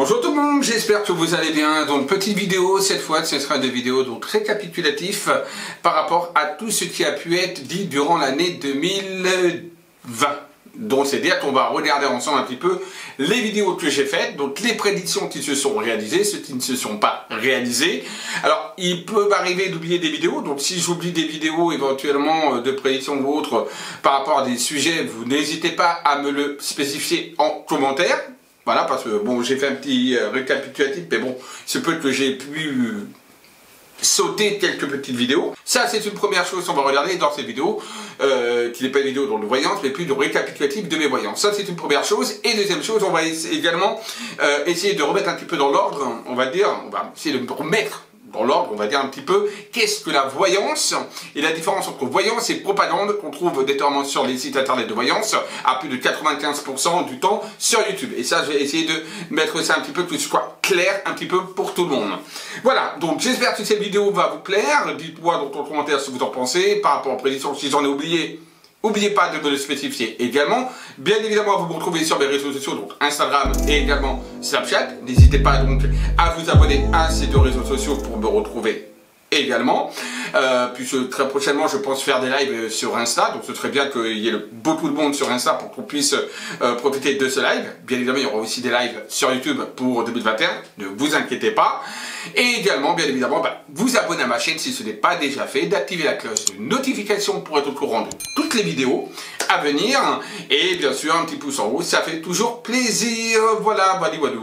Bonjour tout le monde, j'espère que vous allez bien. Donc petite vidéo, cette fois ce sera une vidéo donc récapitulatif par rapport à tout ce qui a pu être dit durant l'année 2020. Donc c'est-à-dire qu'on va regarder ensemble un petit peu les vidéos que j'ai faites, donc les prédictions qui se sont réalisées, ceux qui ne se sont pas réalisés. Alors il peut m'arriver d'oublier des vidéos, donc si j'oublie des vidéos éventuellement de prédictions ou autres par rapport à des sujets, vous n'hésitez pas à me le spécifier en commentaire. Voilà, parce que bon, j'ai fait un petit récapitulatif, mais bon, il se peut que j'ai pu sauter quelques petites vidéos. Ça, c'est une première chose qu'on va regarder dans ces vidéos, qui n'est pas une vidéo de voyance, mais plus de récapitulatif de mes voyances. Ça, c'est une première chose. Et deuxième chose, on va également essayer de remettre un petit peu dans l'ordre, on va dire, on va essayer de remettre dans l'ordre, on va dire un petit peu, qu'est-ce que la voyance et la différence entre voyance et propagande qu'on trouve déterminant sur les sites internet de voyance à plus de 95% du temps sur YouTube. Et ça, je vais essayer de mettre ça un petit peu, que ce soit clair un petit peu pour tout le monde. Voilà, donc j'espère que cette vidéo va vous plaire. Dites-moi dans ton commentaire ce que vous en pensez par rapport aux prédictions, si j'en ai oublié. N'oubliez pas de me le spécifier également. Bien évidemment, vous me retrouvez sur mes réseaux sociaux, donc Instagram et également Snapchat. N'hésitez pas donc à vous abonner à ces deux réseaux sociaux pour me retrouver également. Puisque très prochainement, je pense faire des lives sur Insta. Donc ce serait bien qu'il y ait beaucoup de monde sur Insta pour qu'on puisse profiter de ce live. Bien évidemment, il y aura aussi des lives sur YouTube pour 2021. Ne vous inquiétez pas. Et également, bien évidemment, vous abonner à ma chaîne si ce n'est pas déjà fait, d'activer la cloche de notification pour être au courant de toutes les vidéos à venir. Et bien sûr, un petit pouce en haut, ça fait toujours plaisir. Voilà, voilà.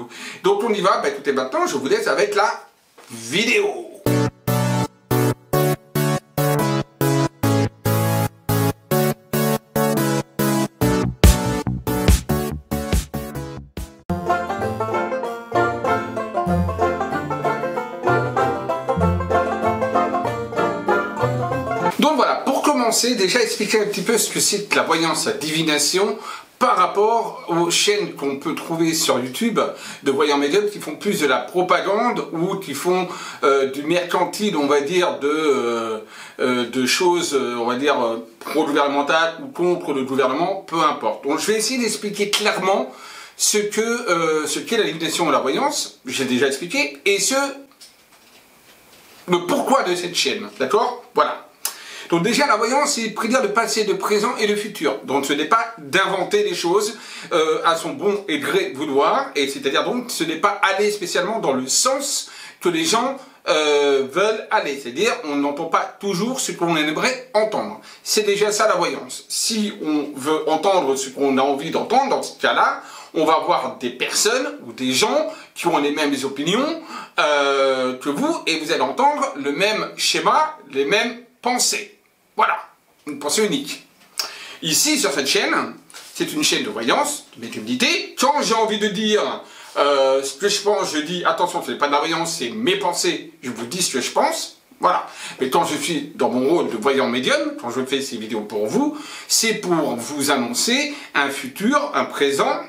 Donc on y va. Écoutez, maintenant, je vous laisse avec la vidéo. Donc voilà, pour commencer, déjà expliquer un petit peu ce que c'est que la voyance, la divination, par rapport aux chaînes qu'on peut trouver sur YouTube de voyants médiums qui font plus de la propagande ou qui font du mercantile, on va dire, de choses, on va dire, pro-gouvernementales ou contre le gouvernement, peu importe. Donc je vais essayer d'expliquer clairement ce qu'est la divination et la voyance, j'ai déjà expliqué, et le pourquoi de cette chaîne, d'accord? Voilà. Donc déjà, la voyance, c'est prédire le passé, le présent et le futur. Donc ce n'est pas d'inventer les choses à son bon et gré vouloir, et c'est-à-dire donc ce n'est pas aller spécialement dans le sens que les gens veulent aller. C'est-à-dire on n'entend pas toujours ce qu'on aimerait entendre. C'est déjà ça la voyance. Si on veut entendre ce qu'on a envie d'entendre, dans ce cas-là, on va voir des personnes ou des gens qui ont les mêmes opinions que vous, et vous allez entendre le même schéma, les mêmes pensées. Voilà, une pensée unique. Ici, sur cette chaîne, c'est une chaîne de voyance, de médiumnité. Quand j'ai envie de dire ce que je pense, je dis, attention, ce n'est pas de la voyance, c'est mes pensées, je vous dis ce que je pense. Voilà. Mais quand je suis dans mon rôle de voyant médium, quand je fais ces vidéos pour vous, c'est pour vous annoncer un futur, un présent,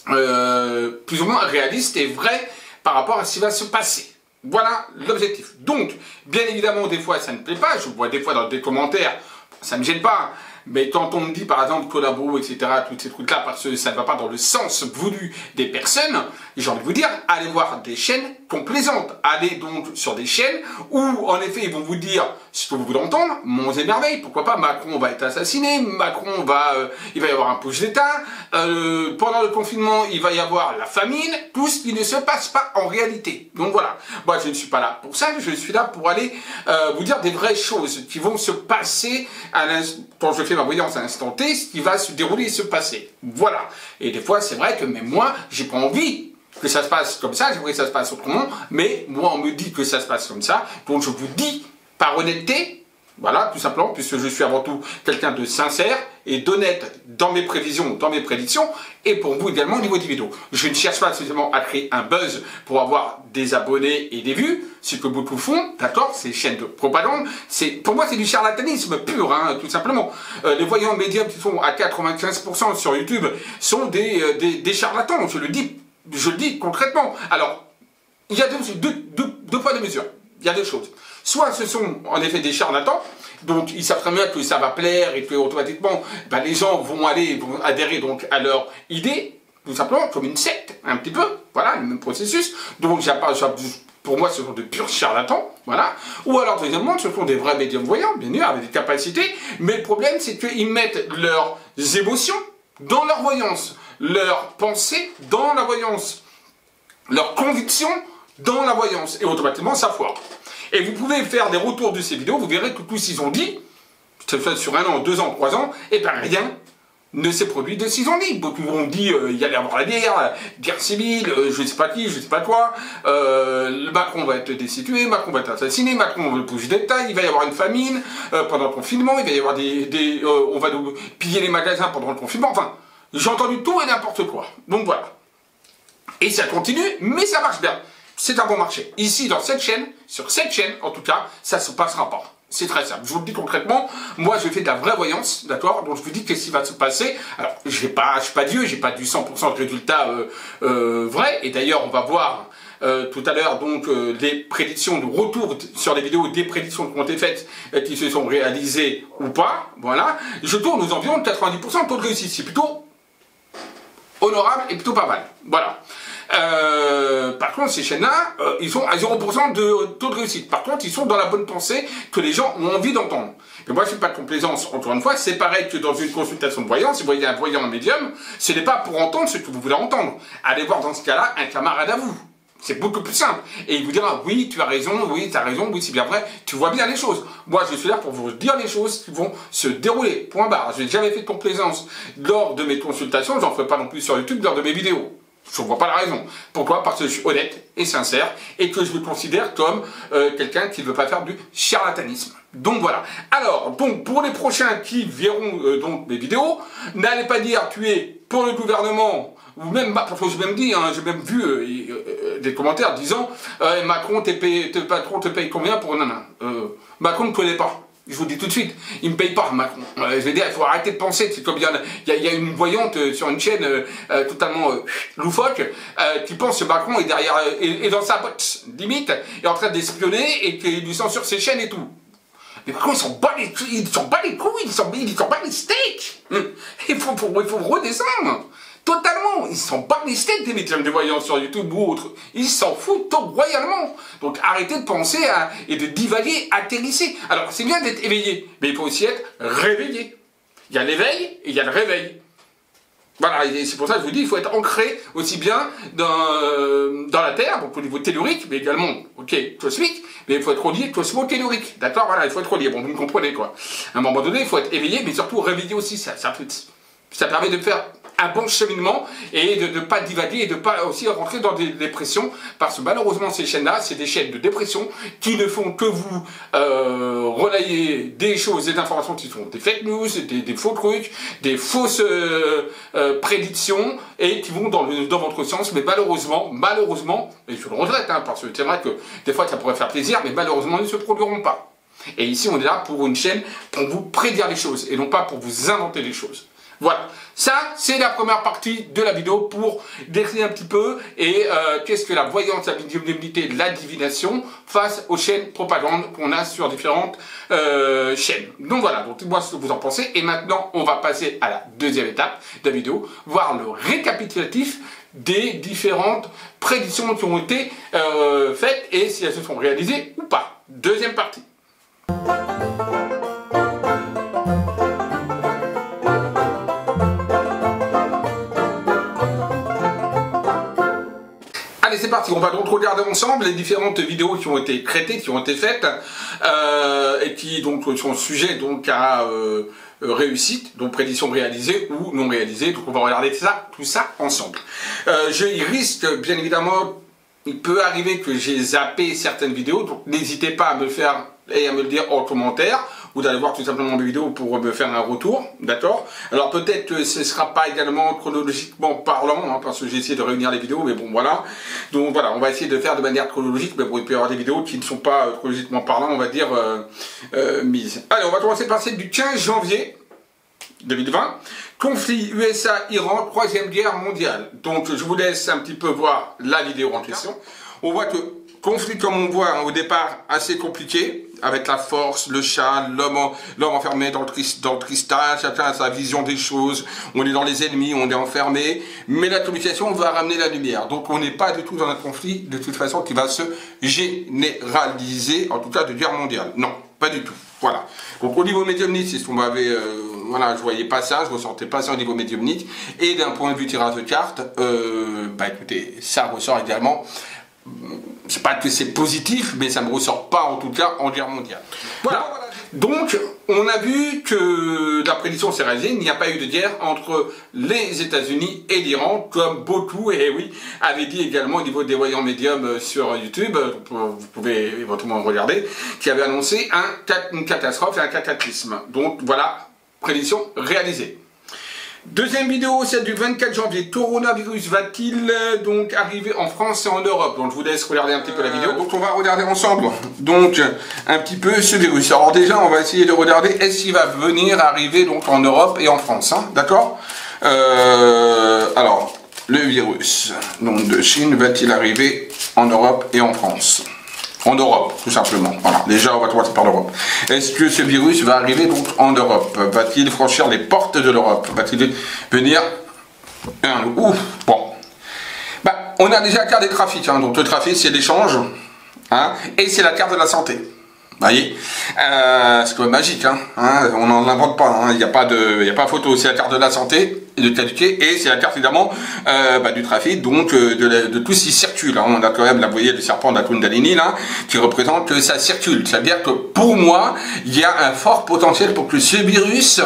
plus ou moins réaliste et vrai par rapport à ce qui va se passer. Voilà l'objectif. Donc, bien évidemment, des fois, ça ne plaît pas. Je vois des fois dans des commentaires, ça ne me gêne pas. Mais quand on me dit, par exemple, collabo, etc., tous ces trucs-là, parce que ça ne va pas dans le sens voulu des personnes, j'ai envie de vous dire, allez voir des chaînes complaisantes. Allez donc sur des chaînes où, en effet, ils vont vous dire ce que vous voulez entendre, monts et merveilles. Pourquoi pas, Macron va être assassiné, Macron va, il va y avoir un push d'État, pendant le confinement, il va y avoir la famine, tout ce qui ne se passe pas en réalité. Donc voilà, moi je ne suis pas là pour ça, je suis là pour aller vous dire des vraies choses qui vont se passer quand je fais ma voyance à l'instant T, ce qui va se dérouler et se passer. Voilà. Et des fois, c'est vrai que même moi, j'ai pas envie que ça se passe comme ça, j'aimerais que ça se passe autrement, mais moi, on me dit que ça se passe comme ça, donc je vous dis, par honnêteté, voilà, tout simplement, puisque je suis avant tout quelqu'un de sincère et d'honnête dans mes prévisions, dans mes prédictions, et pour vous également au niveau des vidéos. Je ne cherche pas seulement à créer un buzz pour avoir des abonnés et des vues, ce que beaucoup font, d'accord, ces chaînes de propagande, pour moi c'est du charlatanisme pur, hein, tout simplement. Les voyants médiums qui sont à 95% sur YouTube sont des charlatans, je le dis concrètement. Alors, il y a deux poids de mesure, il y a deux choses. Soit ce sont en effet des charlatans, donc ils savent très bien que ça va plaire et que automatiquement les gens vont adhérer donc à leur idée, tout simplement comme une secte, un petit peu, voilà, le même processus. Donc, pour moi, ce sont de purs charlatans, voilà. Ou alors, deuxièmement, ce sont des vrais médiums voyants, bien sûr, avec des capacités, mais le problème, c'est qu'ils mettent leurs émotions dans leur voyance, leurs pensées dans la voyance, leurs convictions dans la voyance, et automatiquement, ça foire. Et vous pouvez faire des retours de ces vidéos, vous verrez que tout ce qu'ils ont dit, sur 1 an, 2 ans, 3 ans, et bien rien ne s'est produit de ce qu'ils ont dit. Beaucoup ont dit il y allait avoir la guerre civile, je ne sais pas qui, je ne sais pas quoi, Macron va être destitué, Macron va être assassiné, Macron va poser des tailles, il va y avoir une famine pendant le confinement, il va y avoir on va nous piller les magasins pendant le confinement, enfin, j'ai entendu tout et n'importe quoi. Donc voilà. Et ça continue, mais ça marche bien. C'est un bon marché. Ici, dans cette chaîne, sur cette chaîne, en tout cas, ça ne se passera pas. C'est très simple. Je vous le dis concrètement, moi, je fais de la vraie voyance, d'accord? Donc, je vous dis qu'est-ce qui va se passer. Alors, je suis pas Dieu, j'ai pas du 100% de résultats vrais. Et d'ailleurs, on va voir tout à l'heure, donc, des prédictions de retour sur les vidéos, des prédictions qui ont été faites, qui se sont réalisées ou pas. Voilà. Je tourne aux environs de 90% de taux de réussite. C'est plutôt honorable et plutôt pas mal. Voilà. Par contre, ces chaînes-là, ils sont à 0% de taux de réussite. Par contre, ils sont dans la bonne pensée que les gens ont envie d'entendre. Mais moi, je ne fais pas de complaisance. Encore une fois, c'est pareil que dans une consultation de voyance. Si vous voyez un voyant, un médium, ce n'est pas pour entendre ce que vous voulez entendre. Allez voir dans ce cas-là un camarade à vous. C'est beaucoup plus simple. Et il vous dira, oui, tu as raison, oui, c'est bien vrai, tu vois bien les choses. Moi, je suis là pour vous dire les choses qui vont se dérouler. Point barre. Je n'ai jamais fait de complaisance lors de mes consultations, j'en ferai pas non plus sur YouTube lors de mes vidéos. Je ne vois pas la raison. Pourquoi? Parce que je suis honnête et sincère et que je me considère comme quelqu'un qui ne veut pas faire du charlatanisme. Donc voilà. Alors, donc pour les prochains qui verront donc mes vidéos, n'allez pas dire tu es pour le gouvernement, ou même, parce que j'ai même dit, hein, j'ai même vu des commentaires disant Macron, tes patrons te payent combien pour nana Macron ne connaît pas. Je vous le dis tout de suite, il ne me paye pas, Macron. Je veux dire, il faut arrêter de penser. C'est comme il y a une voyante sur une chaîne totalement loufoque qui pense que Macron est derrière, est dans sa botte, limite, est en train d'espionner et qu'il lui censure ses chaînes et tout. Mais Macron, il s'en bat les couilles, il s'en bat les steaks. Il faut redescendre. Totalement, ils s'en battent les steaks des médiums de voyance sur YouTube ou autre. Ils s'en foutent royalement. Donc arrêtez de penser et de divaguer, atterrisser. Alors c'est bien d'être éveillé, mais il faut aussi être réveillé. Il y a l'éveil et il y a le réveil. Voilà, et c'est pour ça que je vous dis, il faut être ancré aussi bien dans la Terre, donc au niveau tellurique, mais également, ok, cosmique, mais il faut être relié cosmo-tellurique. D'accord, voilà, il faut être relié. Bon, vous me comprenez quoi. À un moment donné, il faut être éveillé, mais surtout réveillé aussi. Ça permet de faire un bon cheminement et de ne pas divaguer et de ne pas aussi rentrer dans des dépressions, parce que malheureusement ces chaînes-là, c'est des chaînes de dépression qui ne font que vous relayer des choses, des informations qui sont des fake news, des faux trucs, des fausses prédictions et qui vont dans votre sens, mais malheureusement, et je le regrette, hein, parce que c'est vrai que des fois ça pourrait faire plaisir, mais malheureusement ils ne se produiront pas. Et ici on est là pour une chaîne pour vous prédire les choses et non pas pour vous inventer les choses. Voilà, ça c'est la première partie de la vidéo pour décrire un petit peu et qu'est-ce que la voyance, la médiumnité, la divination face aux chaînes propagande qu'on a sur différentes chaînes. Donc voilà, donc dites-moi ce que vous en pensez et maintenant on va passer à la deuxième étape de la vidéo, voir le récapitulatif des différentes prédictions qui ont été faites et si elles se sont réalisées ou pas. Deuxième partie. Allez, c'est parti, on va donc regarder ensemble les différentes vidéos qui ont été traitées, qui ont été faites, et qui donc sont sujets donc à réussite, donc prédiction réalisée ou non réalisée. Donc on va regarder tout ça ensemble. Il risque, bien évidemment, il peut arriver que j'ai zappé certaines vidéos, donc n'hésitez pas à me le faire et à me le dire en commentaire, ou d'aller voir tout simplement mes vidéos pour me faire un retour, d'accord? Alors peut-être que ce ne sera pas également chronologiquement parlant, hein, parce que j'ai essayé de réunir les vidéos, mais bon voilà. Donc voilà, on va essayer de faire de manière chronologique, mais bon, il peut y avoir des vidéos qui ne sont pas chronologiquement parlant, on va dire, mises. Allez, on va commencer par celle du 15 janvier 2020. Conflit USA-Iran, troisième guerre mondiale. Donc je vous laisse un petit peu voir la vidéo en question. On voit que conflit, comme on voit hein, au départ, assez compliqué, avec la force, le chat, l'homme enfermé dans le cristal, chacun a sa vision des choses, on est dans les ennemis, on est enfermé, mais la communication va ramener la lumière. Donc on n'est pas du tout dans un conflit, de toute façon, qui va se généraliser, en tout cas de guerre mondiale. Non, pas du tout. Voilà. Donc au niveau médiumnique, c'est ce qu'on m'avait... voilà, je voyais pas ça, je ressentais pas ça au niveau médiumnique. Et d'un point de vue tirage de cartes, bah écoutez, ça ressort également... C'est pas que c'est positif, mais ça ne me ressort pas en tout cas en guerre mondiale. Voilà. Donc, on a vu que la prédiction s'est réalisée, il n'y a pas eu de guerre entre les États-Unis et l'Iran, comme beaucoup, et oui, avait dit également au niveau des voyants médiums sur YouTube, vous pouvez éventuellement regarder, qui avait annoncé une catastrophe et un cataclysme. Donc voilà, prédiction réalisée. Deuxième vidéo, celle du 24 janvier. Coronavirus va-t-il donc arriver en France et en Europe? Donc je vous laisse regarder un petit peu la vidéo. Donc on va regarder ensemble donc un petit peu ce virus. Alors déjà on va essayer de regarder est-ce qu'il va venir arriver donc en Europe et en France, hein, d'accord? Alors le virus donc de Chine va-t-il arriver en Europe et en France? En Europe, tout simplement. Voilà, déjà on va commencer par l'Europe. Est-ce que ce virus va arriver donc en Europe? Va-t-il franchir les portes de l'Europe? Va-t-il venir... Ouf, bon. Bah, on a déjà la carte des trafics, hein. Donc le trafic c'est l'échange, hein, et c'est la carte de la santé. Vous voyez, c'est quand même magique, hein, on n'en invente pas, hein, il n'y a pas photo, c'est la carte de la santé, de qualité, et c'est la carte évidemment du trafic, donc de tout ce qui circule, hein. On a quand même, là, vous voyez, le serpent de la Kundalini, là, qui représente que ça circule, c'est-à-dire que pour moi, il y a un fort potentiel pour que ce virus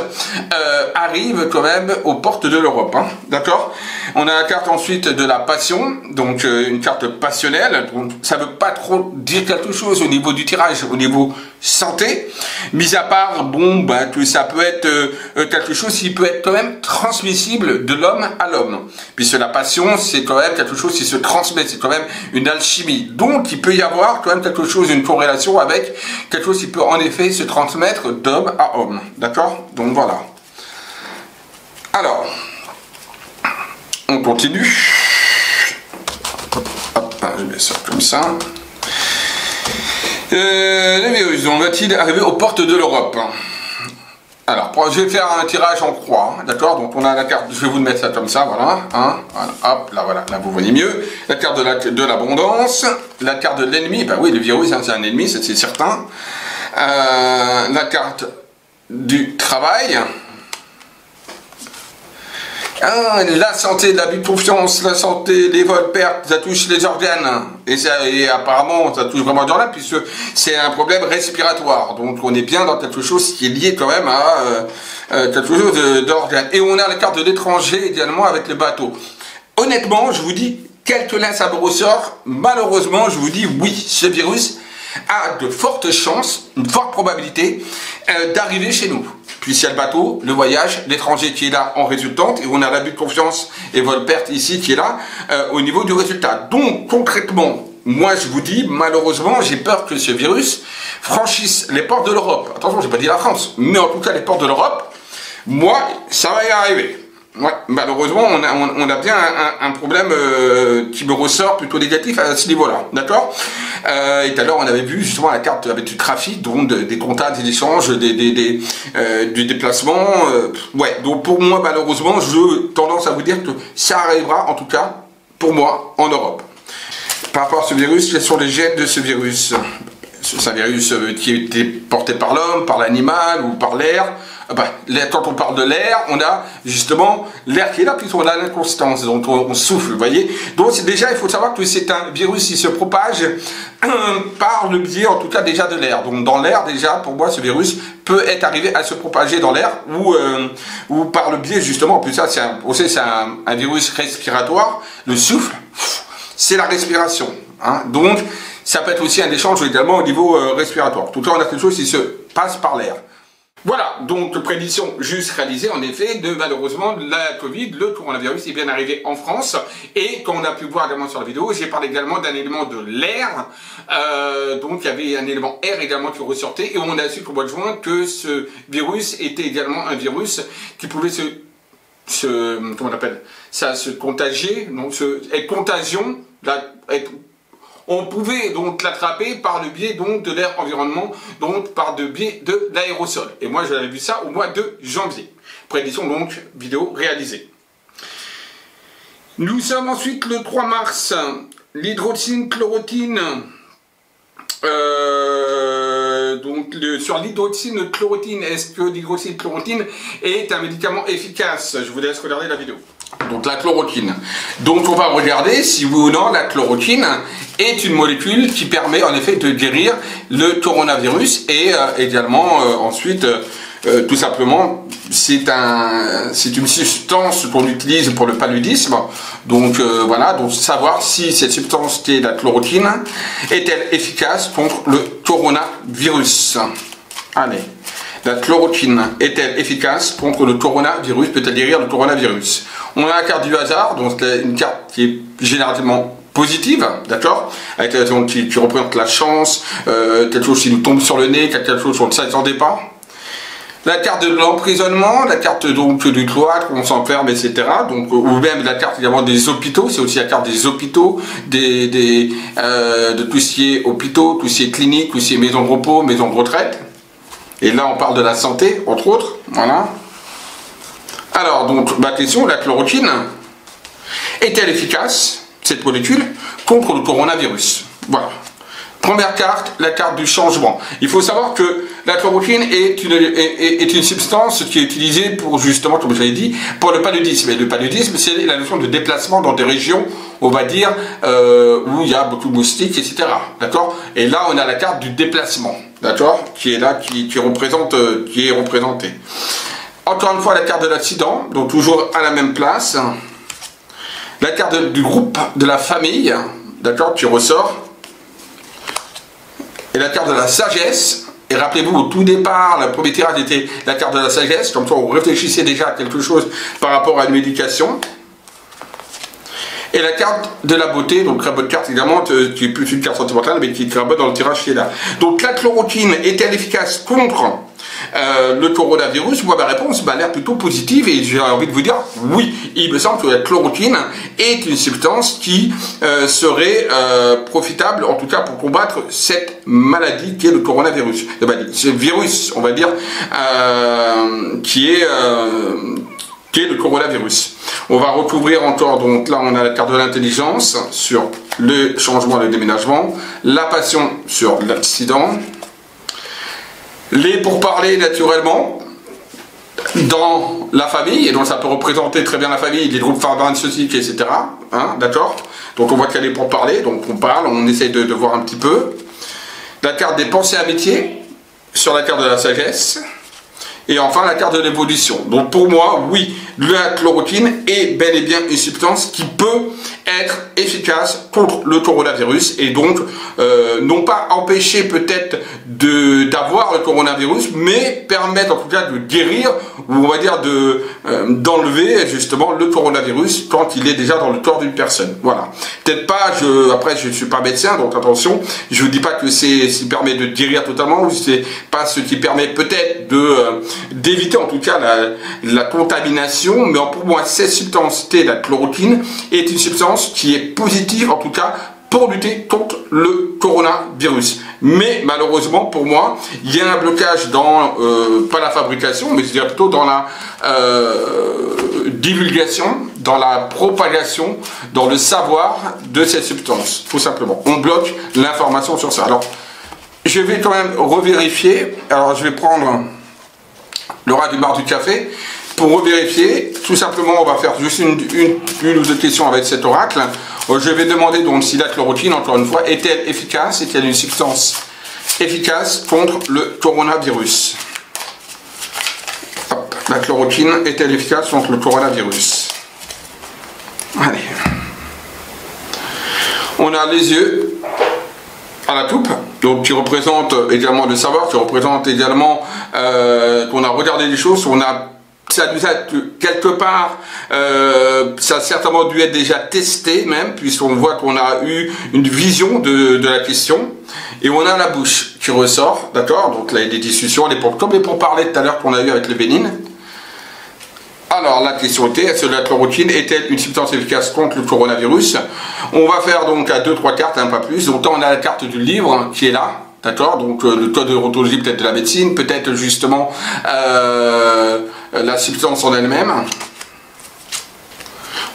arrive quand même aux portes de l'Europe, hein, d'accord? On a la carte ensuite de la passion, donc une carte passionnelle, donc ça ne veut pas trop dire quelque chose au niveau du tirage, au niveau santé, mis à part, bon, ben, que ça peut être quelque chose qui peut être quand même transmissible de l'homme à l'homme, puisque la passion, c'est quand même quelque chose qui se transmet, c'est quand même une alchimie, donc il peut y avoir quand même quelque chose, une corrélation avec quelque chose qui peut en effet se transmettre d'homme à homme, d'accord? Donc voilà. Alors, on continue. Hop, je mets ça comme ça. Le virus, donc va-t-il arriver aux portes de l'Europe? Alors, je vais faire un tirage en croix, hein, d'accord? Donc on a la carte, je vais vous mettre ça comme ça, voilà, hein, voilà, hop, là voilà, là vous voyez mieux. La carte de l'abondance, la carte de l'ennemi, ben oui, le virus hein, c'est un ennemi, c'est certain. La carte du travail. Ah, la santé, l'abus de confiance, la santé, les vols, pertes, ça touche les organes. Et apparemment, ça touche vraiment les organes, puisque c'est un problème respiratoire. Donc on est bien dans quelque chose qui est lié quand même à quelque chose d'organes. Et on a la carte de l'étranger également avec les bateaux. Honnêtement, je vous dis, quel que là ça me ressort, malheureusement, je vous dis oui, ce virus a de fortes chances, une forte probabilité d'arriver chez nous. Puis il y a le bateau, le voyage, l'étranger qui est là en résultante, et on a l'abus de confiance et vol perte ici qui est là au niveau du résultat. Donc concrètement, moi je vous dis, malheureusement, j'ai peur que ce virus franchisse les portes de l'Europe. Attention, je n'ai pas dit la France, mais en tout cas les portes de l'Europe, moi, ça va y arriver. Ouais, malheureusement, on a bien un problème qui me ressort plutôt négatif à ce niveau-là, d'accord? Et tout à l'heure, on avait vu justement la carte avec du trafic, donc des contacts, des échanges, du déplacement. Ouais, donc pour moi, malheureusement, j'ai tendance à vous dire que ça arrivera, en tout cas, pour moi, en Europe. Par rapport à ce virus, quels sont les gènes de ce virus? C'est un virus qui a été porté par l'homme, par l'animal ou par l'air. Quand on parle de l'air, on a justement l'air qui est là, puisqu'on a l'inconstance, donc on souffle, vous voyez. Donc déjà, il faut savoir que c'est un virus qui se propage par le biais, en tout cas déjà de l'air. Donc dans l'air, déjà, pour moi, ce virus peut être arrivé à se propager dans l'air ou par le biais, justement, en plus ça, c'est un virus respiratoire, le souffle, c'est la respiration. Hein. Donc, ça peut être aussi un échange également au niveau respiratoire. En tout cas, on a quelque chose qui se passe par l'air. Voilà, donc prédiction juste réalisée en effet de malheureusement la Covid, le coronavirus est bien arrivé en France et comme on a pu voir également sur la vidéo, j'ai parlé également d'un élément de l'air, donc il y avait un élément air également qui ressortait et on a su qu'au mois de juin que ce virus était également un virus qui pouvait comment on appelle ça, se contagier, donc être contagion, être on pouvait donc l'attraper par le biais donc de l'air environnement, donc par le biais de l'aérosol. Et moi j'avais vu ça au mois de janvier. Prédiction donc vidéo réalisée. Nous sommes ensuite le 3 mars, l'hydroxyne chloroquine. Donc sur l'hydroxyne chloroquine, est-ce que l'hydroxyne chloroquine est un médicament efficace? Je vous laisse regarder la vidéo. Donc la chloroquine. Donc on va regarder si oui ou non la chloroquine est une molécule qui permet en effet de guérir le coronavirus et également ensuite tout simplement c'est une substance qu'on utilise pour le paludisme. Donc voilà, donc savoir si cette substance qui est la chloroquine est-elle efficace contre le coronavirus. Allez. La chloroquine est-elle efficace contre le coronavirus? Peut-elle guérir le coronavirus? On a la carte du hasard, donc une carte qui est généralement positive, d'accord, qui représente la chance, quelque chose qui nous tombe sur le nez, quelque chose qu'on ne s'attendait pas. La carte de l'emprisonnement, la carte donc du cloître, on s'enferme, etc. Donc, ou même la carte également des hôpitaux, c'est aussi la carte des hôpitaux, de tout ce qui est hôpitaux, tout ce qui est clinique, tout ce qui est maisons de repos, maisons de retraite. Et là, on parle de la santé, entre autres. Voilà. Alors, donc, ma question, la chloroquine, est-elle efficace, cette molécule, contre le coronavirus? Voilà. Première carte, la carte du changement. Il faut savoir que la chloroquine est une substance qui est utilisée pour, justement, comme je l'ai dit, pour le paludisme. Et le paludisme, c'est la notion de déplacement dans des régions, on va dire, où il y a beaucoup de moustiques, etc. D'accord? Et là, on a la carte du déplacement, d'accord? Qui est là, qui est représentée. Encore une fois, la carte de l'accident, donc toujours à la même place. La carte du groupe, de la famille, d'accord, qui ressort. Et la carte de la sagesse. Et rappelez-vous, au tout départ, le premier tirage était la carte de la sagesse. Comme ça, on réfléchissait déjà à quelque chose par rapport à une médication. Et la carte de la beauté, donc très bonne carte évidemment, qui est plus une carte sentimentale, mais qui est très bonne dans le tirage qui est là. Donc la chloroquine est-elle efficace contre le coronavirus? Moi, ma réponse m'a l'air plutôt positive et j'ai envie de vous dire oui. Il me semble que la chloroquine est une substance qui serait profitable, en tout cas pour combattre cette maladie qui est le coronavirus. Ce virus, on va dire, qui est le coronavirus. On va recouvrir encore, donc là on a la carte de l'intelligence sur le changement et le déménagement, la passion sur l'accident, les pourparlers naturellement dans la famille, et donc ça peut représenter très bien la famille, les groupes pharmaceutiques, etc. Hein, d'accord? Donc on voit qu'il y a les pourparlers, donc on parle, on essaye de voir un petit peu. La carte des pensées amitiés sur la carte de la sagesse. Et enfin la carte de l'évolution. Donc pour moi, oui, la chloroquine est bel et bien une substance qui peut être efficace contre le coronavirus et donc non pas empêcher peut-être d'avoir le coronavirus, mais permettre en tout cas de guérir ou on va dire d'enlever justement le coronavirus quand il est déjà dans le corps d'une personne. Voilà. Peut-être pas, après je ne suis pas médecin, donc attention, je ne vous dis pas que c'est ce qui permet de guérir totalement, ou c'est pas ce qui permet peut-être d'éviter en tout cas la contamination, mais pour moi cette substance T, la chloroquine, est une substance qui est positive en tout cas pour lutter contre le coronavirus. Mais malheureusement pour moi, il y a un blocage dans, pas la fabrication, mais je dirais plutôt dans la divulgation, dans la propagation, dans le savoir de cette substance, tout simplement. On bloque l'information sur ça. Alors, je vais quand même revérifier. Alors, je vais prendre le ras du bar du café pour revérifier. Tout simplement, on va faire juste une ou deux questions avec cet oracle. Je vais demander donc si la chloroquine, encore une fois, est-elle efficace? Est-elle une substance efficace contre le coronavirus? Hop, la chloroquine est-elle efficace contre le coronavirus? Allez. On a les yeux à la coupe, donc qui représente également le savoir, qui représente également qu'on a regardé les choses, ça nous a quelque part, ça a certainement dû être déjà testé même, puisqu'on voit qu'on a eu une vision de la question, et on a la bouche qui ressort, d'accord? Donc là il y a des discussions, comme les pourparlers tout à l'heure qu'on a eu avec les bénines. Alors, la question était, est-ce que la chloroquine est-elle une substance efficace contre le coronavirus? On va faire donc à 2-3 cartes, pas plus. Donc, on a la carte du livre qui est là. D'accord, donc le code de déontologie peut-être de la médecine, peut-être justement la substance en elle-même.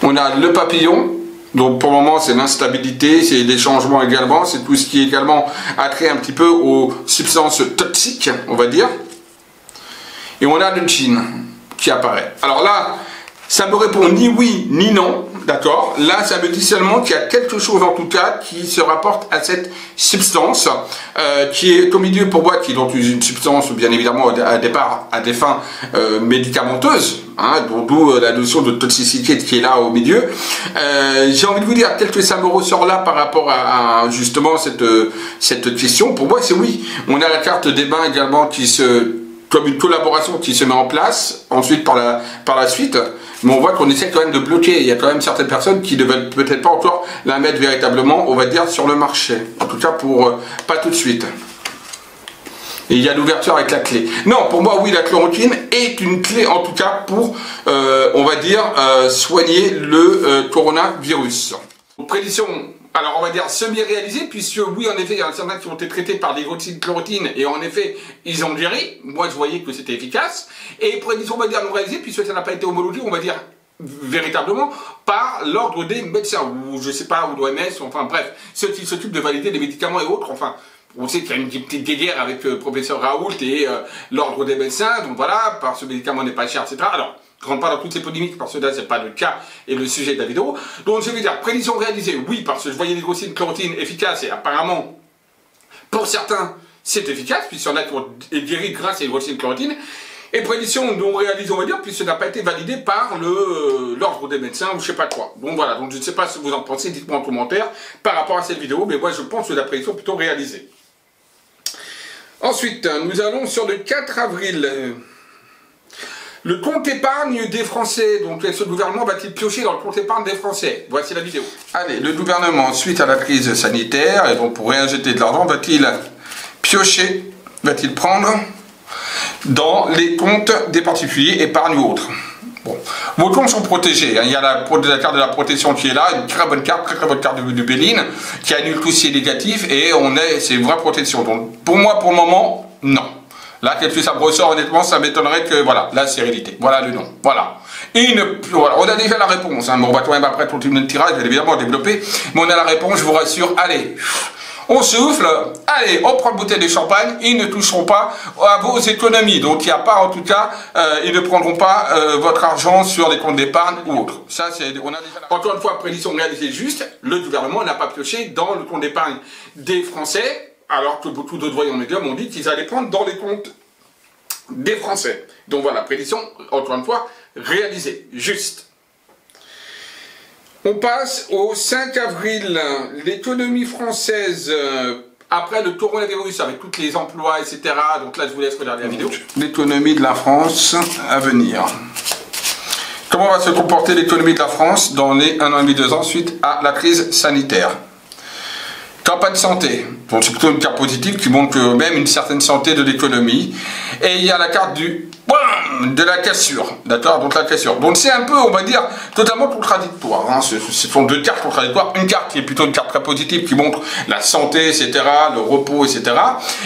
On a le papillon, donc pour le moment c'est l'instabilité, c'est les changements également, c'est tout ce qui est également attrait un petit peu aux substances toxiques, on va dire. Et on a le djinn qui apparaît. Alors là, ça me répond ni oui ni non, d'accord? Là, ça me dit seulement qu'il y a quelque chose en tout cas qui se rapporte à cette substance qui est au milieu pour moi, qui est donc une substance bien évidemment à départ à des fins médicamenteuses, hein, d'où la notion de toxicité qui est là au milieu. J'ai envie de vous dire, tel que ça me ressort là par rapport à justement cette question, pour moi c'est oui. On a la carte des bains également qui comme une collaboration qui se met en place ensuite par la suite, mais on voit qu'on essaie quand même de bloquer. Il y a quand même certaines personnes qui ne veulent peut-être pas encore la mettre véritablement, on va dire, sur le marché. En tout cas, pas tout de suite. Et il y a l'ouverture avec la clé. Non, pour moi, oui, la chloroquine est une clé, en tout cas, pour, on va dire, soigner le coronavirus. Prédiction. Alors on va dire semi-réalisé, puisque oui en effet il y en a certains qui ont été traités par des chloroquines et en effet ils ont guéri, moi je voyais que c'était efficace, et prédiction on va dire non réalisée, puisque ça n'a pas été homologué, on va dire véritablement par l'ordre des médecins, ou je sais pas, ou l'OMS, enfin bref, ceux qui s'occupent de valider les médicaments et autres, enfin on sait qu'il y a une petite guerre avec le professeur Raoult et l'ordre des médecins, donc voilà, parce que ce médicament n'est pas cher, etc. Alors, je ne rentre pas dans toutes ces polémiques parce que là, ce n'est pas le cas et le sujet de la vidéo. Donc, je vais dire, prédiction réalisée, oui, parce que je voyais des chloroquine efficaces et apparemment, pour certains, c'est efficace, puisqu'il y en a qui ont guéri grâce à l'hydroxychloroquine. Et prédiction non réalisée, on va dire, puisque ça n'a pas été validé par l'ordre des médecins ou je sais pas quoi. Donc voilà, donc je ne sais pas ce que vous en pensez, dites-moi en commentaire par rapport à cette vidéo, mais moi je pense que la prédiction est plutôt réalisée. Ensuite, nous allons sur le 4 avril. Le compte épargne des Français. Donc, ce gouvernement va-t-il piocher dans le compte épargne des Français? Voici la vidéo. Allez, le gouvernement, suite à la crise sanitaire, et donc pour réinjecter de l'argent, va-t-il piocher, va-t-il prendre dans les comptes des particuliers, épargne ou autres? Bon, vos comptes sont protégés. Hein. Il y a la carte de la protection qui est là, une très bonne carte de Béline, qui annule tout ce qui est négatif, et c'est une vraie protection. Donc, pour moi, pour le moment, non. Là, quelque chose ça me ressort, honnêtement, ça m'étonnerait que, voilà, la sérénité. Voilà le nom. Voilà. Voilà. On a déjà la réponse. Hein. Bon, on va quand même après continuer le tirage, bien évidemment, développer. Mais on a la réponse, je vous rassure. Allez, on souffle. Allez, on prend une bouteille de champagne. Ils ne toucheront pas à vos économies. Donc, il n'y a pas, en tout cas, ils ne prendront pas votre argent sur les comptes d'épargne ou autre. Ça, on a déjà encore une fois, prédiction réalisée juste. Le gouvernement n'a pas pioché dans le compte d'épargne des Français. Alors que beaucoup d'autres voyants médiums ont dit qu'ils allaient prendre dans les comptes des Français. Donc voilà, prédiction, encore une fois, réalisée, juste. On passe au 5 avril. L'économie française, après le coronavirus, avec tous les emplois, etc. Donc là, je vous laisse regarder la vidéo. L'économie de la France à venir. Comment va se comporter l'économie de la France dans les 1 an et demi, 2 ans suite à la crise sanitaire? Campagne santé, donc c'est plutôt une carte positive qui montre même une certaine santé de l'économie. Et il y a la carte de la cassure, d'accord, donc la cassure. Donc c'est un peu, on va dire, totalement contradictoire. Hein. Ce sont deux cartes contradictoires. Une carte qui est plutôt une carte très positive qui montre la santé, etc., le repos, etc.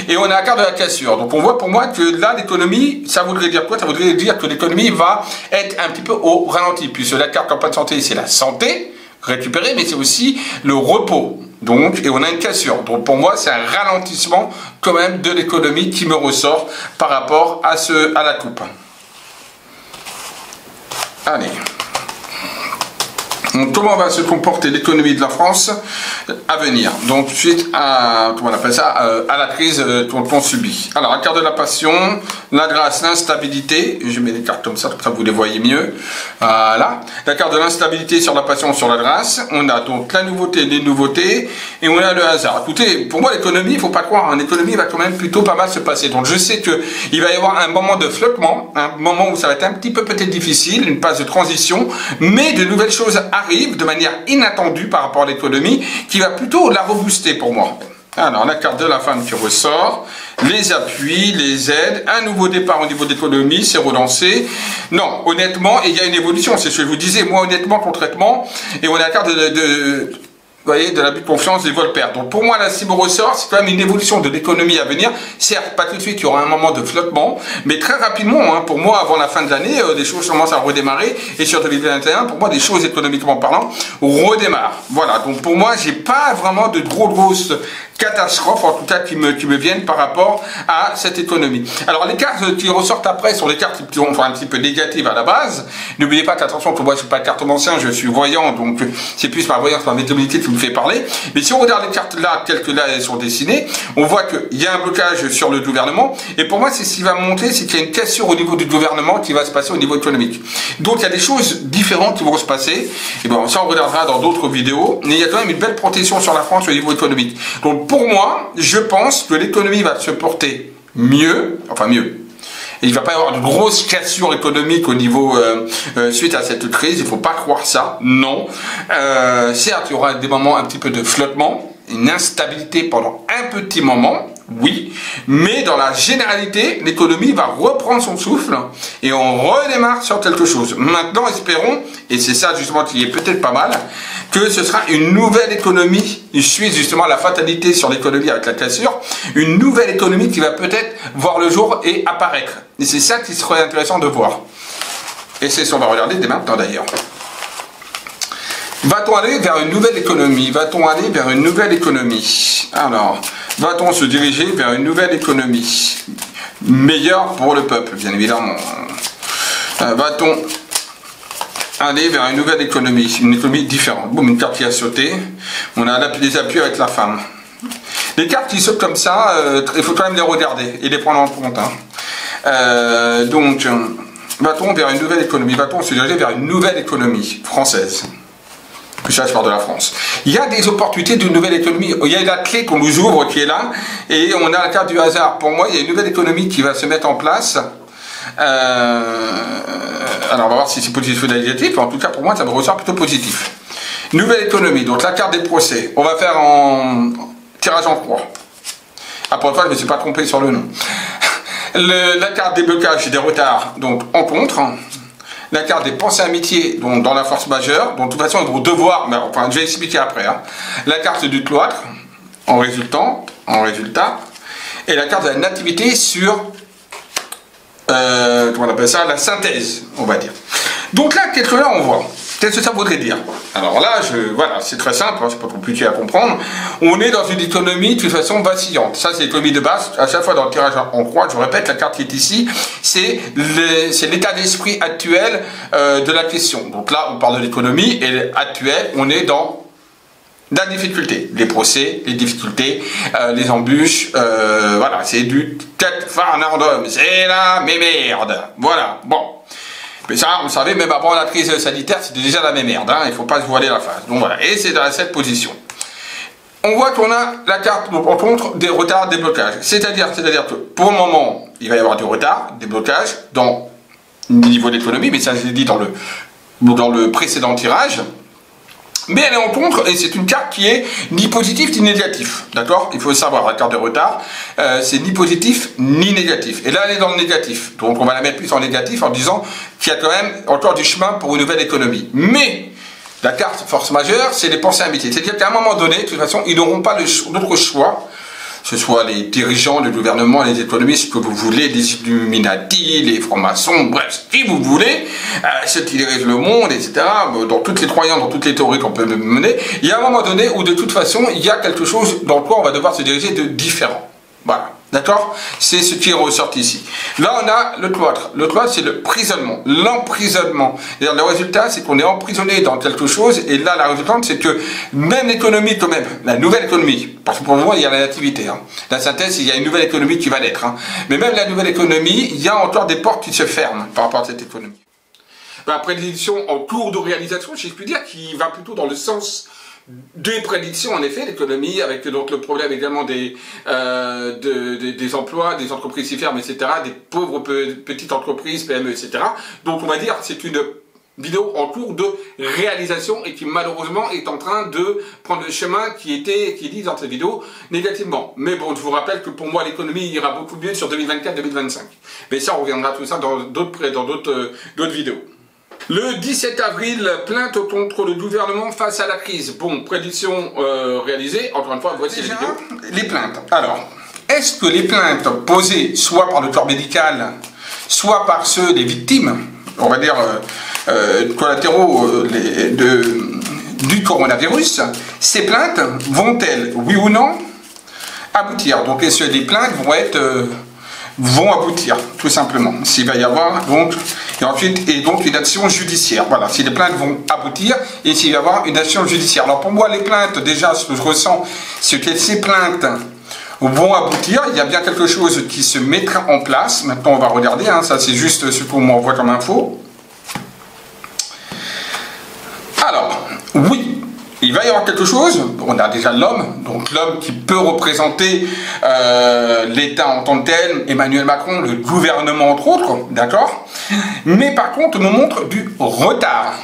Et on a la carte de la cassure. Donc on voit pour moi que là, l'économie, ça voudrait dire quoi? Ça voudrait dire que l'économie va être un petit peu au ralenti, puisque la carte campagne santé, c'est la santé récupérée, mais c'est aussi le repos. Donc, et on a une cassure. Donc pour moi, c'est un ralentissement quand même de l'économie qui me ressort par rapport à la coupe. Allez. Donc, comment va se comporter l'économie de la France à venir? Donc suite à, comment on appelle ça, à la crise qu'on subit. Alors la carte de la passion, la grâce, l'instabilité. Je mets des cartes comme ça vous les voyez mieux. Voilà. La carte de l'instabilité sur la passion, sur la grâce. On a donc la nouveauté, les nouveautés, et on a le hasard. Écoutez, pour moi l'économie, il faut pas croire, hein, l'économie va quand même plutôt pas mal se passer. Donc je sais que il va y avoir un moment de flottement, un moment où ça va être un petit peu peut-être difficile, une phase de transition, mais de nouvelles choses arrive de manière inattendue par rapport à l'économie qui va plutôt la rebooster pour moi. Alors, la carte de la femme qui ressort, les appuis, les aides, un nouveau départ au niveau de l'économie, c'est relancé. Non, honnêtement, il y a une évolution, c'est ce que je vous disais, moi honnêtement, concrètement, et on a la carte vous voyez, de l'abus de confiance des vols pères. Donc pour moi, là, si me ressort, c'est quand même une évolution de l'économie à venir. Certes, pas tout de suite, il y aura un moment de flottement, mais très rapidement, hein, pour moi, avant la fin de l'année, des choses commencent à redémarrer. Et sur 2021, pour moi, des choses économiquement parlant redémarrent. Voilà, donc pour moi, j'ai pas vraiment de grosses catastrophes, en tout cas, qui me viennent par rapport à cette économie. Alors les cartes qui ressortent après sont des cartes qui sont un petit peu négatives à la base. N'oubliez pas qu'attention, pour moi, je suis pas cartomancien, je suis voyant, donc c'est plus ma voyance, ma médiumnité qui me fait parler. Mais si on regarde les cartes là, telles que là elles sont dessinées, on voit qu'il y a un blocage sur le gouvernement. Et pour moi, c'est ce qui va monter, c'est qu'il y a une cassure au niveau du gouvernement qui va se passer au niveau économique. Donc il y a des choses différentes qui vont se passer. Et bon, ça on regardera dans d'autres vidéos. Mais il y a quand même une belle protection sur la France au niveau économique. Donc pour moi, je pense que l'économie va se porter mieux, enfin mieux. Et il ne va pas y avoir de grosses cassures économiques au niveau suite à cette crise. Il ne faut pas croire ça. Non. Certes, il y aura des moments un petit peu de flottement, une instabilité pendant un petit moment. Oui, mais dans la généralité, l'économie va reprendre son souffle et on redémarre sur quelque chose. Maintenant, espérons, et c'est ça justement qui est peut-être pas mal, que ce sera une nouvelle économie, suite justement à la fatalité sur l'économie avec la cassure, une nouvelle économie qui va peut-être voir le jour et apparaître. Et c'est ça qui serait intéressant de voir. Et c'est ce qu'on va regarder dès maintenant d'ailleurs. Va-t-on aller vers une nouvelle économie? Va-t-on aller vers une nouvelle économie? Alors, va-t-on se diriger vers une nouvelle économie? Meilleure pour le peuple, bien évidemment. Va-t-on aller vers une nouvelle économie? Une économie différente. Boum, une carte qui a sauté. On a les appuis avec la femme. Les cartes qui sautent comme ça, il faut quand même les regarder et les prendre en compte. Hein. Donc, va-t-on vers une nouvelle économie? Va-t-on se diriger vers une nouvelle économie française? Que ça, je parle de la France. Il y a des opportunités d'une nouvelle économie. Il y a la clé qu'on nous ouvre qui est là, et on a la carte du hasard. Pour moi, il y a une nouvelle économie qui va se mettre en place. Alors, on va voir si c'est positif ou négatif. En tout cas, pour moi, ça me ressort plutôt positif. Nouvelle économie. Donc, la carte des procès. On va faire en tirage en croix. Après une fois, je ne me suis pas trompé sur le nom. La carte des blocages et des retards. Donc, en contre. La carte des pensées amitié, donc dans la force majeure, donc de toute façon ils vont devoir, mais enfin je vais expliquer après. Hein. La carte du cloître, en résultat, et la carte de la nativité sur, comment on appelle ça, la synthèse, on va dire. Donc là, quelque là on voit. Qu'est-ce que ça voudrait dire? Alors là, voilà, c'est très simple, hein, c'est pas compliqué à comprendre. On est dans une économie de toute façon vacillante. Ça, c'est l'économie de base. À chaque fois dans le tirage en croix, je répète, la carte qui est ici, c'est l'état d'esprit actuel de la question. Donc là, on parle de l'économie et actuelle, on est dans la difficulté. Les procès, les difficultés, les embûches, voilà, c'est du tête farnardum. C'est la merde. Voilà, bon. Mais ça, vous savez, même avant la crise sanitaire, c'était déjà la même merde, hein, il ne faut pas se voiler la face. Donc voilà, et c'est dans cette position. On voit qu'on a la carte, donc on montre des retards, des blocages. C'est-à-dire que pour le moment, il va y avoir du retard, des blocages dans le niveau d'économie, mais ça je l'ai dit dans le précédent tirage. Mais elle est en contre, et c'est une carte qui est ni positive ni négatif. D'accord? Il faut le savoir, la carte de retard, c'est ni positif ni négatif. Et là, elle est dans le négatif. Donc, on va la mettre plus en négatif en disant qu'il y a quand même encore du chemin pour une nouvelle économie. Mais, la carte force majeure, c'est les pensées amitié. C'est-à-dire qu'à un moment donné, de toute façon, ils n'auront pas d'autre choix, que ce soit les dirigeants, le gouvernement, les économistes, ce que vous voulez, les Illuminati, les francs-maçons, bref, qui vous voulez, ceux qui dirigent le monde, etc., dans toutes les croyances, dans toutes les théories qu'on peut mener, il y a un moment donné où de toute façon, il y a quelque chose dans quoi on va devoir se diriger de différent. Voilà. D'accord? C'est ce qui est ressorti ici. Là, on a le cloître. Le cloître, c'est le prisonnement, l'emprisonnement. Le résultat, c'est qu'on est emprisonné dans quelque chose, et là, la résultante, c'est que même l'économie, quand même, la nouvelle économie, parce que pour le moment, il y a la nativité. Hein. La synthèse, il y a une nouvelle économie qui va naître. Hein. Mais même la nouvelle économie, il y a encore des portes qui se ferment par rapport à cette économie. La prédiction en cours de réalisation, si je puis dire, qui va plutôt dans le sens des prédictions, en effet, l'économie, avec donc le problème également des emplois, des entreprises qui ferment, etc., des pauvres petites entreprises, PME, etc. Donc on va dire c'est une vidéo en cours de réalisation et qui malheureusement est en train de prendre le chemin qui dit dans cette vidéo négativement. Mais bon, je vous rappelle que pour moi l'économie ira beaucoup mieux sur 2024-2025. Mais ça, on reviendra tout ça dans d'autres vidéos. Le 17 avril, plainte contre le gouvernement face à la crise. Bon, prédiction réalisée. Encore une fois, voici déjà les plaintes. Alors, est-ce que les plaintes posées soit par le corps médical, soit par ceux des victimes, on va dire collatéraux du coronavirus, ces plaintes vont-elles, oui ou non, aboutir? Donc est-ce que les plaintes vont aboutir, tout simplement, s'il va y avoir donc, donc une action judiciaire. Voilà, si les plaintes vont aboutir et s'il va y avoir une action judiciaire. Alors pour moi, les plaintes, déjà, ce que je ressens, c'est que ces plaintes vont aboutir, il y a bien quelque chose qui se mettra en place. Maintenant, on va regarder, hein, ça c'est juste ce qu'on m'envoie comme info. Alors, oui, il va y avoir quelque chose. On a déjà l'homme, donc l'homme qui peut représenter l'État en tant que tel, Emmanuel Macron, le gouvernement entre autres, d'accord. Mais par contre, on nous montre du retard.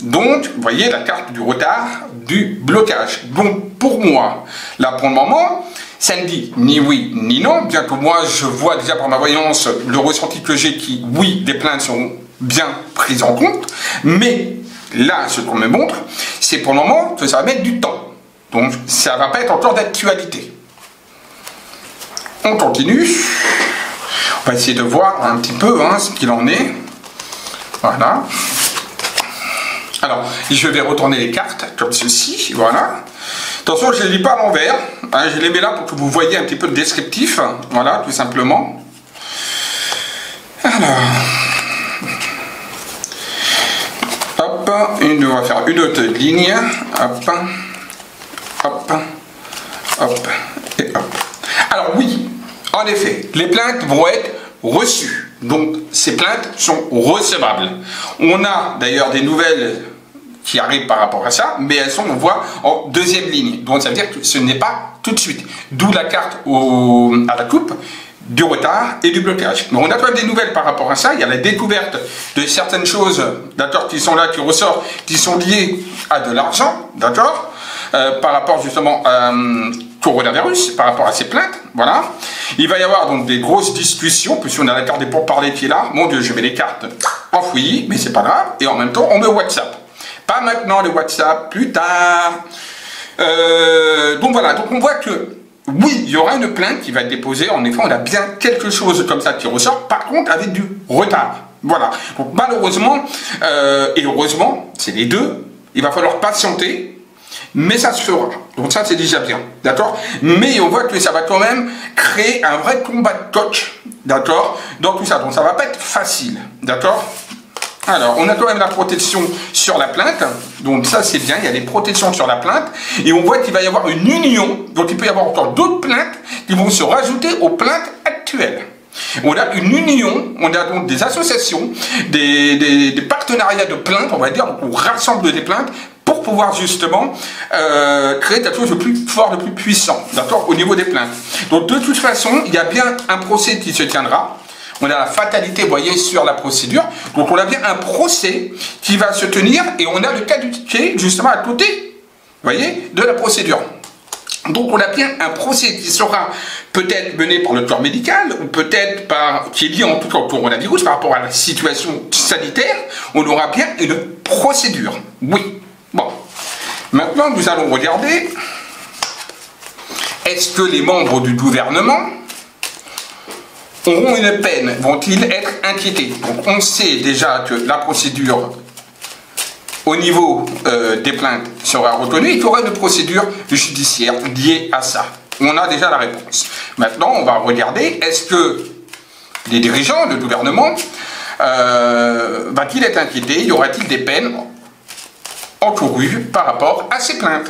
Donc, vous voyez la carte du retard, du blocage. Donc, pour moi, là pour le moment, ça ne dit ni oui ni non, bien que moi je vois déjà par ma voyance le ressenti que j'ai qui, oui, les plaintes sont bien prises en compte, mais là, ce qu'on me montre, c'est pour le moment que ça va mettre du temps. Donc, ça ne va pas être encore d'actualité. On continue. On va essayer de voir un petit peu hein, ce qu'il en est. Voilà. Alors, je vais retourner les cartes comme ceci. Voilà. Attention, je ne les lis pas à l'envers. Hein, je les mets là pour que vous voyez un petit peu le descriptif. Voilà, tout simplement. Alors. Hop, on va faire une autre ligne. Hop, hop, hop, et hop. Alors oui, en effet, les plaintes vont être reçues. Donc, ces plaintes sont recevables. On a d'ailleurs des nouvelles qui arrivent par rapport à ça, mais elles sont, on voit, en deuxième ligne. Donc, ça veut dire que ce n'est pas tout de suite. D'où la carte à la coupe du retard et du blocage. Mais on a quand même des nouvelles par rapport à ça. Il y a la découverte de certaines choses, d'accord, qui sont là, qui ressortent, qui sont liées à de l'argent, d'accord, par rapport justement coronavirus, par rapport à ces plaintes, voilà. Il va y avoir donc des grosses discussions, puisqu'on a la carte des pourparlers qui est là. Mon Dieu, je mets les cartes enfouies, mais c'est pas grave. Et en même temps, on me WhatsApp. Pas maintenant le WhatsApp, plus tard. Donc voilà, donc on voit que oui, il y aura une plainte qui va être déposée. En effet, on a bien quelque chose comme ça qui ressort. Par contre, avec du retard. Voilà. Donc malheureusement, et heureusement, c'est les deux. Il va falloir patienter. Mais ça se fera. Donc ça, c'est déjà bien. D'accord? Mais on voit que ça va quand même créer un vrai combat de coq. D'accord? Dans tout ça. Donc ça va pas être facile. D'accord? Alors, on a quand même la protection sur la plainte. Donc ça, c'est bien. Il y a des protections sur la plainte. Et on voit qu'il va y avoir une union. Donc il peut y avoir encore d'autres plaintes qui vont se rajouter aux plaintes actuelles. On a une union, on a donc des associations, des partenariats de plaintes, on va dire. Donc on rassemble des plaintes pour pouvoir justement créer quelque chose de plus fort, de plus puissant, d'accord, au niveau des plaintes. Donc de toute façon, il y a bien un procès qui se tiendra. On a la fatalité, vous voyez, sur la procédure. Donc on a bien un procès qui va se tenir et on a le cas du quai justement à côté, vous voyez, de la procédure. Donc on a bien un procès qui sera peut-être mené par le corps médical ou peut-être qui est lié en tout cas au coronavirus par rapport à la situation sanitaire. On aura bien une procédure, oui. Bon, maintenant nous allons regarder, est-ce que les membres du gouvernement auront une peine? Vont-ils être inquiétés? Donc on sait déjà que la procédure au niveau des plaintes sera retenue. Il y aura une procédure judiciaire liée à ça. On a déjà la réponse. Maintenant, on va regarder, est-ce que les dirigeants, le gouvernement, va-t-il être inquiété? Y aura-t-il des peines encourues par rapport à ces plaintes?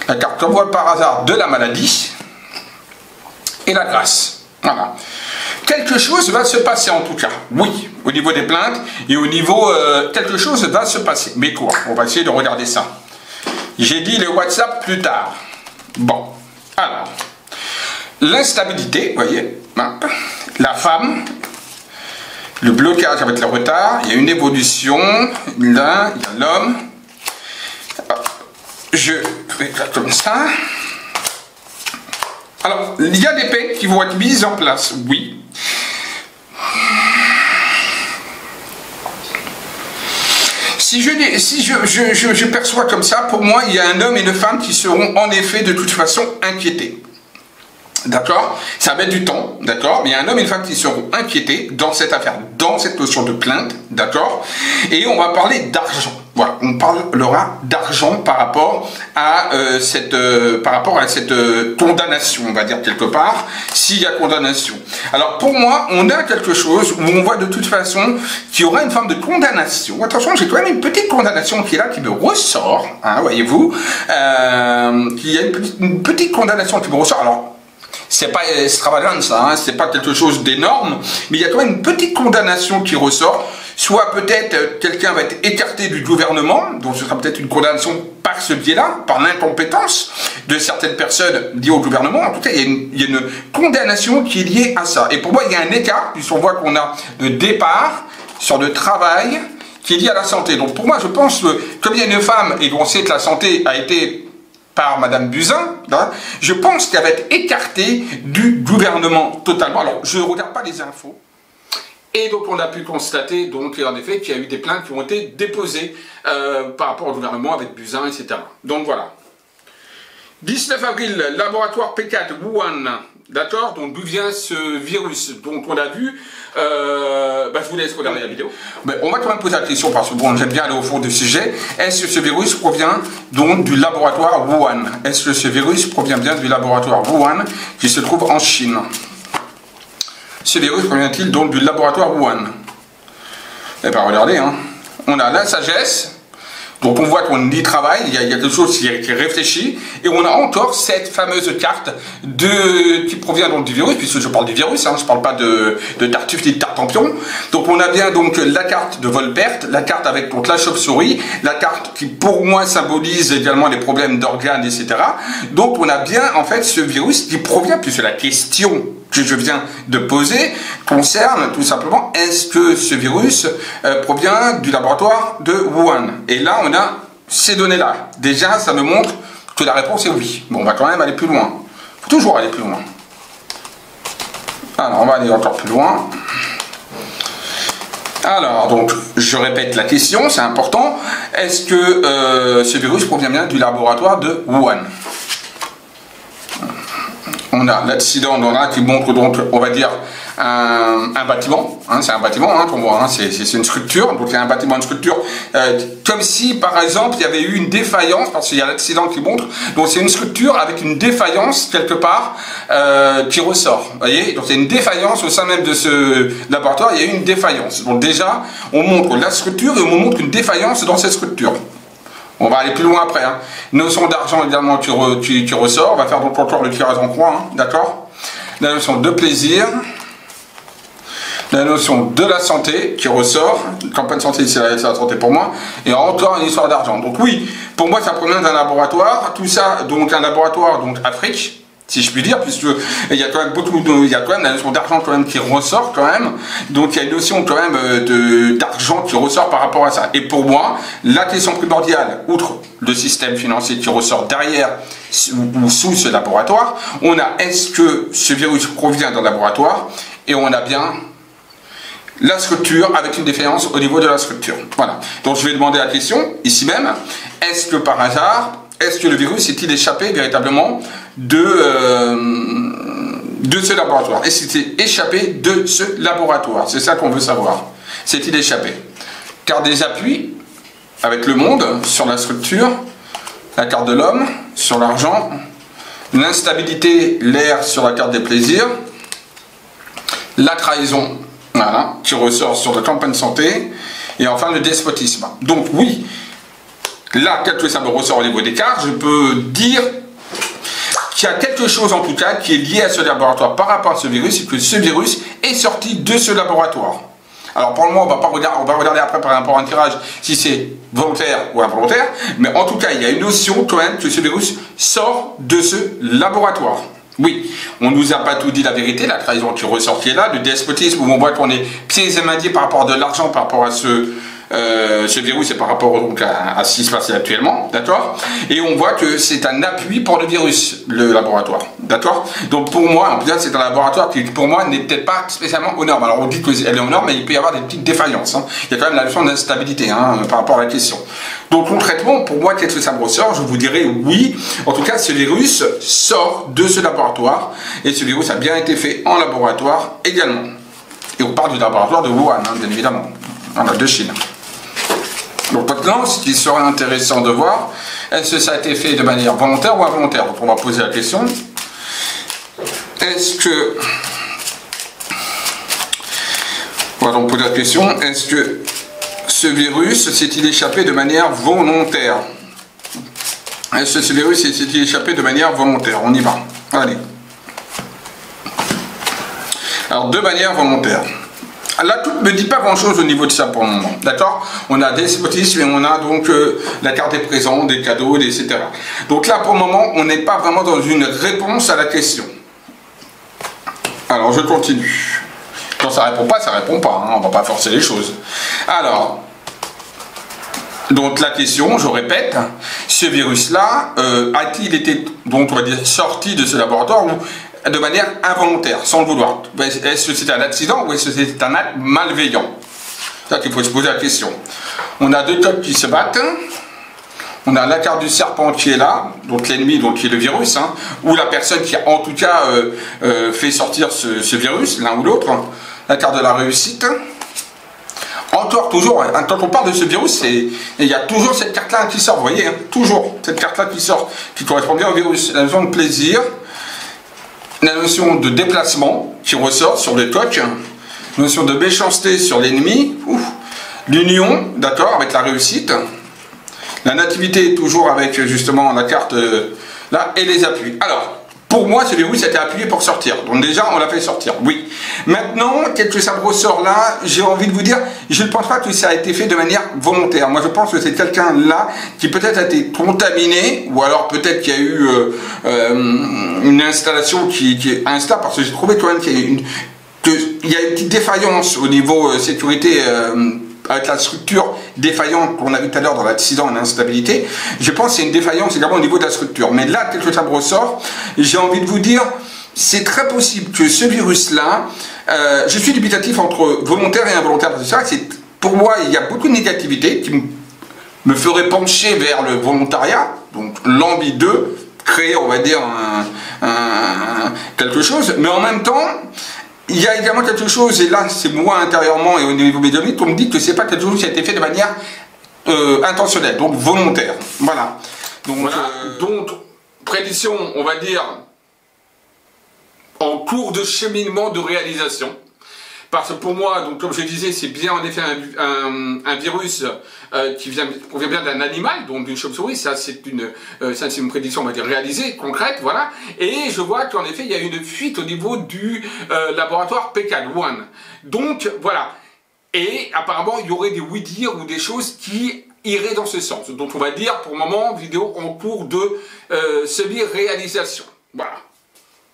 La carte comme voit par hasard de la maladie et la grâce. Voilà. Quelque chose va se passer en tout cas. Oui, au niveau des plaintes et au niveau... quelque chose va se passer. Mais quoi? On va essayer de regarder ça. J'ai dit le WhatsApp plus tard. Bon. Alors. L'instabilité, vous voyez. La femme. le blocage avec le retard, il y a une évolution, là, il y a l'homme. Je fais ça comme ça. Alors, il y a des peines qui vont être mises en place, oui. Si je perçois comme ça, pour moi, il y a un homme et une femme qui seront en effet de toute façon inquiétés. D'accord? Ça va mettre du temps, d'accord? Mais il y a un homme et une femme qui seront inquiétés dans cette affaire, dans cette notion de plainte, d'accord? Et on va parler d'argent. Voilà, on parlera d'argent par rapport à cette condamnation, on va dire quelque part, s'il y a condamnation. Alors pour moi, on a quelque chose où on voit de toute façon qu'il y aura une forme de condamnation. Attention, j'ai quand même une petite condamnation qui est là, qui me ressort, hein, voyez-vous, qu'il y a une petite condamnation qui me ressort. Alors, c'est pas extravagant ça, hein, c'est pas quelque chose d'énorme, mais il y a quand même une petite condamnation qui ressort. Soit peut-être quelqu'un va être écarté du gouvernement, donc ce sera peut-être une condamnation par ce biais-là, par l'incompétence de certaines personnes liées au gouvernement. En tout cas, il y a une condamnation qui est liée à ça. Et pour moi, il y a un écart, puisqu'on voit qu'on a le départ sur le travail qui est lié à la santé. Donc pour moi, je pense que comme il y a une femme, et on sait que la santé a été par Madame Buzyn, hein, je pense qu'elle va être écartée du gouvernement totalement. Alors, je ne regarde pas les infos. Et donc, on a pu constater, donc, en effet, qu'il y a eu des plaintes qui ont été déposées par rapport au gouvernement avec Buzyn, etc. Donc, voilà. 19 avril, laboratoire P4, Wuhan. D'accord? Donc, d'où vient ce virus? Donc, on a vu... je vous laisse regarder la vidéo. Mais on va quand même poser la question, parce que bon, j'aime bien aller au fond du sujet. Est-ce que ce virus provient donc du laboratoire Wuhan? Est-ce que ce virus provient bien du laboratoire Wuhan qui se trouve en Chine? Ce virus provient-il donc du laboratoire Wuhan? Eh bien, regardez, hein. On a la sagesse. Donc on voit qu'on y travaille, il y a quelque chose qui est réfléchi, et on a encore cette fameuse carte qui provient donc du virus, puisque je parle du virus, hein, je ne parle pas de Tartuffe ni de Tartampion. Donc on a bien donc la carte de Volpert, la carte avec donc la chauve-souris, la carte qui pour moi symbolise également les problèmes d'organes, etc. Donc on a bien en fait ce virus qui provient, puisque la question que je viens de poser concerne tout simplement, est-ce que ce virus provient du laboratoire de Wuhan? Et là, on a ces données-là. Déjà, ça me montre que la réponse est oui. Bon, on va quand même aller plus loin. Il faut toujours aller plus loin. Alors, on va aller encore plus loin. Alors, donc, je répète la question, c'est important. Est-ce que ce virus provient bien du laboratoire de Wuhan? On a l'accident qui montre donc, on va dire, un bâtiment, hein, c'est un bâtiment qu'on voit, hein, c'est une structure, donc il y a un bâtiment, une structure, comme si par exemple il y avait eu une défaillance, parce qu'il y a l'accident qui montre, donc c'est une structure avec une défaillance quelque part qui ressort, vous voyez, donc il y a une défaillance au sein même de ce laboratoire, il y a eu une défaillance, donc déjà on montre la structure et on montre une défaillance dans cette structure. On va aller plus loin après. Hein. Notion d'argent également qui ressort. On va faire donc encore le tirage en croix, hein, d'accord? La notion de plaisir. La notion de la santé qui ressort. Campagne santé, c'est la santé pour moi. Et encore une histoire d'argent. Donc oui, pour moi, ça provient d'un laboratoire. Tout ça, donc un laboratoire, donc Afrique, si je puis dire, puisque il y a quand même il y a quand même la notion d'argent quand même qui ressort quand même, donc il y a une notion quand même d'argent qui ressort par rapport à ça. Et pour moi, la question primordiale, outre le système financier qui ressort derrière ou sous ce laboratoire, on a est-ce que ce virus provient d'un laboratoire, et on a bien la structure avec une défaillance au niveau de la structure. Voilà. Donc je vais demander la question ici même, est-ce que par hasard, est-ce que le virus est-il échappé véritablement de ce laboratoire? Est-ce qu'il est échappé de ce laboratoire? C'est ça qu'on veut savoir. C'est-il échappé? Carte des appuis, avec le monde, sur la structure, la carte de l'homme, sur l'argent, l'instabilité, l'air sur la carte des plaisirs, la trahison, voilà, qui ressort sur la campagne santé, et enfin le despotisme. Donc oui, là, quelque chose ça me ressort au niveau des cartes, je peux dire qu'il y a quelque chose en tout cas qui est lié à ce laboratoire par rapport à ce virus, et que ce virus est sorti de ce laboratoire. Alors pour le moment, on va regarder après par rapport à un tirage si c'est volontaire ou involontaire, mais en tout cas, il y a une notion quand même que ce virus sort de ce laboratoire. Oui, on ne nous a pas tout dit la vérité, la trahison qui ressortait là, le despotisme où on voit qu'on est pieds et mains liés par rapport à de l'argent, par rapport à ce virus et par rapport donc à ce qui se passe actuellement, d'accord? Et on voit que c'est un appui pour le virus, le laboratoire, d'accord? Donc pour moi, en plus c'est un laboratoire qui pour moi n'est peut-être pas spécialement aux normes. Alors on dit qu'elle est aux normes, mais il peut y avoir des petites défaillances, hein. Il y a quand même la notion d'instabilité, hein, par rapport à la question. Donc concrètement, pour moi, qu'est-ce que ça me ressort? Je vous dirais oui. En tout cas, ce virus sort de ce laboratoire et ce virus a bien été fait en laboratoire également. Et on parle du laboratoire de Wuhan, hein, bien évidemment, de Chine. Donc maintenant, ce qui serait intéressant de voir, est-ce que ça a été fait de manière volontaire ou involontaire? Donc on va poser la question. Est-ce que... On va donc poser la question, est-ce que ce virus s'est-il échappé de manière volontaire? Est-ce que ce virus s'est-il échappé de manière volontaire? On y va. Allez. Alors, de manière volontaire. Là, tout ne me dit pas grand-chose au niveau de ça pour le moment, d'accord? On a des despotismes et on a donc la carte des présents, des cadeaux, etc. Donc là, pour le moment, on n'est pas vraiment dans une réponse à la question. Alors, je continue. Quand ça répond pas, hein, on ne va pas forcer les choses. Alors, donc la question, je répète, ce virus-là, a-t-il été, donc on va dire, sorti de ce laboratoire ou de manière involontaire, sans le vouloir? Est-ce que c'est un accident ou est-ce que c'est un acte malveillant? C'est ça qu'il faut se poser la question. On a deux tops qui se battent. On a la carte du serpent qui est là, donc l'ennemi, donc qui est le virus, hein, ou la personne qui a en tout cas fait sortir ce virus, l'un ou l'autre. La carte de la réussite. Encore, toujours, hein, quand on parle de ce virus, il y a toujours cette carte-là qui sort, vous voyez, hein, toujours cette carte-là qui sort, qui correspond bien au virus. La notion de plaisir. La notion de déplacement qui ressort sur les tocs, la notion de méchanceté sur l'ennemi, l'union, d'accord, avec la réussite, la nativité toujours avec justement la carte là, et les appuis. Alors, pour moi, ce virus a été appuyé pour sortir, donc déjà on l'a fait sortir, oui. Maintenant, qu'est-ce que ça me ressort là? J'ai envie de vous dire, je ne pense pas que ça a été fait de manière volontaire. Moi je pense que c'est quelqu'un là qui peut-être a été contaminé, ou alors peut-être qu'il y a eu une installation qui est instable, parce que j'ai trouvé quand même qu'il y a une petite défaillance au niveau sécurité, avec la structure défaillante qu'on a vu tout à l'heure dans l'accident et l'instabilité. Je pense que c'est une défaillance également au niveau de la structure. Mais là, tel que ça me ressort, j'ai envie de vous dire, c'est très possible que ce virus-là, je suis dubitatif entre volontaire et involontaire. Parce que c'est pour moi, il y a beaucoup de négativité qui me ferait pencher vers le volontariat, donc l'envie de créer, on va dire, quelque chose. Mais en même temps, il y a également quelque chose, et là c'est moi intérieurement et au niveau médiumnique, on me dit que c'est pas quelque chose qui a été fait de manière intentionnelle, donc volontaire. Voilà. Donc, voilà. Donc prédiction, on va dire, en cours de cheminement de réalisation. Parce que pour moi, donc, comme je disais, c'est bien en effet un virus qui provient bien d'un animal, donc d'une chauve-souris. Ça, c'est une prédiction, on va dire, réalisée, concrète, voilà. Et je vois qu'en effet, il y a une fuite au niveau du laboratoire Pékin, Wuhan. Donc, voilà. Et apparemment, il y aurait des oui-dire ou des choses qui iraient dans ce sens. Donc, on va dire, pour le moment, vidéo en cours de semi-réalisation. Voilà.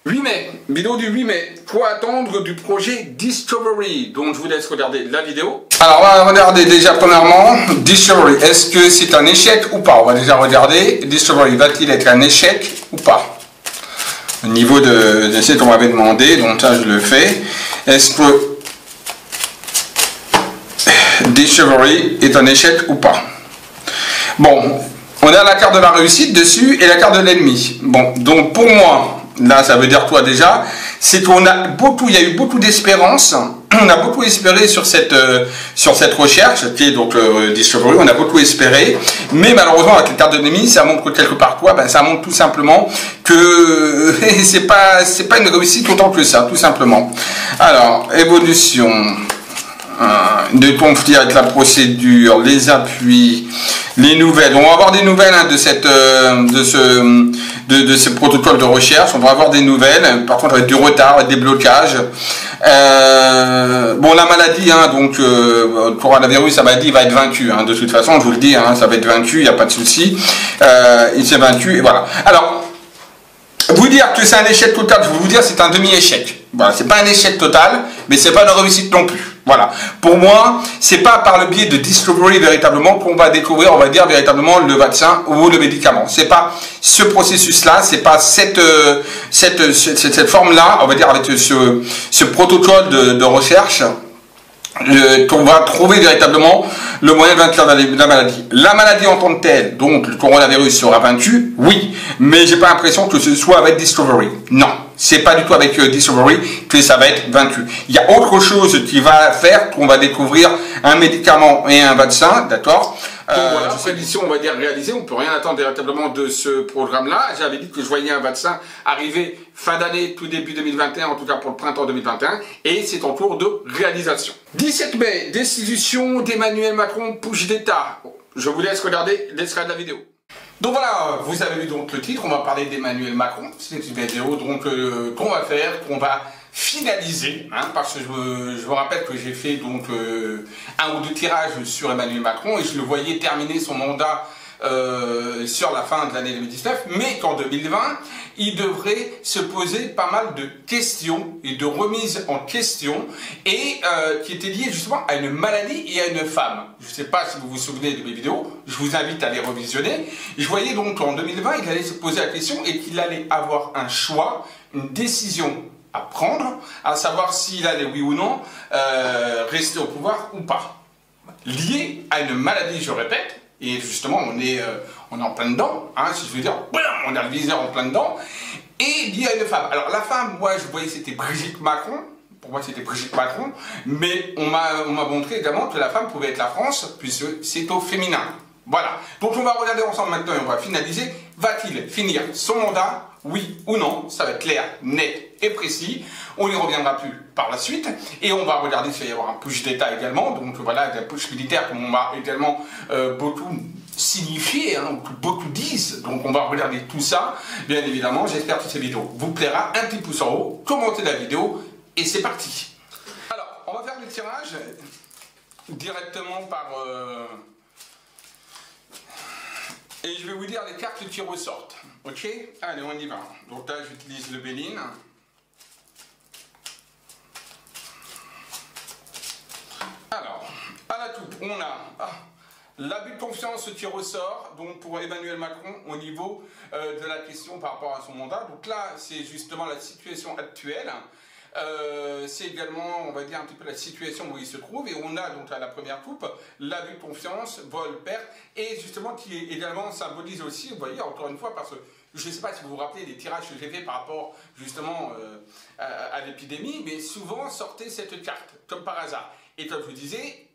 8 mai, vidéo du 8 mai, quoi attendre du projet Discovery? Donc je vous laisse regarder la vidéo. Alors on va regarder déjà premièrement Discovery, est-ce que c'est un échec ou pas? On va déjà regarder, Discovery va-t-il être un échec ou pas? Au niveau de ce qu'on m'avait demandé, donc ça je le fais. Est-ce que Discovery est un échec ou pas? Bon, on a la carte de la réussite dessus et la carte de l'ennemi. Bon, donc pour moi, là, ça veut dire quoi déjà? C'est qu'on a il y a eu beaucoup d'espérance. On a beaucoup espéré sur cette recherche, qui est donc Discovery. On a beaucoup espéré, mais malheureusement avec les cartes de l'ennemi, ça montre quelque part quoi? Ben, ça montre tout simplement que c'est pas une réussite autant que ça, tout simplement. Alors, évolution de conflit avec la procédure, les appuis, les nouvelles. On va avoir des nouvelles hein, de ce protocole de recherche. On va avoir des nouvelles. Par contre, avec du retard, des blocages. Bon, la maladie, hein, donc le coronavirus, la maladie va être vaincue. Hein, de toute façon, je vous le dis, hein, ça va être vaincu. Il n'y a pas de souci. Il s'est vaincu et voilà. Alors. Vous dire que c'est un échec total, je vais vous dire c'est un demi-échec. Voilà, c'est pas un échec total, mais c'est pas une réussite non plus. Voilà. Pour moi, c'est pas par le biais de Discovery véritablement qu'on va découvrir, on va dire véritablement le vaccin ou le médicament. C'est pas ce processus-là, c'est pas cette forme-là, on va dire avec ce protocole de recherche qu'on va trouver véritablement le moyen de vaincre la maladie. La maladie en tant que telle, donc le coronavirus sera vaincu, oui, mais j'ai pas l'impression que ce soit avec Discovery. Non, c'est pas du tout avec Discovery que ça va être vaincu. Il y a autre chose qui va faire qu'on va découvrir un médicament et un vaccin, d'accord. Voilà, cette édition, on va dire, réalisée, on peut rien attendre véritablement de ce programme-là. J'avais dit que je voyais un vaccin arriver fin d'année, tout début 2021, en tout cas pour le printemps 2021, et c'est en cours de réalisation. 17 mai, destitution d'Emmanuel Macron, push d'État. Je vous laisse regarder l'extrait de la vidéo. Donc voilà, vous avez vu donc le titre, on va parler d'Emmanuel Macron. C'est une vidéo donc qu'on va faire, qu'on va finaliser, hein, parce que je vous rappelle que j'ai fait donc un ou deux tirages sur Emmanuel Macron et je le voyais terminer son mandat sur la fin de l'année 2019, mais qu'en 2020, il devrait se poser pas mal de questions et de remises en question et qui étaient liées justement à une maladie et à une femme. Je ne sais pas si vous vous souvenez de mes vidéos, je vous invite à les revisionner. Je voyais donc qu'en 2020, il allait se poser la question et qu'il allait avoir un choix, une décision à prendre, à savoir s'il allait, oui ou non, rester au pouvoir ou pas. Lié à une maladie, je répète, et justement, on est en plein dedans, hein, si je veux dire, on a le viseur en plein dedans, et lié à une femme. Alors la femme, moi, je voyais c'était Brigitte Macron, pour moi c'était Brigitte Macron, mais on m'a montré également que la femme pouvait être la France, puisque c'est au féminin. Voilà, donc on va regarder ensemble maintenant et on va finaliser. Va-t-il finir son mandat? Oui ou non? Ça va être clair, net et précis. On n'y reviendra plus par la suite. Et on va regarder s'il va y avoir un push d'État également. Donc voilà, un push militaire comme on m'a également beaucoup signifié, hein, beaucoup disent. Donc on va regarder tout ça, bien évidemment. J'espère que cette vidéo vous plaira. Un petit pouce en haut, commentez la vidéo et c'est parti. Alors, on va faire le tirage directement par... Et je vais vous dire les cartes qui ressortent. Ok? Allez, on y va. Donc là, j'utilise le Béline. Alors, à la toupe, on a l'abus de confiance qui ressort, donc pour Emmanuel Macron, au niveau de la question par rapport à son mandat. Donc là, c'est justement la situation actuelle. C'est également, on va dire, un petit peu la situation où il se trouve, et on a donc à la première coupe l'abus de confiance, vol, perte, et justement qui également symbolise aussi, vous voyez, encore une fois, parce que je ne sais pas si vous vous rappelez des tirages que j'ai fait par rapport justement à l'épidémie, mais souvent sortait cette carte, comme par hasard. Et comme je vous disais,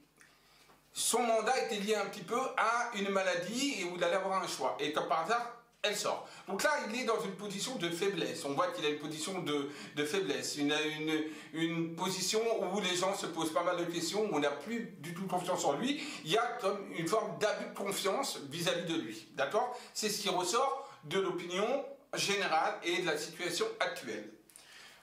son mandat était lié un petit peu à une maladie et où il allait avoir un choix. Et comme par hasard, elle sort. Donc là, il est dans une position de faiblesse. On voit qu'il a une position de faiblesse, une position où les gens se posent pas mal de questions, où on n'a plus du tout confiance en lui. Il y a comme une forme d'abus de confiance vis-à-vis de lui. D'accord? C'est ce qui ressort de l'opinion générale et de la situation actuelle.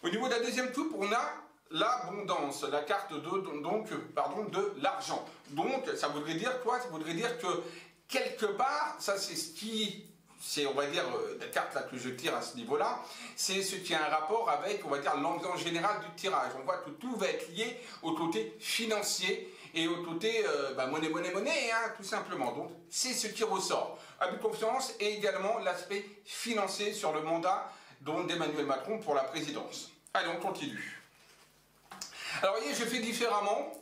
Au niveau de la deuxième coupe, on a l'abondance, la carte de l'argent. Donc, ça voudrait dire quoi? Ça voudrait dire que quelque part, ça c'est ce qui... C'est, on va dire, la carte là que je tire à ce niveau-là, c'est ce qui a un rapport avec, on va dire, l'ambiance générale du tirage. On voit que tout va être lié au côté financier et au côté monnaie, hein, tout simplement. Donc, c'est ce qui ressort. Abus de confiance et également l'aspect financier sur le mandat d'Emmanuel Macron pour la présidence. Allez, on continue. Alors, vous voyez, je fais différemment.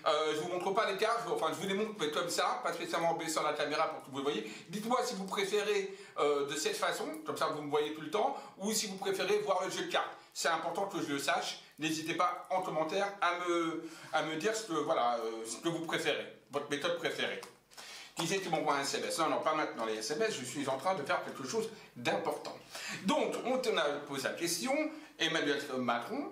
Je ne vous montre pas les cartes, enfin je vous les montre mais comme ça, pas spécialement en baissant la caméra pour que vous le voyez. Dites-moi si vous préférez de cette façon, comme ça vous me voyez tout le temps, ou si vous préférez voir le jeu de cartes. C'est important que je le sache. N'hésitez pas en commentaire à me dire ce que vous préférez, votre méthode préférée. Qui c'est qui m'envoie un SMS? Non, pas maintenant les SMS, je suis en train de faire quelque chose d'important. Donc, on a posé la question, Emmanuel Macron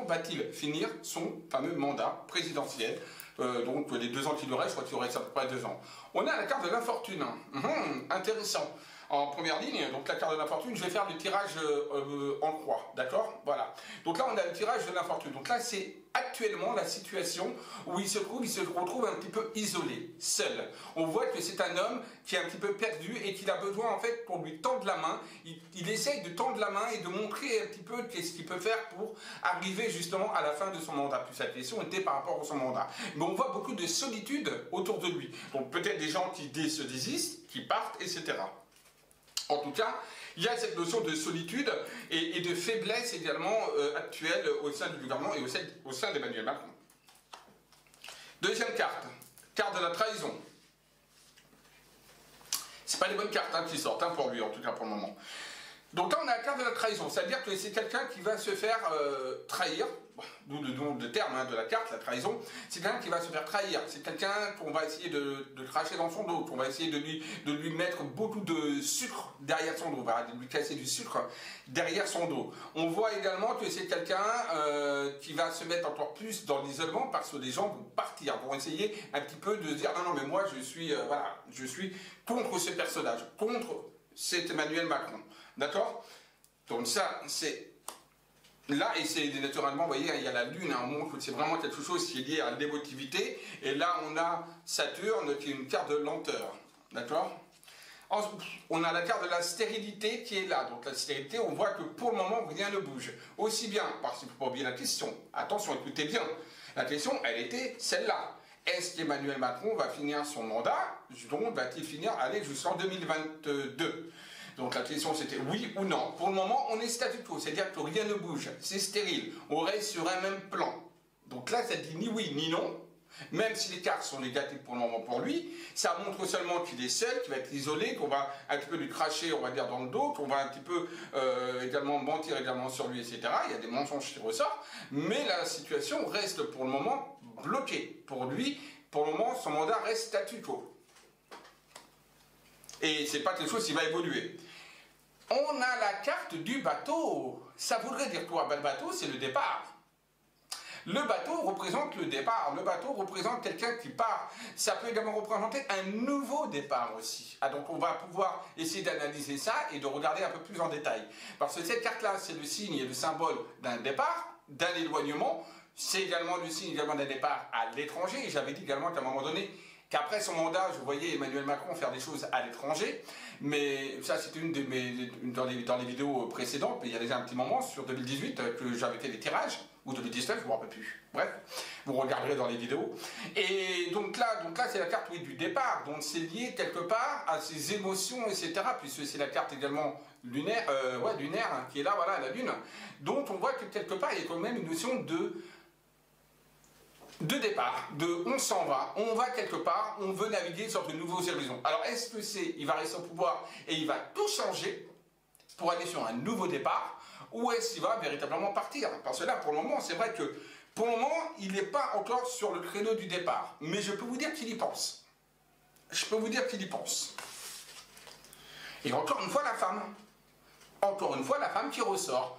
va-t-il finir son fameux mandat présidentiel? Donc les 2 ans qu'il aurait, je crois qu'il aurait à peu près 2 ans. On a la carte de l'infortune. Intéressant. en première ligne, donc la carte de l'infortune, je vais faire le tirage en croix, d'accord? Voilà. Donc là, on a le tirage de l'infortune. Donc là, c'est actuellement la situation où il se retrouve un petit peu isolé, seul. On voit que c'est un homme qui est un petit peu perdu et qu'il a besoin, en fait, qu'on lui tende la main. Il essaye de tendre la main et de montrer un petit peu qu'est-ce qu'il peut faire pour arriver justement à la fin de son mandat. Puis sa question était par rapport à son mandat. Mais on voit beaucoup de solitude autour de lui. Donc peut-être des gens qui se désistent, qui partent, etc. En tout cas, il y a cette notion de solitude et de faiblesse également actuelle au sein du gouvernement et au sein d'Emmanuel Macron. Deuxième carte, carte de la trahison. C'est pas les bonnes cartes qui sortent pour lui, en tout cas pour le moment. Donc là, on a la carte de la trahison, c'est-à-dire que c'est quelqu'un qui va se faire trahir, d'où le nom de terme de la carte, la trahison, c'est quelqu'un qui va se faire trahir, c'est quelqu'un qu'on va essayer de cracher dans son dos, qu'on va essayer de lui mettre beaucoup de sucre derrière son dos, de lui casser du sucre derrière son dos. On voit également que c'est quelqu'un qui va se mettre encore plus dans l'isolement parce que les gens vont partir, vont essayer un petit peu de se dire non, non, mais moi je suis, voilà, je suis contre ce personnage, contre cet Emmanuel Macron. D'accord? Donc ça, c'est là, et c'est naturellement, vous voyez, il y a la Lune, on montre que c'est vraiment quelque chose qui est lié à l'émotivité, et là, on a Saturne, qui est une carte de lenteur. D'accord? On a la carte de la stérilité qui est là. Donc la stérilité, on voit que pour le moment, rien ne bouge. Aussi bien, parce qu'il ne faut pas oublier la question. Attention, écoutez bien. La question, elle était celle-là. Est-ce qu'Emmanuel Macron va finir son mandat? Donc, va-t-il finir, aller jusqu'en 2022? Donc la question c'était oui ou non. Pour le moment, on est statu quo, c'est-à-dire que rien ne bouge, c'est stérile, on reste sur un même plan. Donc là, ça dit ni oui ni non. Même si les cartes sont négatives pour le moment pour lui, ça montre seulement qu'il est seul, qu'il va être isolé, qu'on va un petit peu lui cracher, on va dire, dans le dos, qu'on va un petit peu également mentir également sur lui, etc. Il y a des mensonges qui ressortent, mais la situation reste pour le moment bloquée. Pour lui, pour le moment, son mandat reste statu quo. Et c'est pas quelque chose qui va évoluer. On a la carte du bateau. Ça voudrait dire quoi? Ben, le bateau, c'est le départ. Le bateau représente le départ. Le bateau représente quelqu'un qui part. Ça peut également représenter un nouveau départ aussi. Ah, donc on va pouvoir essayer d'analyser ça et de regarder un peu plus en détail. Parce que cette carte-là, c'est le signe et le symbole d'un départ, d'un éloignement. C'est également le signe également d'un départ à l'étranger. J'avais dit également qu'à un moment donné, qu'après son mandat, je voyais Emmanuel Macron faire des choses à l'étranger, mais ça c'était une de mes dans les vidéos précédentes, mais il y a déjà un petit moment, sur 2018, que j'avais fait des tirages, ou 2019, je ne me rappelle plus. Bref, vous regarderez dans les vidéos. Et donc là c'est la carte, oui, du départ, donc c'est lié quelque part à ses émotions, etc., puisque c'est la carte également lunaire, lunaire, hein, qui est là, voilà, la Lune. Donc on voit que quelque part, il y a quand même une notion de départ, on s'en va, on va quelque part, on veut naviguer sur de nouveaux horizons. Alors est-ce que il va rester au pouvoir et il va tout changer pour aller sur un nouveau départ, ou est-ce qu'il va véritablement partir? Parce que là, pour le moment, c'est vrai que pour le moment, il n'est pas encore sur le créneau du départ, mais je peux vous dire qu'il y pense. Je peux vous dire qu'il y pense. Et encore une fois, la femme. Encore une fois, la femme qui ressort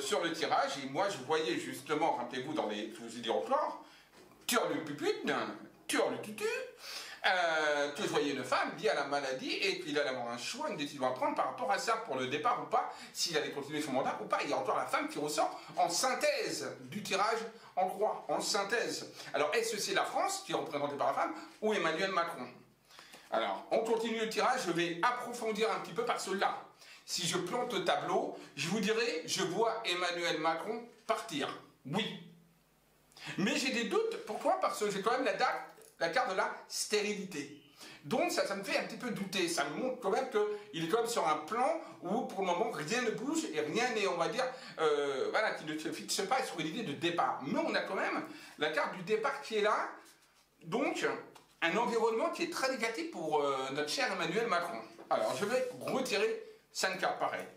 sur le tirage, et moi je voyais justement, rappelez-vous, dans les, je vous ai dit encore, turlupupute, turlututu, que je voyais une femme liée à la maladie et qu'il allait avoir un choix, une décision à prendre par rapport à ça, pour le départ ou pas, s'il allait continuer son mandat ou pas. Il y a encore la femme qui ressort en synthèse du tirage en croix, en synthèse. Alors est-ce que c'est la France qui est représentée par la femme ou Emmanuel Macron? Alors, on continue le tirage, je vais approfondir un petit peu par cela. Si je plante le tableau, je vous dirai, je vois Emmanuel Macron partir. Oui. Mais j'ai des doutes. Pourquoi? Parce que j'ai quand même la carte de la stérilité. Donc ça me fait un petit peu douter. Ça me montre quand même qu'il est quand même sur un plan où pour le moment rien ne bouge et rien n'est, on va dire, voilà, qui ne se fixe pas sur une idée de départ. Mais on a quand même la carte du départ qui est là. Donc un environnement qui est très négatif pour notre cher Emmanuel Macron. Alors je vais retirer 5 cartes pareilles.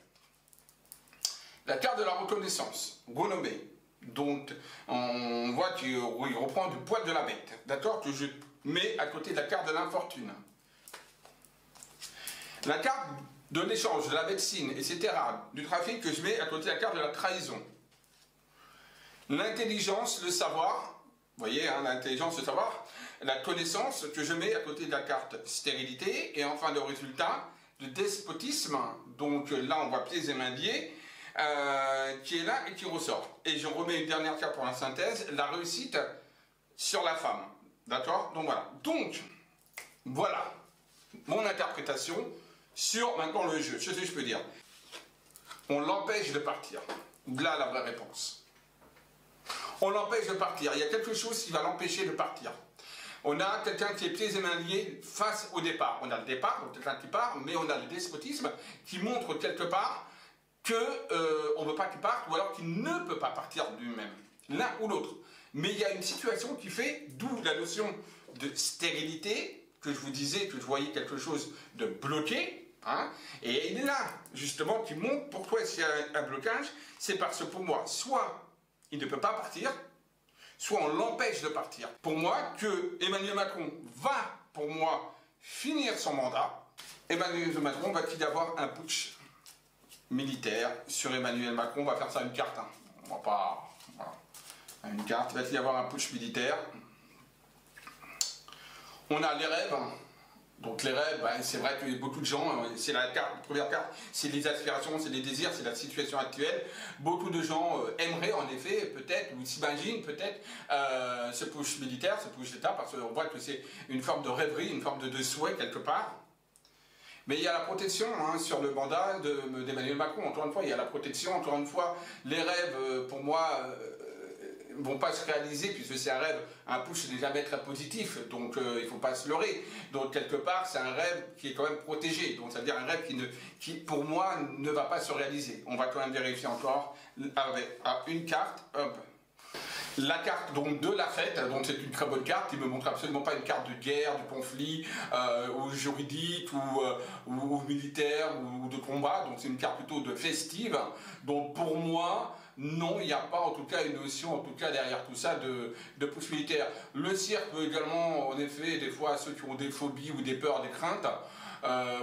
La carte de la reconnaissance, renommée. Donc, on voit qu'il reprend du poil de la bête, d'accord, que je mets à côté de la carte de l'infortune. La carte de l'échange, de la médecine, etc., du trafic, que je mets à côté de la carte de la trahison. L'intelligence, le savoir, vous voyez, hein, l'intelligence, le savoir, la connaissance, que je mets à côté de la carte stérilité, et enfin le résultat de despotisme, donc là on voit pieds et mains liés, qui est là et qui ressort. Et je remets une dernière carte pour la synthèse, la réussite sur la femme. D'accord? Donc voilà. Donc, voilà mon interprétation sur maintenant le jeu. Ce que je peux dire. On l'empêche de partir. Là, la vraie réponse. On l'empêche de partir. Il y a quelque chose qui va l'empêcher de partir. On a quelqu'un qui est pieds et mains liés face au départ. On a le départ, donc quelqu'un qui part, mais on a le despotisme qui montre quelque part qu'on ne veut pas qu'il parte, ou alors qu'il ne peut pas partir lui-même, l'un ou l'autre. Mais il y a une situation qui fait, d'où la notion de stérilité, que je vous disais, que je voyais quelque chose de bloqué, hein, et il est là, justement, qui montre pourquoi s'il y a un blocage, c'est parce que pour moi, soit il ne peut pas partir, soit on l'empêche de partir. Pour moi, que Emmanuel Macron va, pour moi, finir son mandat, Emmanuel Macron va-t-il y avoir un putsch militaire sur Emmanuel Macron? On va faire ça à une carte, hein. On va pas... Voilà. Une carte, va-t-il y avoir un putsch militaire? On a les rêves. Donc les rêves, ben, c'est vrai que beaucoup de gens, c'est la première carte, c'est les aspirations, c'est les désirs, c'est la situation actuelle. Beaucoup de gens aimeraient en effet, peut-être, ou s'imaginent peut-être, ce push militaire, ce push d'État, parce qu'on voit que c'est une forme de rêverie, une forme de souhait quelque part. Mais il y a la protection hein, sur le mandat d'Emmanuel Macron. Encore une fois, il y a la protection. Encore une fois, les rêves, pour moi, ne vont pas se réaliser, puisque c'est un rêve, un push n'est jamais très positif, donc il ne faut pas se leurrer. Donc quelque part, c'est un rêve qui est quand même protégé. Donc ça veut dire un rêve qui, pour moi, ne va pas se réaliser. On va quand même vérifier encore avec une carte. Hop. La carte donc de la fête, donc c'est une très bonne carte qui ne me montre absolument pas une carte de guerre, de conflit, ou juridique, ou militaire, ou de combat, donc c'est une carte plutôt de festive. Donc pour moi, non, il n'y a pas en tout cas une notion, en tout cas derrière tout ça, de push militaire. Le cirque peut également, en effet, des fois ceux qui ont des phobies ou des peurs, des craintes,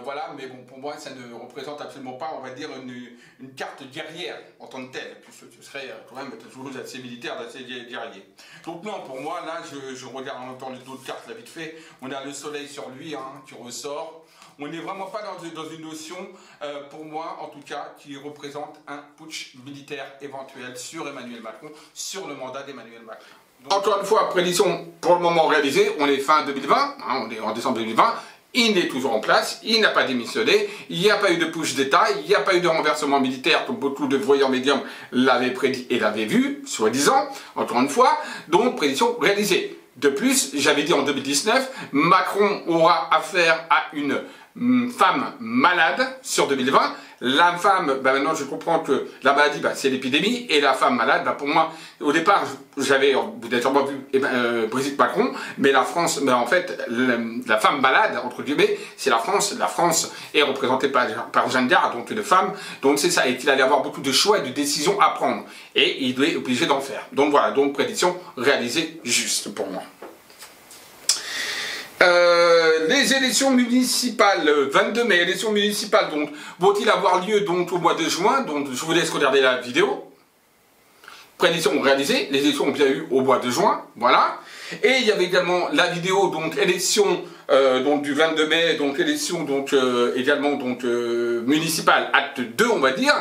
voilà, mais bon, pour moi, ça ne représente absolument pas, on va dire, une carte guerrière en tant que telle, puisque ce serait quand même toujours assez militaire, assez guerrier. Donc non, pour moi, là, je regarde en même temps les autres cartes, là, vite fait, on a le soleil sur lui, hein, qui ressort. On n'est vraiment pas dans une notion, pour moi, en tout cas, qui représente un putsch militaire éventuel sur Emmanuel Macron, sur le mandat d'Emmanuel Macron. Donc, encore une fois, prédiction pour le moment réalisée, on est fin 2020, hein, on est en décembre 2020, il est toujours en place, il n'a pas démissionné, il n'y a pas eu de push d'État, il n'y a pas eu de renversement militaire, comme beaucoup de voyants médiums l'avaient prédit et l'avaient vu, soi-disant, encore une fois, donc prédiction réalisée. De plus, j'avais dit en 2019, Macron aura affaire à une femme malade sur 2020. La femme, ben maintenant je comprends que la maladie, ben c'est l'épidémie, et la femme malade, ben pour moi, au départ, j'avais, vous avez sûrement vu Brigitte Macron, mais la France, ben en fait, la femme malade, entre guillemets, c'est la France. La France est représentée par Jeanne d'Arc, donc une femme, donc c'est ça, et qu'il allait avoir beaucoup de choix et de décisions à prendre, et il est obligé d'en faire. Donc voilà, donc prédiction réalisée juste pour moi. Les élections municipales, 22 mai, élections municipales, donc, vont-ils avoir lieu donc au mois de juin? Donc, je vous laisse regarder la vidéo. Prédiction réalisée, les élections ont bien eu au mois de juin, voilà. Et il y avait également la vidéo, donc, élection donc, du 22 mai, donc, élection, donc, également, donc, municipale, acte 2, on va dire,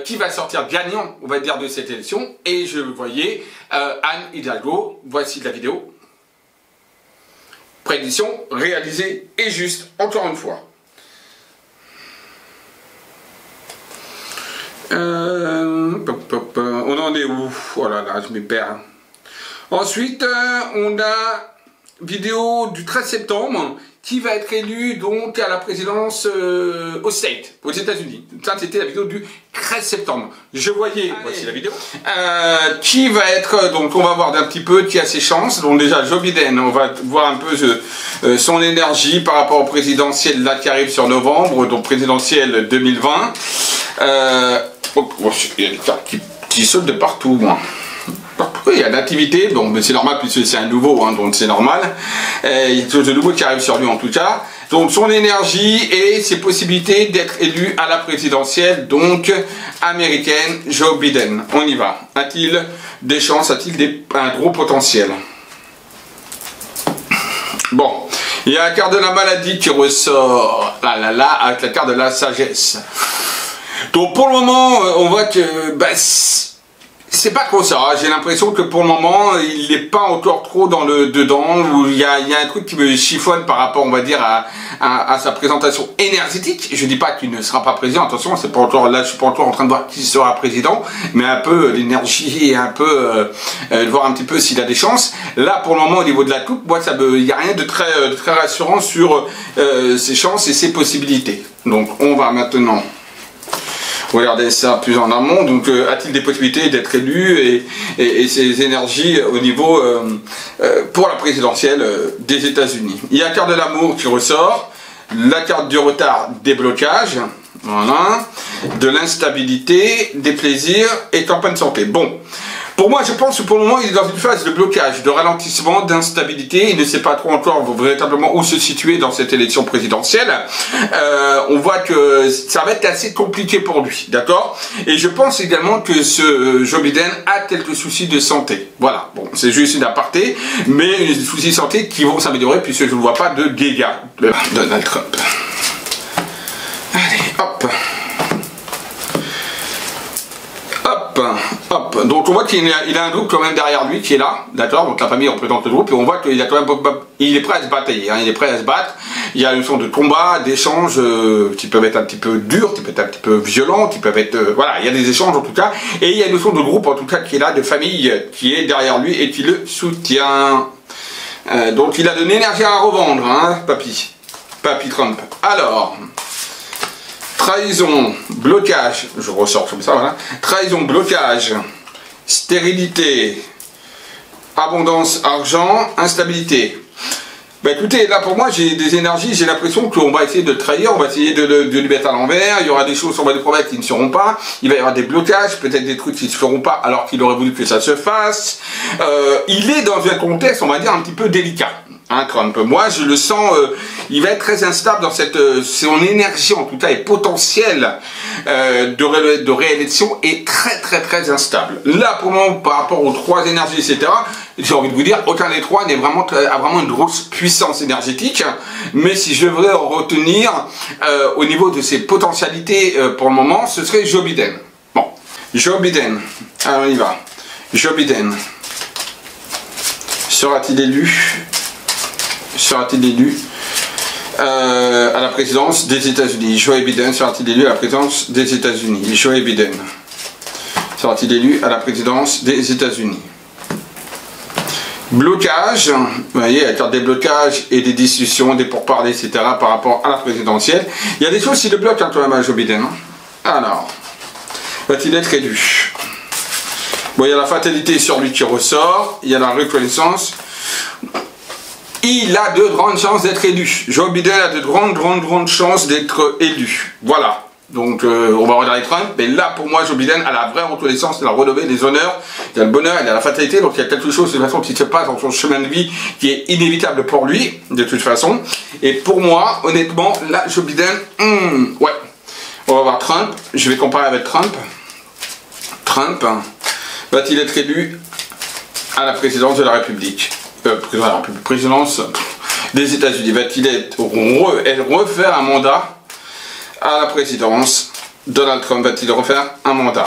qui va sortir gagnant, on va dire, de cette élection. Et je voyais Anne Hidalgo, voici la vidéo. Prédiction réalisée et juste, encore une fois. On en est où? Oh là là, je m'y perds. Ensuite, on a vidéo du 13 septembre qui va être élu donc à la présidence au State, aux États-Unis. Ça, c'était la vidéo du 13 septembre. Je voyais, voici la vidéo, qui va être, donc on va voir d'un petit peu qui a ses chances. Donc déjà, Joe Biden, on va voir un peu son énergie par rapport au présidentiel là qui arrive sur novembre, donc présidentiel 2020. Il y a des cartes qui sautent de partout, moi. Oui, il y a l'activité, donc c'est normal puisque c'est un nouveau, hein, donc c'est normal. Il y a quelque chose de nouveau qui arrive sur lui en tout cas. Donc son énergie et ses possibilités d'être élu à la présidentielle, donc américaine, Joe Biden. On y va. A-t-il des chances, a-t-il un gros potentiel? Bon, Il y a la carte de la maladie qui ressort, là, avec la carte de la sagesse. Donc pour le moment, on voit que c'est pas trop ça. J'ai l'impression que pour le moment, il n'est pas encore trop dans le dedans, où il y a un truc qui me chiffonne par rapport, on va dire, à sa présentation énergétique. Je dis pas qu'il ne sera pas président, attention, c'est pas encore là, je suis pas encore en train de voir qui sera président, mais un peu l'énergie et un peu de voir un petit peu s'il a des chances. Là, pour le moment, au niveau de la coupe, moi, il n'y a rien de très rassurant sur ses chances et ses possibilités. Donc, on va maintenant regarder ça plus en amont. Donc, a-t-il des possibilités d'être élu et ses énergies au niveau pour la présidentielle des États-Unis. Il y a la carte de l'amour qui ressort, la carte du retard, des blocages, voilà, de l'instabilité, des plaisirs et campagne santé. Bon. Pour moi, je pense que pour le moment, il est dans une phase de blocage, de ralentissement, d'instabilité. Il ne sait pas trop encore véritablement où se situer dans cette élection présidentielle. On voit que ça va être assez compliqué pour lui, d'accord? Et je pense également que ce Joe Biden a quelques soucis de santé. Voilà, bon, c'est juste une aparté, mais des soucis de santé qui vont s'améliorer puisque je ne vois pas de dégâts de Donald Trump. Allez, hop. Hop, donc on voit qu'il a un groupe quand même derrière lui qui est là, d'accord, donc la famille représente le groupe, et on voit qu'il a quand même, il est prêt à se batailler, hein, il est prêt à se battre, il y a une sorte de combat, d'échanges qui peuvent être un petit peu durs, qui peuvent être un petit peu violents, qui peuvent être, voilà, il y a des échanges en tout cas, et il y a une sorte de groupe en tout cas qui est là, de famille, qui est derrière lui et qui le soutient. Donc il a de l'énergie à revendre, hein, papy Trump. Alors... trahison, blocage, je ressors comme ça, voilà. Trahison, blocage, stérilité, abondance, argent, instabilité. Bah écoutez, là pour moi j'ai des énergies, j'ai l'impression qu'on va essayer de le trahir, on va essayer de lui mettre à l'envers, il y aura des choses, on va lui promettre qui ne seront pas, il va y avoir des blocages, peut-être des trucs qui ne se feront pas alors qu'il aurait voulu que ça se fasse. Il est dans un contexte, on va dire, un petit peu délicat. Hein, Trump. Moi, je le sens, il va être très instable dans son énergie, en tout cas, est potentielle de réélection est très instable. Là, pour le moment, par rapport aux trois énergies, etc., j'ai envie de vous dire, aucun des trois a vraiment une grosse puissance énergétique, mais si je devrais en retenir au niveau de ses potentialités pour le moment, ce serait Joe Biden. Bon, Joe Biden, alors on y va. Joe Biden, sera-t-il élu? Sera-t-il élu à la présidence des États-Unis? Joe Biden sera-t-il élu à la présidence des États-Unis? Joe Biden sera-t-il élu à la présidence des États-Unis? Blocage, vous voyez, la carte des blocages et des discussions, des pourparlers, etc. par rapport à la présidentielle. Il y a des choses qui le bloquent quand même à Joe Biden. Alors, va-t-il être élu? Bon, il y a la fatalité sur lui qui ressort, il y a la reconnaissance. Il a de grandes chances d'être élu. Joe Biden a de grandes chances d'être élu. Voilà. Donc, on va regarder Trump. Mais là, pour moi, Joe Biden a la vraie reconnaissance, il a relevé les honneurs, il y a le bonheur, il y a la fatalité. Donc, il y a quelque chose de toute façon qui se passe dans son chemin de vie qui est inévitable pour lui, de toute façon. Et pour moi, honnêtement, là, Joe Biden, ouais. On va voir Trump. Je vais comparer avec Trump. Trump va-t-il être élu à la présidence de la République? Présidence des États-Unis, va-t-il refaire un mandat à la présidence? Donald Trump va-t-il refaire un mandat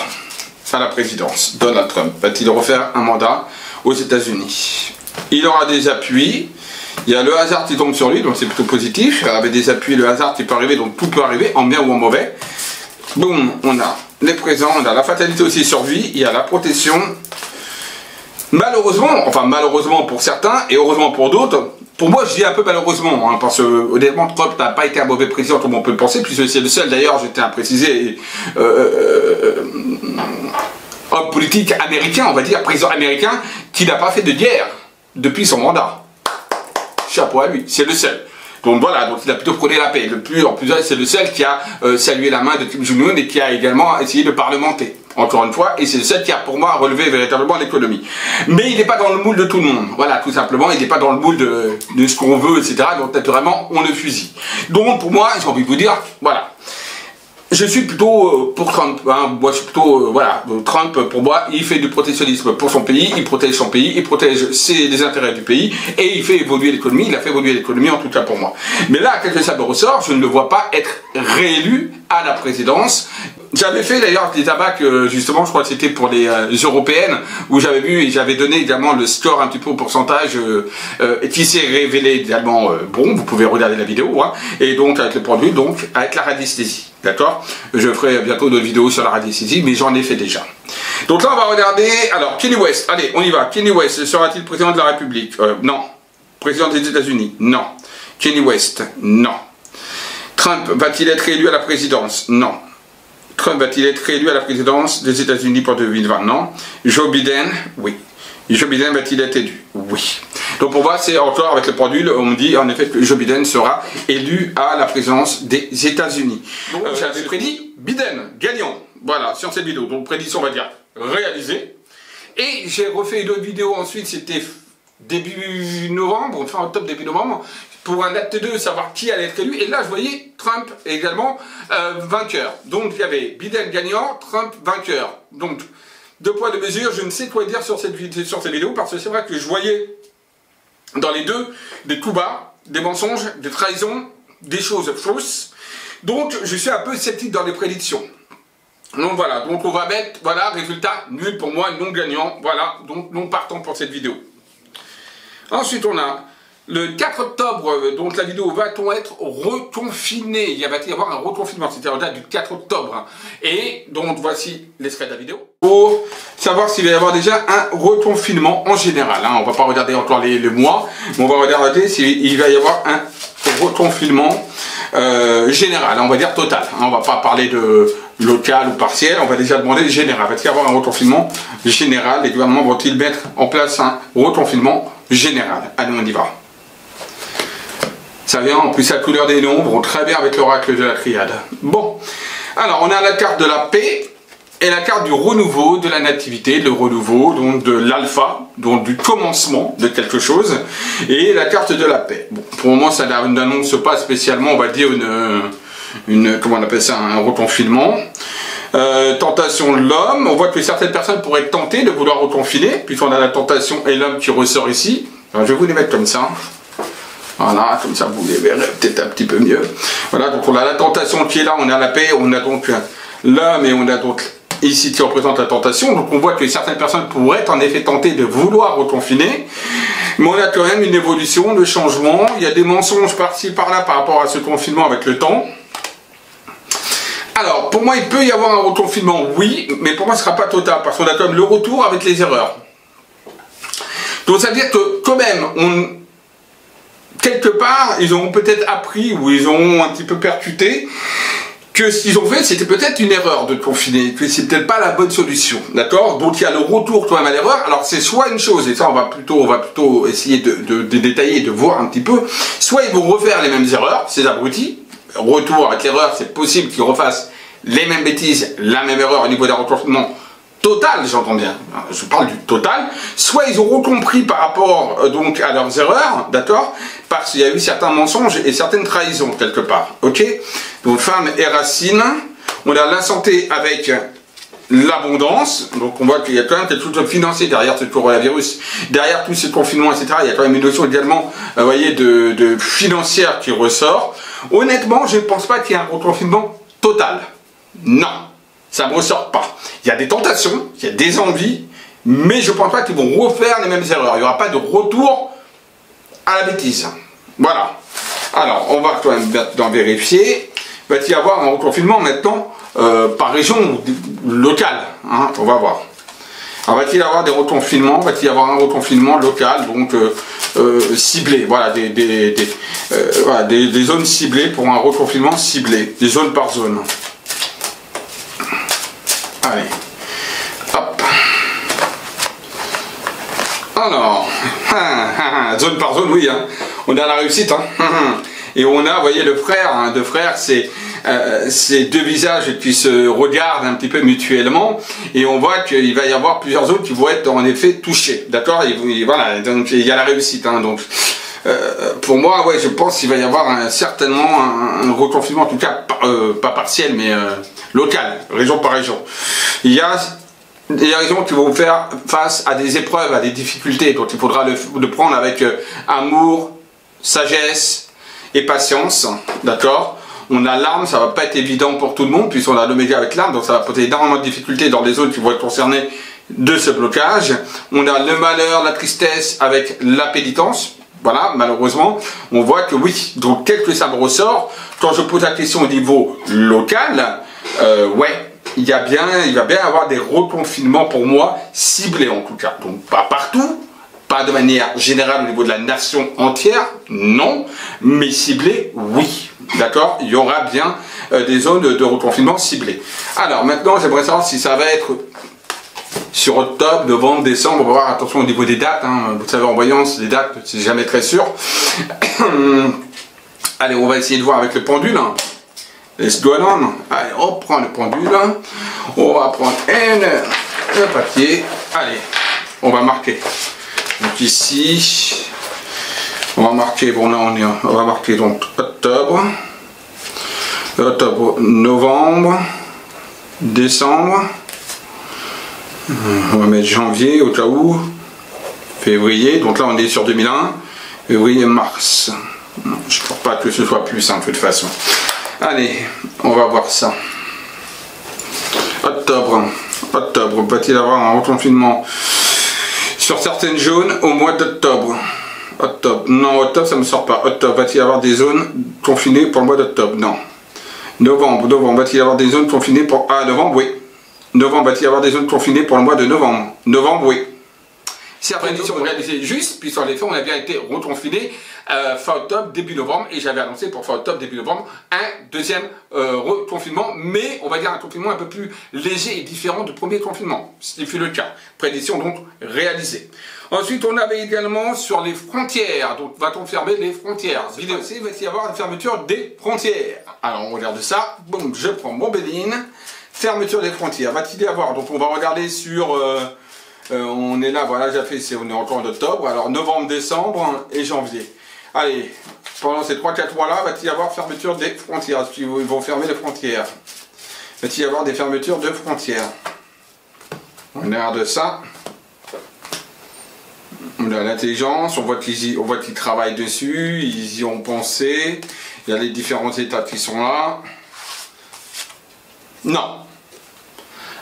à la présidence? Donald Trump va-t-il refaire un mandat aux États-Unis? Il aura des appuis, il y a le hasard qui tombe sur lui, donc c'est plutôt positif. Avec des appuis, le hasard qui peut arriver, donc tout peut arriver, en bien ou en mauvais. Boum, on a les présents, on a la fatalité aussi sur lui, il y a la protection. Malheureusement, enfin malheureusement pour certains et heureusement pour d'autres, pour moi je dis un peu malheureusement, hein, parce que honnêtement Trump n'a pas été un mauvais président comme on peut le penser, puisque c'est le seul d'ailleurs, je tiens à préciser, homme politique américain, on va dire, président américain, qui n'a pas fait de guerre depuis son mandat. Chapeau à lui, c'est le seul. Donc voilà, donc il a plutôt prôné la paix. En plus, c'est le seul qui a salué la main de Kim Jong-un et qui a également essayé de parlementer. Encore une fois, et c'est le seul qui a pour moi relevé véritablement l'économie. Mais il n'est pas dans le moule de tout le monde. Voilà, tout simplement, il n'est pas dans le moule de ce qu'on veut, etc. Donc naturellement, on le fusille. Donc pour moi, j'ai envie de vous dire, voilà. je suis plutôt pour Trump. Hein. Moi, je suis plutôt, voilà, Trump, pour moi, il fait du protectionnisme pour son pays, il protège son pays, il protège les intérêts du pays, et il fait évoluer l'économie, il a fait évoluer l'économie, en tout cas pour moi. Mais là, quelque chose me ressort, je ne le vois pas être réélu à la présidence. J'avais fait d'ailleurs des tabacs, justement, je crois que c'était pour les européennes, où j'avais vu et j'avais donné également le score un petit peu au pourcentage qui s'est révélé également bon, vous pouvez regarder la vidéo, hein, et donc avec le produit, donc avec la radiesthésie, d'accord. Je ferai bientôt d'autres vidéos sur la radiesthésie, mais j'en ai fait déjà. Donc là, on va regarder, alors, Kanye West, allez, on y va. Kanye West, sera-t-il président de la République? Non. Président des États-Unis? Non. Kanye West? Non. Trump va-t-il être élu à la présidence? Non. Trump va-t-il être élu à la présidence des États-Unis pour 2020? Non. Joe Biden? Oui. Joe Biden va-t-il être élu? Oui. Donc pour moi, c'est encore avec le produit, on me dit en effet que Joe Biden sera élu à la présidence des États-Unis. J'avais prédit Biden gagnant. Voilà, sur cette vidéo. Donc prédiction, on va dire, réalisée. Et j'ai refait une autre vidéo ensuite, c'était début novembre, fin octobre, début novembre, pour un acte 2, savoir qui allait être élu. Et là, je voyais Trump également vainqueur. Donc, il y avait Biden gagnant, Trump vainqueur. Donc, deux poids, deux mesures, je ne sais quoi dire sur cette vidéo, parce que c'est vrai que je voyais dans les deux des coups bas, des mensonges, des trahisons, des choses fausses. Donc, je suis un peu sceptique dans les prédictions. Donc voilà, donc on va mettre, voilà, résultat nul pour moi, non gagnant. Voilà, donc non partant pour cette vidéo. Ensuite, on a le 4 octobre, donc la vidéo va-t-on être reconfiné? Il va y avoir un reconfinement, c'était en date du 4 octobre. Et donc voici l'extrait de la vidéo. Pour savoir s'il va y avoir déjà un reconfinement en général. Hein. On ne va pas regarder encore les mois, mais on va regarder s'il va y avoir un reconfinement général, on va dire total. Hein. On ne va pas parler de local ou partiel, on va déjà demander général. Va-t-il y avoir un reconfinement général? Les gouvernements vont-ils mettre en place un reconfinement général? Allez, on y va. Ça vient, en plus la couleur des nombres vont très bien avec l'oracle de la triade. Bon, alors on a la carte de la paix et la carte du renouveau, de la nativité, le renouveau, donc de l'alpha, donc du commencement de quelque chose, et la carte de la paix. Bon, pour le moment, ça n'annonce pas spécialement, on va dire, comment on appelle ça, un reconfinement. Tentation de l'homme, on voit que certaines personnes pourraient être tentées de vouloir reconfiner, puisqu'on a la tentation et l'homme qui ressort ici. Alors, je vais vous les mettre comme ça. Voilà, comme ça vous les verrez peut-être un petit peu mieux. Voilà, donc on a la tentation qui est là, on a la paix, on a donc l'homme et on a donc ici qui représente la tentation. Donc on voit que certaines personnes pourraient être en effet tentées de vouloir reconfiner. Mais on a quand même une évolution, de changement. Il y a des mensonges par-ci par-là par rapport à ce confinement avec le temps. Alors, pour moi, il peut y avoir un reconfinement, oui, mais pour moi, ce ne sera pas total, parce qu'on a quand même le retour avec les erreurs. Donc ça veut dire que quand même, quelque part, ils ont peut-être appris, ou ils ont un petit peu percuté, que ce qu'ils ont fait, c'était peut-être une erreur de confiner, que c'est peut-être pas la bonne solution, d'accord? Donc il y a le retour quand même à l'erreur. Alors c'est soit une chose, et ça on va plutôt essayer de détailler, de voir un petit peu, soit ils vont refaire les mêmes erreurs, ces abrutis, retour avec l'erreur, c'est possible qu'ils refassent les mêmes bêtises, la même erreur au niveau d'un reconfinement total, j'entends bien, je parle du total, soit ils auront compris par rapport donc à leurs erreurs, d'accord, parce qu'il y a eu certains mensonges et certaines trahisons quelque part, ok. Donc femme et racine, on a la santé avec l'abondance, donc on voit qu'il y a quand même quelque chose de financier derrière ce coronavirus, derrière tous ces confinements, etc. Il y a quand même une notion également, vous voyez, de financière qui ressort. Honnêtement, je ne pense pas qu'il y ait un reconfinement total. Non, ça ne ressort pas. Il y a des tentations, il y a des envies, mais je ne pense pas qu'ils vont refaire les mêmes erreurs. Il n'y aura pas de retour à la bêtise. Voilà. Alors, on va quand même maintenant vérifier. Va-t-il y avoir un reconfinement maintenant par région locale, hein, on va voir. Alors, va-t-il y avoir des reconfinements? Va-t-il y avoir un reconfinement local, donc ciblé, voilà, voilà, des zones ciblées pour un reconfinement ciblé, des zones par zone. Allez, hop. Alors, zone par zone, oui, hein. On a la réussite, hein. Et on a, vous voyez, le frère, hein, deux frères, c'est deux visages qui se regardent un petit peu mutuellement, et on voit qu'il va y avoir plusieurs zones qui vont être en effet touchées, d'accord. Voilà, donc il y a la réussite, hein, donc pour moi, ouais, je pense qu'il va y avoir certainement un reconfinement, en tout cas pas partiel, mais local, région par région. Il y a des régions qui vont faire face à des épreuves, à des difficultés, donc il faudra le prendre avec amour, sagesse et patience, d'accord? On a l'arme, ça va pas être évident pour tout le monde, puisqu'on a le média avec l'arme, donc ça va poser énormément de difficultés dans les zones qui vont être concernées de ce blocage. On a le malheur, la tristesse avec la pénitence. Voilà, malheureusement, on voit que oui, donc tel que ça me ressort, quand je pose la question au niveau local, ouais, il va bien avoir des reconfinements pour moi, ciblés en tout cas. Donc pas partout, pas de manière générale au niveau de la nation entière, non, mais ciblés, oui. D'accord? Il y aura bien des zones de reconfinement ciblées. Alors maintenant, j'aimerais savoir si ça va être sur octobre, novembre, décembre. On va voir, attention au niveau des dates. Hein. Vous savez, en voyance, les dates, c'est jamais très sûr. Allez, on va essayer de voir avec le pendule. Hein. Let's go on. Allez, on prend le pendule. On va prendre un papier. Allez, on va marquer. Donc ici, on va marquer, bon là on va marquer donc octobre, novembre, décembre, on va mettre janvier au cas où, février, donc là on est sur 2001, février, mars. Je ne pense pas que ce soit plus simple de toute façon. Allez, on va voir ça. Octobre, va-t-il avoir un reconfinement sur certaines zones au mois d'octobre? Octobre, non, octobre ça ne me sort pas. Octobre, va-t-il y avoir des zones confinées pour le mois d'octobre? Non. Novembre, va-t-il y avoir des zones confinées pour... Ah, novembre, oui. Novembre, va-t-il y avoir des zones confinées pour le mois de novembre? Novembre, oui. Si après l'édition, on réalisait juste, puis sur les faits, on a bien été reconfiné fin octobre, début novembre, et j'avais annoncé pour fin octobre, début novembre, un deuxième reconfinement, mais on va dire un confinement un peu plus léger et différent du premier confinement, ce qui fut le cas. Prédiction donc réalisée. Ensuite, on avait également sur les frontières, donc va-t-on fermer les frontières? Vidéo aussi, va-t-il y avoir une fermeture des frontières? Alors on regarde ça, boum, je prends mon béline, fermeture des frontières, va-t-il y avoir? Donc on va regarder sur... on est là, voilà, on est encore en octobre, alors novembre, décembre et janvier. Allez, pendant ces 3-4 mois-là, va-t-il y avoir fermeture des frontières? Est-ce qu'ils vont fermer les frontières? Va-t-il y avoir des fermetures de frontières? On regarde ça. On a l'intelligence, on voit qu'ils travaillent dessus, ils y ont pensé. Il y a les différents états qui sont là. Non.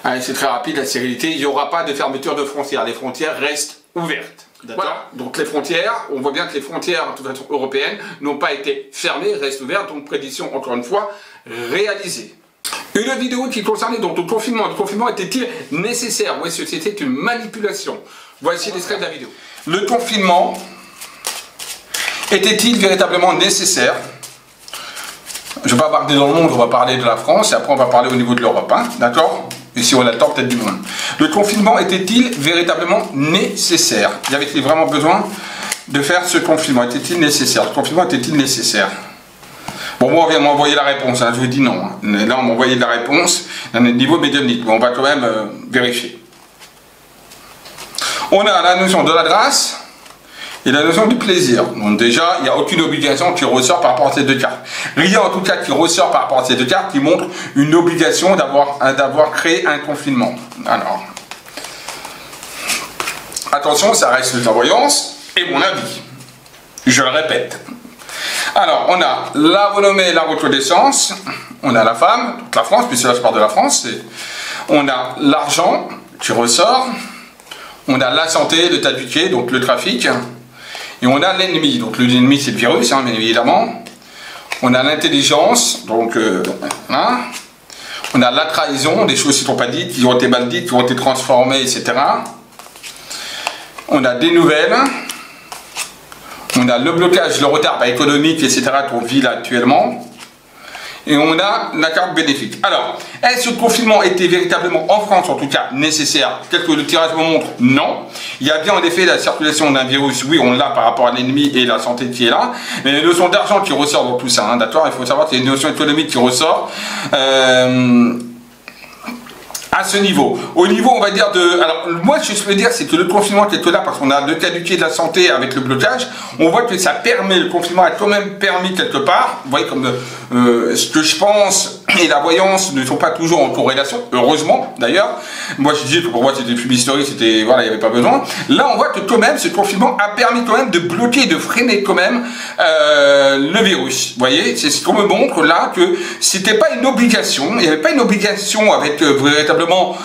Allez, c'est très rapide, la sérénité, il n'y aura pas de fermeture de frontières. Les frontières restent ouvertes. Voilà. Donc les frontières, on voit bien que les frontières de toute façon européennes n'ont pas été fermées, restent ouvertes. Donc prédiction, encore une fois, réalisée. Une vidéo qui concernait donc le confinement. Le confinement était-il nécessaire? Ou est-ce que c'était une manipulation? Voici l'extrait de la vidéo. Le confinement était-il véritablement nécessaire? Je ne vais pas parler dans le monde, on va parler de la France et après on va parler au niveau de l'Europe, hein, d'accord? Et si on a le temps, peut-être du monde. Le confinement était-il véritablement nécessaire? Y avait-il vraiment besoin de faire ce confinement? Était-il nécessaire? Le confinement était-il nécessaire? Bon, moi, on vient m'envoyer la réponse, hein, je vous dis non. Hein. Là, on m'a envoyé la réponse à un niveau médiumnique, mais on va quand même vérifier. On a la notion de la grâce et la notion du plaisir. Donc déjà, il n'y a aucune obligation qui ressort par rapport à ces deux cartes. Rien en tout cas qui ressort par rapport à ces deux cartes qui montre une obligation d'avoir créé un confinement. Alors, attention, ça reste une voyance et mon avis. Je le répète. Alors, on a la renommée et la reconnaissance. On a la femme, donc la France, puisque là je parle de la France. On a l'argent qui ressort. On a la santé, le taduquet, donc le trafic. Et on a l'ennemi, donc l'ennemi c'est le virus, hein, bien évidemment. On a l'intelligence, donc hein. On a la trahison, des choses qui ne sont pas dites, qui ont été mal dites, qui ont été transformées, etc. On a des nouvelles. On a le blocage, le retard économique, etc. qu'on vit là actuellement. Et on a la carte bénéfique. Alors, est-ce que le confinement était véritablement, en France en tout cas, nécessaire? Tel que le tirage me montre, non. Il y a bien en effet la circulation d'un virus, oui, on l'a par rapport à l'ennemi et la santé qui est là. Mais il y a une notion d'argent qui ressort dans tout ça, hein, d'accord? Il faut savoir qu'il y a une notion économique qui ressort. à ce niveau. Au niveau, on va dire de... Alors, moi, ce que je peux dire, c'est que le confinement qui est là, parce qu'on a deux cas d'utilité de la santé avec le blocage, on voit que ça permet, le confinement a quand même permis quelque part, vous voyez, comme ce que je pense et la voyance ne sont pas toujours en corrélation, heureusement, d'ailleurs. Moi, je disais que pour moi, c'était fumisterie, c'était... Voilà, il n'y avait pas besoin. Là, on voit que quand même, ce confinement a permis quand même de bloquer, de freiner quand même le virus. Vous voyez, c'est ce qu'on me montre là, que c'était pas une obligation, il n'y avait pas une obligation avec véritablement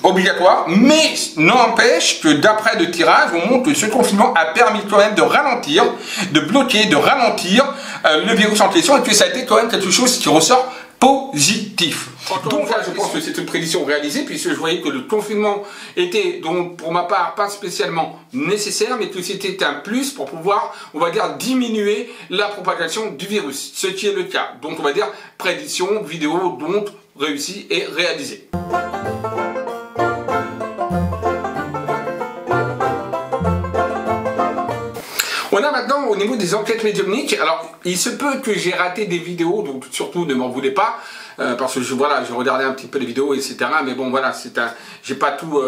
obligatoire, mais n'empêche que d'après le tirage, on montre que ce confinement a permis quand même de ralentir, de bloquer, de ralentir le virus en question, et que ça a été quand même quelque chose qui ressort positif. Donc là, je pense que c'est une prédiction réalisée, puisque je voyais que le confinement était, donc pour ma part, pas spécialement nécessaire, mais que c'était un plus pour pouvoir, on va dire, diminuer la propagation du virus, ce qui est le cas. Donc on va dire prédiction, vidéo, donc réussie et réalisée. On a maintenant au niveau des enquêtes médiumniques. Alors, il se peut que j'ai raté des vidéos, donc surtout ne m'en voulez pas, parce que voilà, j'ai regardé un petit peu les vidéos, etc. Mais bon, voilà, j'ai pas tout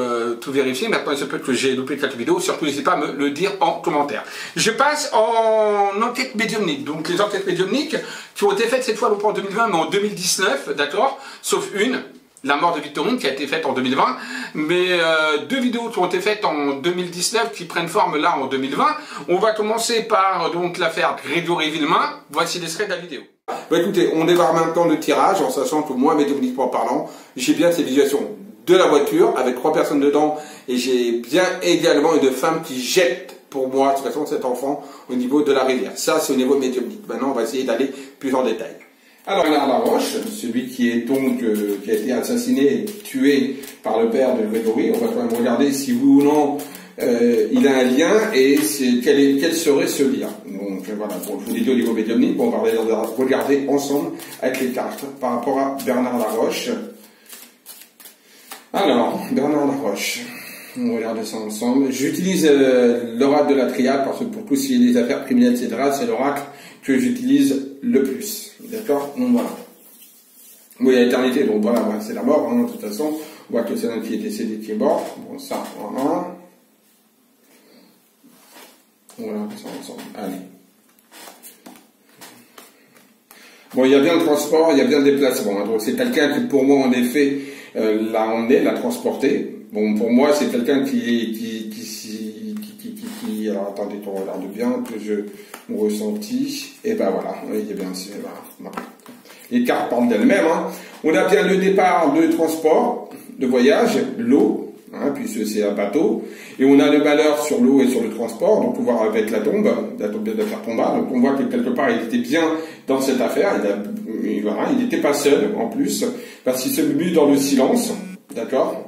vérifié. Maintenant, il se peut que j'ai loupé quelques vidéos. Surtout, n'hésitez pas à me le dire en commentaire. Je passe en enquête médiumnique. Donc, les enquêtes médiumniques qui ont été faites cette fois non pas en 2020, mais en 2019, d'accord, sauf une. La mort de Victorine qui a été faite en 2020, mais deux vidéos qui ont été faites en 2019 qui prennent forme là en 2020. On va commencer par donc l'affaire Grégory Villemain. Voici l'extrait de la vidéo. Bah écoutez, on démarre maintenant le tirage en sachant que moi, médiumniquement parlant, j'ai bien cette visualisation de la voiture avec 3 personnes dedans et j'ai bien également une femme qui jette pour moi, de toute façon, cet enfant au niveau de la rivière. Ça, c'est au niveau médiumnique. Maintenant, on va essayer d'aller plus en détail. Alors, Bernard Laroche, celui qui est donc, qui a été assassiné et tué par le père de Grégory, on va quand même regarder si oui ou non il a un lien et quel serait ce lien. Donc voilà, bon, je vous l'ai dit au niveau médiumnique, on va regarder ensemble avec les cartes par rapport à Bernard Laroche. Alors, Bernard Laroche, on regarde ça ensemble. J'utilise l'oracle de la triade parce que pour tout ce qui est des affaires criminelles, etc., c'est l'oracle que j'utilise le plus. D'accord? Donc voilà. Oui, il y a l'éternité, donc voilà, c'est la mort, hein, de toute façon. On voit que c'est un qui est décédé qui est mort. Bon, ça, voilà. Voilà, ça ensemble. Allez. Bon, il y a bien le transport, il y a bien le déplacement. Hein, donc c'est quelqu'un qui, pour moi, en effet, l'a transporté. Bon, pour moi, c'est quelqu'un alors attendez, on regarde bien que mon ressenti. Et ben voilà, il est bien ici. Voilà. Les cartes parlent d'elles-mêmes. Hein. On a bien le départ, le transport, le voyage, l'eau, hein, puisque c'est un bateau. Et on a le malheur sur l'eau et sur le transport, donc pouvoir avec la tombe de faire tomber. Donc on voit que quelque part il était bien dans cette affaire. Il n'était pas seul en plus, parce qu'il se mue dans le silence. D'accord.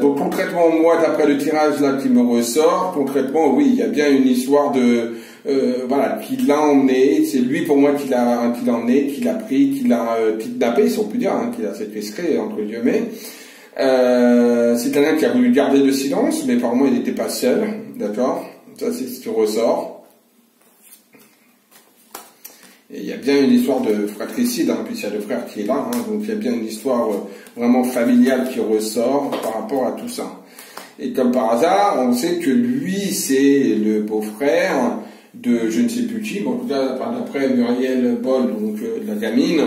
Donc concrètement, moi, d'après le tirage là qui me ressort, concrètement, oui, il y a bien une histoire de voilà, qui l'a emmené. C'est lui pour moi qui l'a emmené, qui l'a pris, qui l'a kidnappé, si on peut dire, hein, qui l'a séquestré entre guillemets. C'est quelqu'un qui a voulu garder le silence, mais apparemment il n'était pas seul, d'accord. Ça c'est ce qui ressort. Et il y a bien une histoire de fratricide, hein, puisqu'il y a le frère qui est là, hein, donc il y a bien une histoire vraiment familiale qui ressort par rapport à tout ça. Et comme par hasard, on sait que lui, c'est le beau-frère de je ne sais plus qui, mais en tout cas, d'après Muriel Boll, donc la gamine,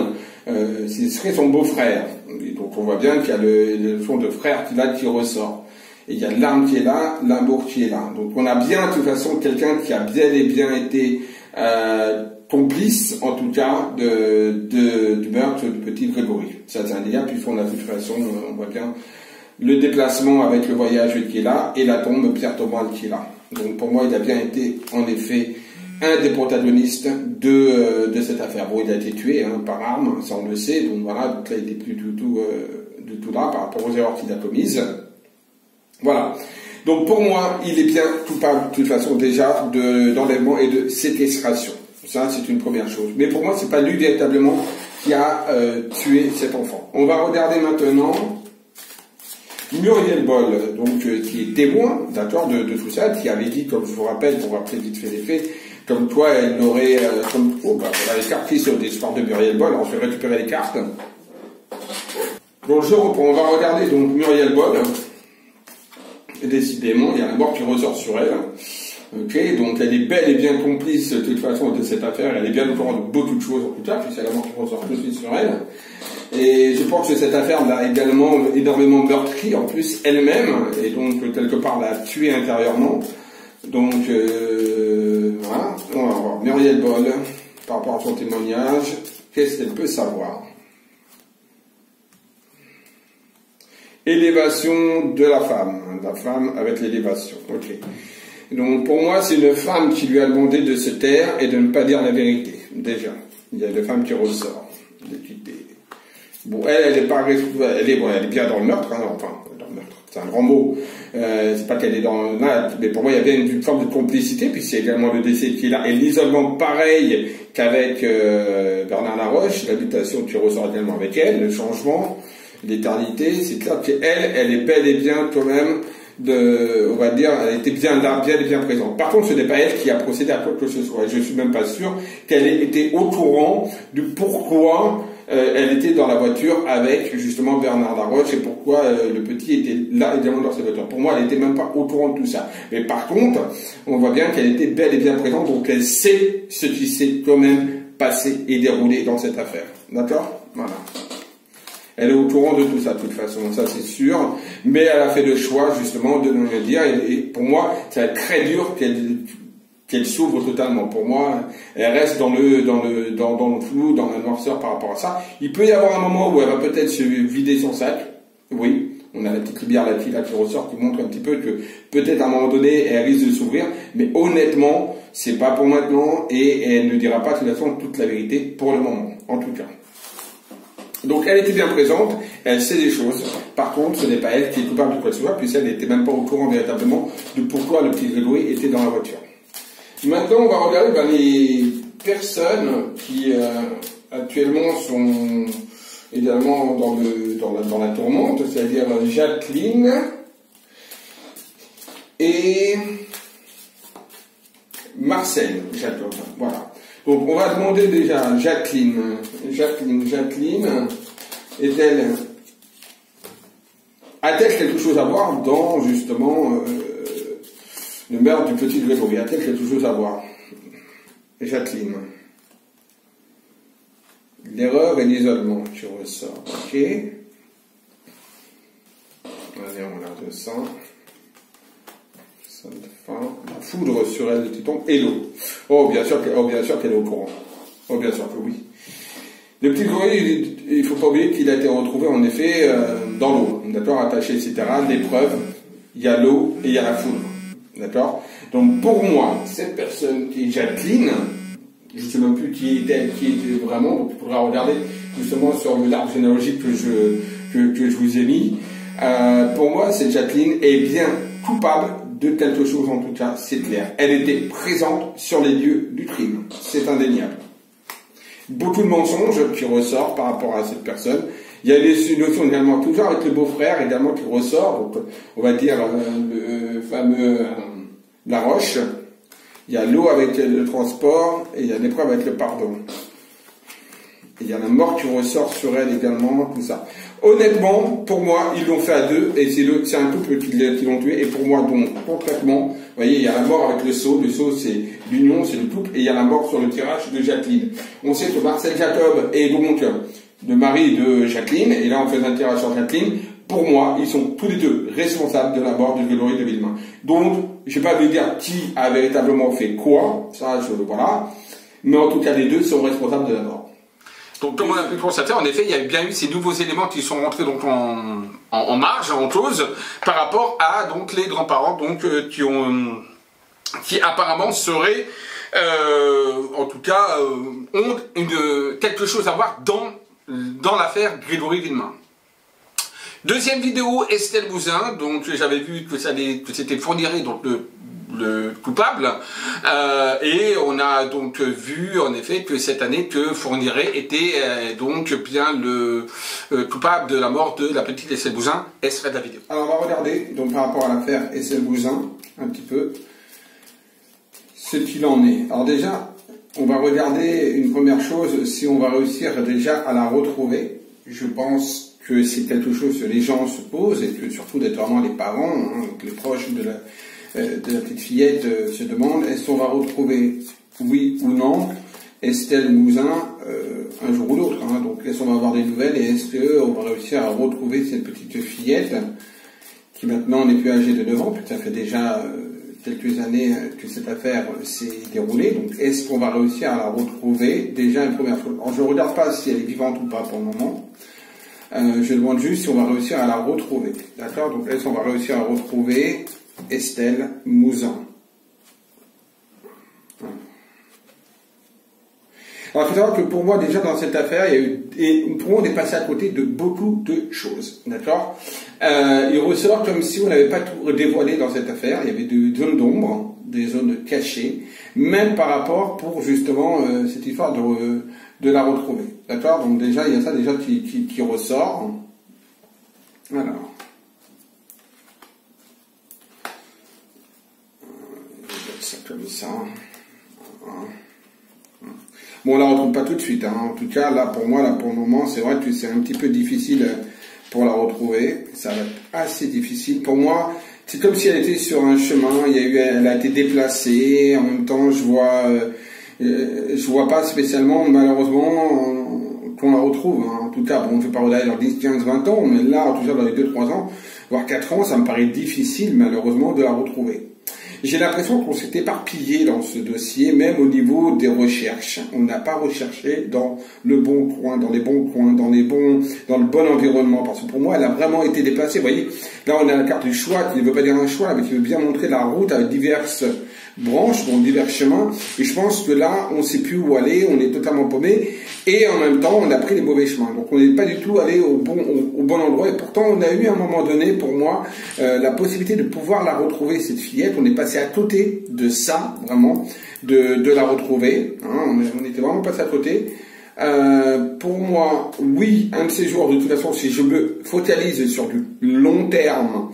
ce serait son beau-frère. Donc on voit bien qu'il y a le fond de frère qui ressort. Et il y a l'arme qui est là, l'amour qui est là. Donc on a bien, de toute façon, quelqu'un qui a bien et bien été complice, en tout cas, du meurtre du petit Grégory. Ça, c'est indéniable, puisqu'on a de toute façon, on voit bien le déplacement avec le voyage qui est là, et la tombe Pierre Thomas qui est là. Donc pour moi, il a bien été, en effet, un des protagonistes de cette affaire. Bon, il a été tué hein, par arme, ça on le sait, donc voilà, donc là, il n'était plus du tout là, par rapport aux erreurs qu'il a commises. Voilà. Donc pour moi, il est bien coupable, de toute façon, déjà, d'enlèvement et de séquestration. Ça, c'est une première chose. Mais pour moi, c'est pas lui véritablement qui a tué cet enfant. On va regarder maintenant Muriel Boll, donc qui est témoin, d'accord, de tout ça, qui avait dit, comme je vous rappelle, pour rappeler vite fait les faits, comme quoi elle aurait, voilà, les cartes qui sont des histoires de Muriel Boll. Alors, je vais récupérer les cartes. Donc je reprends, on va regarder donc Muriel Boll. Et décidément, il y a la mort qui ressort sur elle. Ok, donc elle est bel et bien complice de toute façon de cette affaire, elle est bien au courant de beaucoup de choses en tout cas, puisqu'il y a la mort qui ressort tout de suite sur elle. Et je pense que cette affaire l'a également énormément meurtrie, en plus elle-même, et donc quelque part l'a tuée intérieurement. Donc voilà, on va voir Muriel Boll, par rapport à son témoignage, qu'est-ce qu'elle peut savoir? Élévation de la femme avec l'élévation, ok. Donc pour moi, c'est une femme qui lui a demandé de se taire et de ne pas dire la vérité, déjà. Il y a une femme qui ressort. Bon, elle est pas, elle est bien dans le meurtre, hein, enfin, dans le meurtre, c'est un grand mot. C'est pas qu'elle est dans le meurtre, mais pour moi, il y a bien une forme de complicité, puisqu'il y a également le décès qui est là, et l'isolement pareil qu'avec Bernard Laroche, l'habitation qui ressort également avec elle, le changement, l'éternité, c'est clair qu'elle est bel et bien quand même on va dire, elle était bien là, bien et bien présente. Par contre, ce n'est pas elle qui a procédé à quoi que ce soit. Je suis même pas sûr qu'elle ait été au courant de pourquoi elle était dans la voiture avec justement Bernard Laroche et pourquoi le petit était là également dans cette voiture. Pour moi, elle n'était même pas au courant de tout ça. Mais par contre, on voit bien qu'elle était bel et bien présente, donc elle sait ce qui s'est quand même passé et déroulé dans cette affaire. D'accord? Voilà. Elle est au courant de tout ça, de toute façon, ça c'est sûr, mais elle a fait le choix, justement, de nous le dire, et pour moi, c'est très dur qu'elle s'ouvre totalement. Pour moi, elle reste dans le flou, dans la noirceur par rapport à ça. Il peut y avoir un moment où elle va peut-être se vider son sac, oui, on a la petite lumière là qui ressort, qui montre un petit peu que peut-être à un moment donné, elle risque de s'ouvrir, mais honnêtement, c'est pas pour maintenant, et elle ne dira pas de toute façon toute la vérité pour le moment, en tout cas. Donc elle était bien présente, elle sait des choses. Par contre, ce n'est pas elle qui est coupable de quoi que ce soit, puisqu'elle n'était même pas au courant véritablement de pourquoi le petit Grégory était dans la voiture. Maintenant, on va regarder les personnes qui actuellement sont également dans la tourmente, c'est-à-dire Jacqueline et Marcel Jacob. Voilà. Donc on va demander déjà à Jacqueline, a-t-elle quelque chose à voir dans justement le meurtre du petit Grégory? A-t-elle quelque chose à voir? Jacqueline. L'erreur et l'isolement, tu ressors, ok. Allez, on a 200. La foudre sur elle qui tombe et l'eau. Oh, bien sûr qu'elle est au courant. Oh, bien sûr que oui. Le petit Grégory, il ne faut pas oublier qu'il a été retrouvé en effet dans l'eau, d'accord, attaché, etc. L'épreuve, il y a l'eau et il y a la foudre, d'accord. Donc pour moi, cette personne qui est Jacqueline, je ne sais même plus qui était vraiment, donc il faudra regarder justement sur l'arbre généalogique que je vous ai mis. Pour moi, cette Jacqueline est bien coupable de quelque chose, en tout cas, c'est clair. Elle était présente sur les lieux du crime. C'est indéniable. Beaucoup de mensonges qui ressortent par rapport à cette personne. Il y a des notions également, toujours avec le beau-frère également qui ressort. Donc, on va dire le fameux Laroche. Il y a l'eau avec le transport et il y a l'épreuve avec le pardon. Et il y a la mort qui ressort sur elle également, tout ça. Honnêtement, pour moi, ils l'ont fait à deux, et c'est un couple qui l'ont tué, et pour moi, donc, concrètement, vous voyez, il y a la mort avec le seau c'est l'union, c'est le couple, et il y a la mort sur le tirage de Jacqueline. On sait que Marcel Jacob est donc le mari de Jacqueline, et là on fait un tirage sur Jacqueline. Pour moi, ils sont tous les deux responsables de la mort de Grégory de Villemain. Donc, je ne vais pas vous dire qui a véritablement fait quoi, ça, voilà, mais en tout cas, les deux sont responsables de la mort. Donc, comme on a pu le constater, en effet, il y a bien eu ces nouveaux éléments qui sont rentrés donc en marge, en cause, par rapport à donc les grands-parents donc qui apparemment seraient, en tout cas, ont quelque chose à voir dans l'affaire Grégory Villemain. Deuxième vidéo, Estelle Buzyn. Donc j'avais vu que c'était Fourniret, donc le coupable, et on a donc vu en effet que cette année que Fourniret était donc bien le coupable de la mort de la petite Estelle Buzyn. Est-ce la vidéo? Alors on va regarder donc par rapport à l'affaire Estelle Buzyn un petit peu ce qu'il en est. Alors déjà on va regarder une première chose, si on va réussir déjà à la retrouver. Je pense que c'est quelque chose que les gens se posent, et que surtout notamment les parents, hein, donc les proches de la petite fillette se demandent, est-ce qu'on va retrouver, oui ou non, Estelle Mouzin un jour ou l'autre, hein, donc est-ce qu'on va avoir des nouvelles, et est-ce qu'on va réussir à retrouver cette petite fillette, qui maintenant n'est plus âgée de 9 ans, puisque ça fait déjà quelques années que cette affaire s'est déroulée, donc est-ce qu'on va réussir à la retrouver, déjà une première fois. Alors je ne regarde pas si elle est vivante ou pas pour le moment, je demande juste si on va réussir à la retrouver, d'accord, donc est-ce qu'on va réussir à retrouver Estelle Mouzin. Alors, il faut savoir que pour moi, déjà, dans cette affaire, il y a eu, et pour moi, on est passé à côté de beaucoup de choses, d'accord? Il ressort comme si on n'avait pas tout dévoilé dans cette affaire. Il y avait des zones d'ombre, des zones cachées, même par rapport pour, justement, cette histoire de la retrouver, d'accord? Donc, déjà, il y a ça, déjà, qui ressort. Alors. Ça comme ça. Bon, on la retrouve pas tout de suite, hein. En tout cas, là, pour moi, là, pour le moment, c'est vrai que c'est un petit peu difficile pour la retrouver. Ça va être assez difficile. Pour moi, c'est comme si elle était sur un chemin, elle a été déplacée. En même temps, je vois pas spécialement, malheureusement, qu'on la retrouve, hein. En tout cas, bon, on ne fait pas regarder dans 10, 15, 20 ans, mais là, en tout cas, dans les 2, 3 ans, voire 4 ans, ça me paraît difficile, malheureusement, de la retrouver. J'ai l'impression qu'on s'est éparpillé dans ce dossier, même au niveau des recherches. On n'a pas recherché dans le bon coin, dans les bons coins, dans le bon environnement. Parce que pour moi, elle a vraiment été déplacée. Vous voyez, là, on a la carte du choix, qui ne veut pas dire un choix, mais qui veut bien montrer la route avec diverses branches, donc divers chemins. Et je pense que là, on ne sait plus où aller, on est totalement paumé. Et en même temps, on a pris les mauvais chemins. Donc, on n'est pas du tout allé au bon endroit. Et pourtant, on a eu à un moment donné, pour moi, la possibilité de pouvoir la retrouver, cette fillette. On est passé à côté de ça, vraiment, de la retrouver. Hein, on était vraiment passé à côté. Pour moi, oui, un de ces jours, de toute façon, si je me focalise sur du long terme,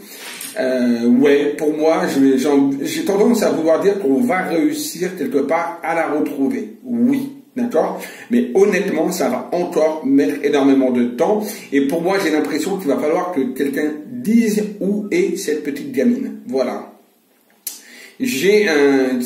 ouais, pour moi, j'ai tendance à vouloir dire qu'on va réussir quelque part à la retrouver. Oui. D'accord? Mais honnêtement, ça va encore mettre énormément de temps. Et pour moi, j'ai l'impression qu'il va falloir que quelqu'un dise où est cette petite gamine. Voilà. C'est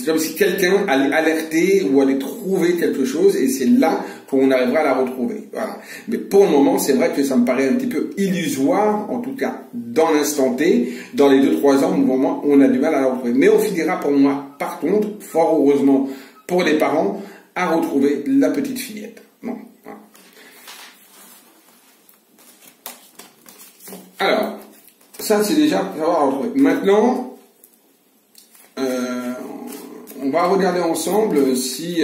comme si quelqu'un allait alerter ou allait trouver quelque chose, et c'est là qu'on arrivera à la retrouver. Voilà. Mais pour le moment, c'est vrai que ça me paraît un petit peu illusoire, en tout cas dans l'instant T, dans les 2-3 ans, au moment où on a du mal à la retrouver. Mais on finira pour moi, par contre, fort heureusement pour les parents, à retrouver la petite fillette. Bon, voilà. Alors, ça c'est déjà pour savoir à retrouver. Maintenant, on va regarder ensemble si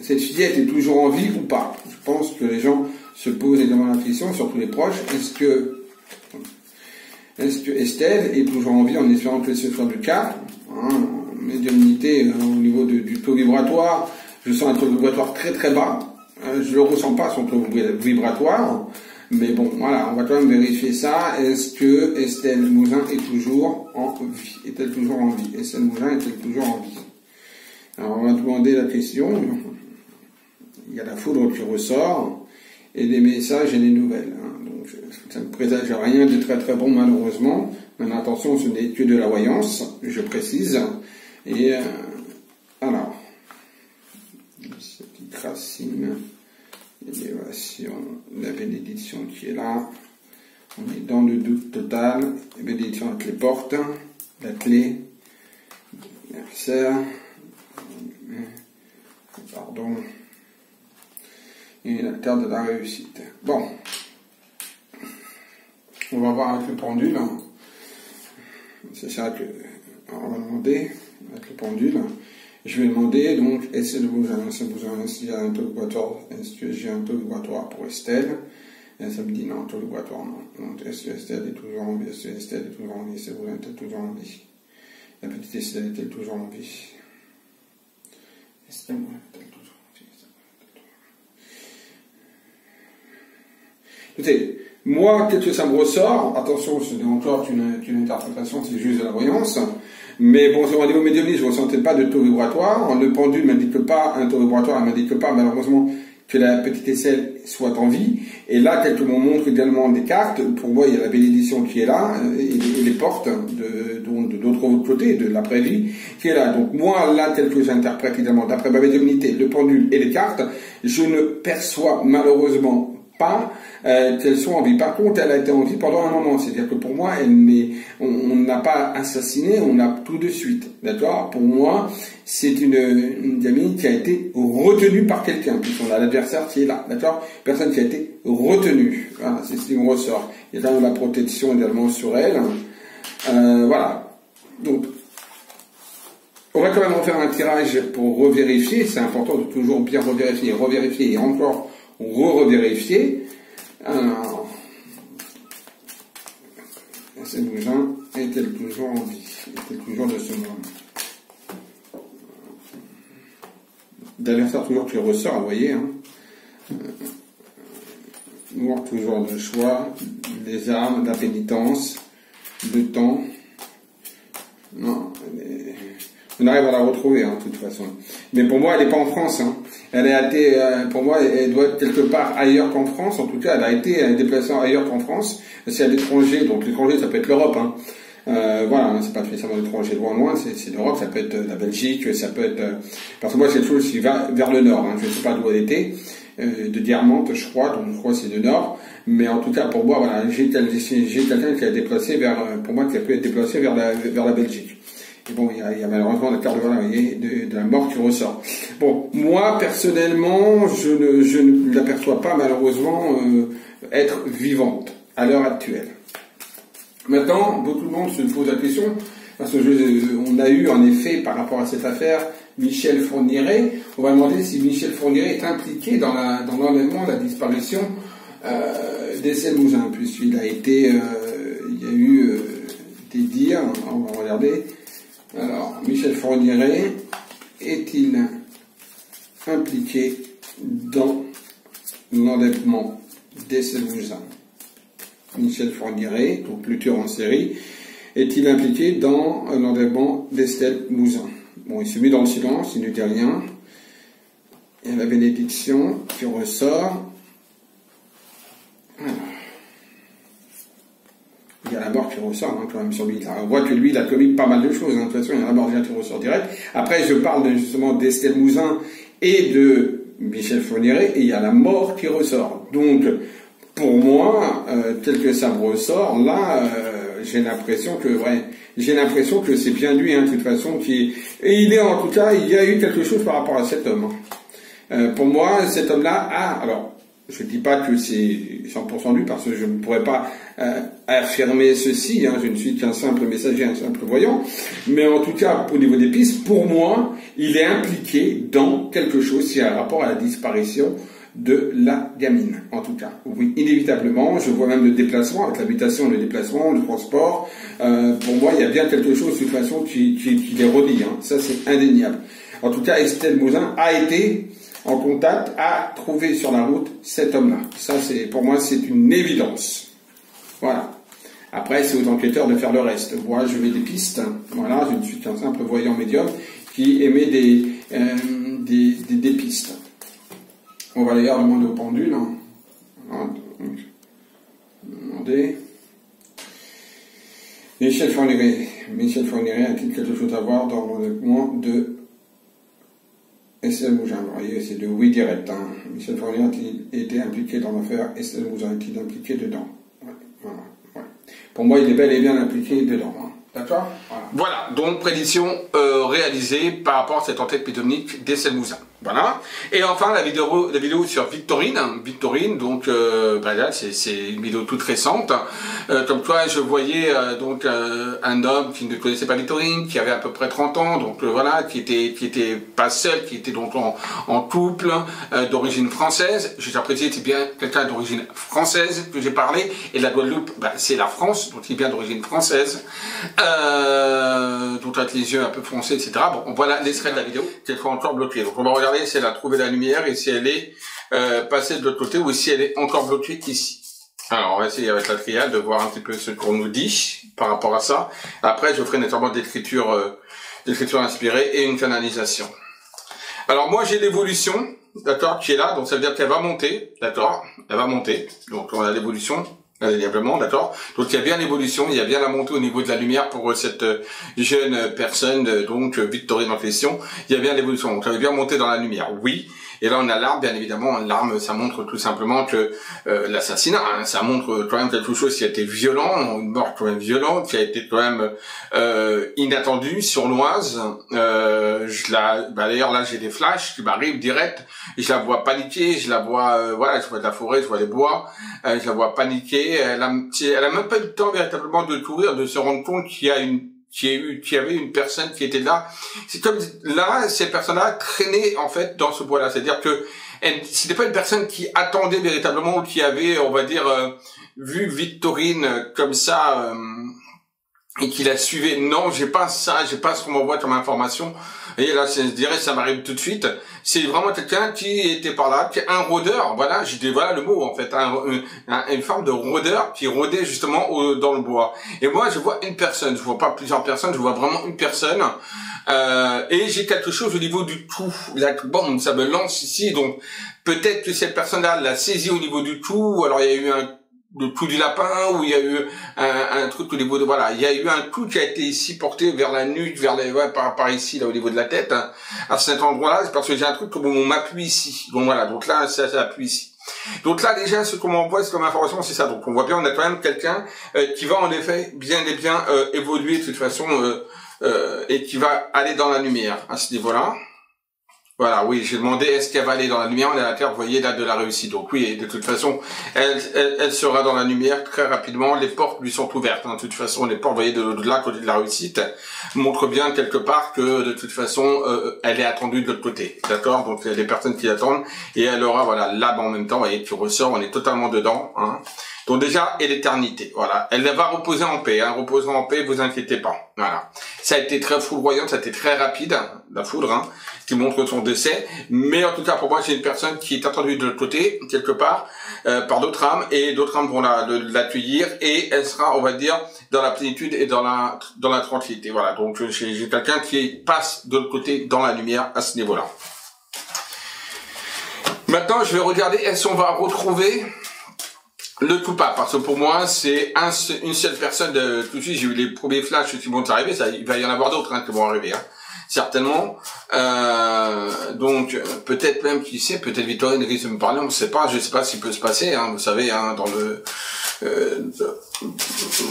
cette fillette est toujours en vie ou pas. Je pense que les gens se posent et demandent la question, surtout les proches. Est-ce que Estelle est toujours en vie, en espérant que ce soit le cas, hein? Médiumnité au niveau du taux vibratoire, je sens un taux vibratoire très très bas, je ne le ressens pas son taux vibratoire, mais bon, voilà, on va quand même vérifier ça. Est-ce que Estelle Mouzin est toujours en vie? Est-elle toujours en vie? Estelle Mouzin est-elle toujours en vie? Alors on va demander la question, il y a la foudre qui ressort, et des messages et des nouvelles, hein. Donc ça ne présage rien de très très bon malheureusement. Maintenant attention, ce n'est que de la voyance, je précise. Et alors, cette petite racine, élévation, la bénédiction qui est là, on est dans le doute total, la bénédiction avec les portes, la clé, l'anniversaire, pardon, et la terre de la réussite. Bon, on va voir avec le pendule, c'est ça que on va demander. Avec le pendule, je vais demander donc est-ce qu'il y a un taux vibratoire, est-ce que j'ai un taux vibratoire pour Estelle, et ça me dit non, taux vibratoire non. Donc est-ce que Estelle est toujours en vie, est-ce que Estelle est toujours en vie, est-ce que vous êtes toujours en vie, la petite Estelle est-elle toujours en vie, Estelle est-elle toujours en vie. Écoutez, moi, qu'est-ce que ça me ressort? Attention, ce n'est encore qu'une interprétation, c'est juste de la voyance. Mais bon, sur un niveau médiumnique, je ne ressentais pas de taux vibratoire. Le pendule ne m'indique pas un taux vibratoire, elle ne m'indique pas malheureusement que la petite aisselle soit en vie. Et là, tel que m'on montre également des cartes, pour moi, il y a la bénédiction qui est là, et les portes de l'autre côté, de l'après-vie, qui est là. Donc moi, là, tel que j'interprète également, d'après ma médiumnité, le pendule et les cartes, je ne perçois malheureusement pas qu'elles sont en vie. Par contre, elle a été en vie pendant un moment. C'est-à-dire que pour moi, on n'a pas assassiné, on a tout de suite. D'accord? Pour moi, c'est une gamine qui a été retenue par quelqu'un. Puisqu'on a l'adversaire qui est là. D'accord? Personne qui a été retenue. Voilà, c'est ce qui me ressort. Il y a quand même la protection également sur elle. Voilà. Donc, on va quand même refaire un tirage pour revérifier. C'est important de toujours bien revérifier et encore revérifier. Alors, cette bougeant est-elle toujours en vie? Est-elle toujours de ce monde? D'adversaire toujours qui ressort, vous voyez. Hein. Noir toujours de choix, des armes, de la pénitence, de temps. Non, on arrive à la retrouver, hein, de toute façon. Mais pour moi, elle n'est pas en France. Hein. Elle a été, pour moi, elle doit être quelque part ailleurs qu'en France. En tout cas, elle a été déplacée ailleurs qu'en France. C'est à l'étranger, donc l'étranger, ça peut être l'Europe. Hein. Voilà, c'est pas spécialement l'étranger loin, c'est l'Europe, ça peut être la Belgique, ça peut être... parce que moi, c'est quelque chose qui va vers le nord. Hein. Je ne sais pas d'où elle était, de Diamante, je crois, donc je crois que c'est de nord. Mais en tout cas, pour moi, voilà, j'ai quelqu'un qui a déplacé vers, pour moi, qui a pu être déplacé vers la Belgique. Et bon, il y a malheureusement la carte de la mort qui ressort. Bon, moi, personnellement, je ne l'aperçois pas, malheureusement, être vivante à l'heure actuelle. Maintenant, beaucoup de monde se pose la question, parce que on a eu, en effet, par rapport à cette affaire, Michel Fourniret. On va demander si Michel Fourniret est impliqué dans l'enlèvement, la disparition d'Estelle Mouzin, puisqu'il a été, il y a eu des dires, on va regarder. Alors, Michel Fourniret est-il impliqué dans l'enlèvement d'Estelle Mouzin? Michel Fourniret, donc plus tueur en série, est-il impliqué dans l'enlèvement d'Estelle Mouzin? Bon, il se met dans le silence, il ne dit rien. Il y a la bénédiction qui ressort. Alors. Il y a la mort qui ressort, hein, quand même, sur lui. On voit que lui, il a commis pas mal de choses, hein. De toute façon, il y a la mort déjà qui ressort direct. Après, je parle justement d'Estelle Mouzin et de Michel Fourniret, et il y a la mort qui ressort. Donc, pour moi, tel que ça me ressort, là, j'ai l'impression que c'est bien lui, hein, de toute façon, et il est, en tout cas, il y a eu quelque chose par rapport à cet homme. Pour moi, cet homme-là alors, je ne dis pas que c'est 100% lui, parce que je ne pourrais pas affirmer ceci, hein, je ne suis qu'un simple messager, un simple voyant, mais en tout cas, au niveau des pistes, pour moi, il est impliqué dans quelque chose qui a un rapport à la disparition de la gamine, en tout cas. Oui, inévitablement, je vois même le déplacement, avec l'habitation, le déplacement, le transport. Pour moi, il y a bien quelque chose, de toute façon, qui les relie. Hein. Ça, c'est indéniable. En tout cas, Estelle Mouzin a été en contact, a trouvé sur la route cet homme-là. Ça, pour moi, c'est une évidence. Voilà. Après, c'est aux enquêteurs de faire le reste. Moi, je mets des pistes. Voilà, je ne suis qu'un simple voyant médium qui émet des pistes. On va d'ailleurs demander au pendule. Hein. Demander. Michel Fourniret a-t-il quelque chose à voir dans l'enlèvement de Estelle Mouzin? Vous voyez, c'est de oui direct. Hein. Michel Fourniret a-t-il été impliqué dans l'affaire Estelle Mouzin? Est-il impliqué dedans? Ouais, voilà, ouais. Pour moi, il est bel et bien impliqué dedans. Hein. D'accord? Voilà, donc prédiction réalisée par rapport à cette enquête pédonique d'Estelle Mouzin. Voilà. Et enfin, la vidéo sur Victorine. Victorine, donc, c'est une vidéo toute récente. Comme quoi, je voyais donc un homme qui ne connaissait pas Victorine, qui avait à peu près 30 ans, donc voilà, qui était pas seul, qui était donc en couple, d'origine française. Je t'apprécie, c'est bien quelqu'un d'origine française que j'ai parlé. Et la Guadeloupe, c'est la France, donc il est bien d'origine française. Donc avec les yeux un peu foncés, etc. Bon, voilà l'extrait de la vidéo, qu'elle soit encore bloquée. Donc on va regarder si elle a trouvé la lumière et si elle est passée de l'autre côté ou si elle est encore bloquée ici. Alors on va essayer avec la triade de voir un petit peu ce qu'on nous dit par rapport à ça. Après je ferai notamment d'écriture inspirée et une canalisation. Alors moi j'ai l'évolution, d'accord, qui est là, donc ça veut dire qu'elle va monter, d'accord, elle va monter, donc on a l'évolution, indéniablement, d'accord, donc il y a bien l'évolution, il y a bien la montée au niveau de la lumière pour cette jeune personne, donc Victorine en question, il y a bien l'évolution, donc elle va bien monter dans la lumière, oui. Et là, on a l'arme, bien évidemment. L'arme, ça montre tout simplement que l'assassinat, hein, ça montre quand même quelque chose qui a été violent, une mort quand même violente, qui a été quand même inattendue, sournoise. D'ailleurs, là, j'ai des flashs qui m'arrivent direct. Je la vois paniquer, je la vois, voilà, je vois de la forêt, je vois les bois, je la vois paniquer. Elle a même pas eu le temps véritablement de courir, de se rendre compte qu'il y a qu'il y avait une personne qui était là. C'est comme là, cette personne-là traînait en fait dans ce bois-là. C'est-à-dire que c'était pas une personne qui attendait véritablement ou qui avait, on va dire, vu Victorine comme ça et qui la suivait. Non, j'ai pas ça, j'ai pas ce qu'on m'envoie comme information. Et là, je dirais, ça m'arrive tout de suite. C'est vraiment quelqu'un qui était par là, qui est un rôdeur. Voilà, voilà le mot en fait, une forme de rôdeur qui rôdait justement dans le bois. Et moi, je vois une personne, je vois pas plusieurs personnes, je vois vraiment une personne. Et j'ai quelque chose au niveau du cou. Là, bon, ça me lance ici, donc peut-être que cette personne-là l'a saisi au niveau du cou. Alors il y a eu le coup du lapin, où il y a eu un truc au niveau de, voilà, il y a eu un coup qui a été ici porté vers la nuque, vers les, ouais, par ici, là, au niveau de la tête, hein. À cet endroit-là, c'est parce que j'ai un truc comme on m'appuie ici. Donc voilà, donc là, ça appuie ici. Donc là, déjà, ce qu'on m'envoie, c'est comme information, c'est ça. Donc on voit bien, on a quand même quelqu'un qui va en effet bien et bien évoluer de toute façon, et qui va aller dans la lumière à ce niveau-là. Voilà, oui, j'ai demandé est-ce qu'elle va aller dans la lumière, on est à la terre, vous voyez là de la réussite. Donc oui, de toute façon, elle sera dans la lumière très rapidement, les portes lui sont ouvertes. Hein. De toute façon, les portes, vous voyez, de là, côté de la réussite, montrent bien quelque part que de toute façon, elle est attendue de l'autre côté. D'accord. Donc il y a des personnes qui l'attendent et elle aura, voilà, là en même temps, vous voyez, tu ressors, on est totalement dedans. Hein. Donc déjà, et l'éternité, voilà. Elle va reposer en paix, hein. Reposant en paix, vous inquiétez pas. Voilà. Ça a été très foudroyant, ça a été très rapide, la foudre, hein, qui montre son décès. Mais en tout cas, pour moi, c'est une personne qui est attendue de l'autre côté, quelque part, par d'autres âmes, et d'autres âmes vont l'accueillir, et elle sera, on va dire, dans la plénitude et dans la tranquillité. Voilà. Donc, j'ai quelqu'un qui passe de l'autre côté dans la lumière à ce niveau-là. Maintenant, je vais regarder, est-ce qu'on va retrouver le coupable, parce que pour moi, c'est une seule personne. Tout de suite, j'ai eu les premiers flashs qui vont arriver, il va y en avoir d'autres qui vont arriver, hein, certainement. Donc, peut-être même, qui sait, peut-être Victorine risque de me parler, on ne sait pas, je ne sais pas ce qui peut se passer, hein, vous savez, hein, dans le...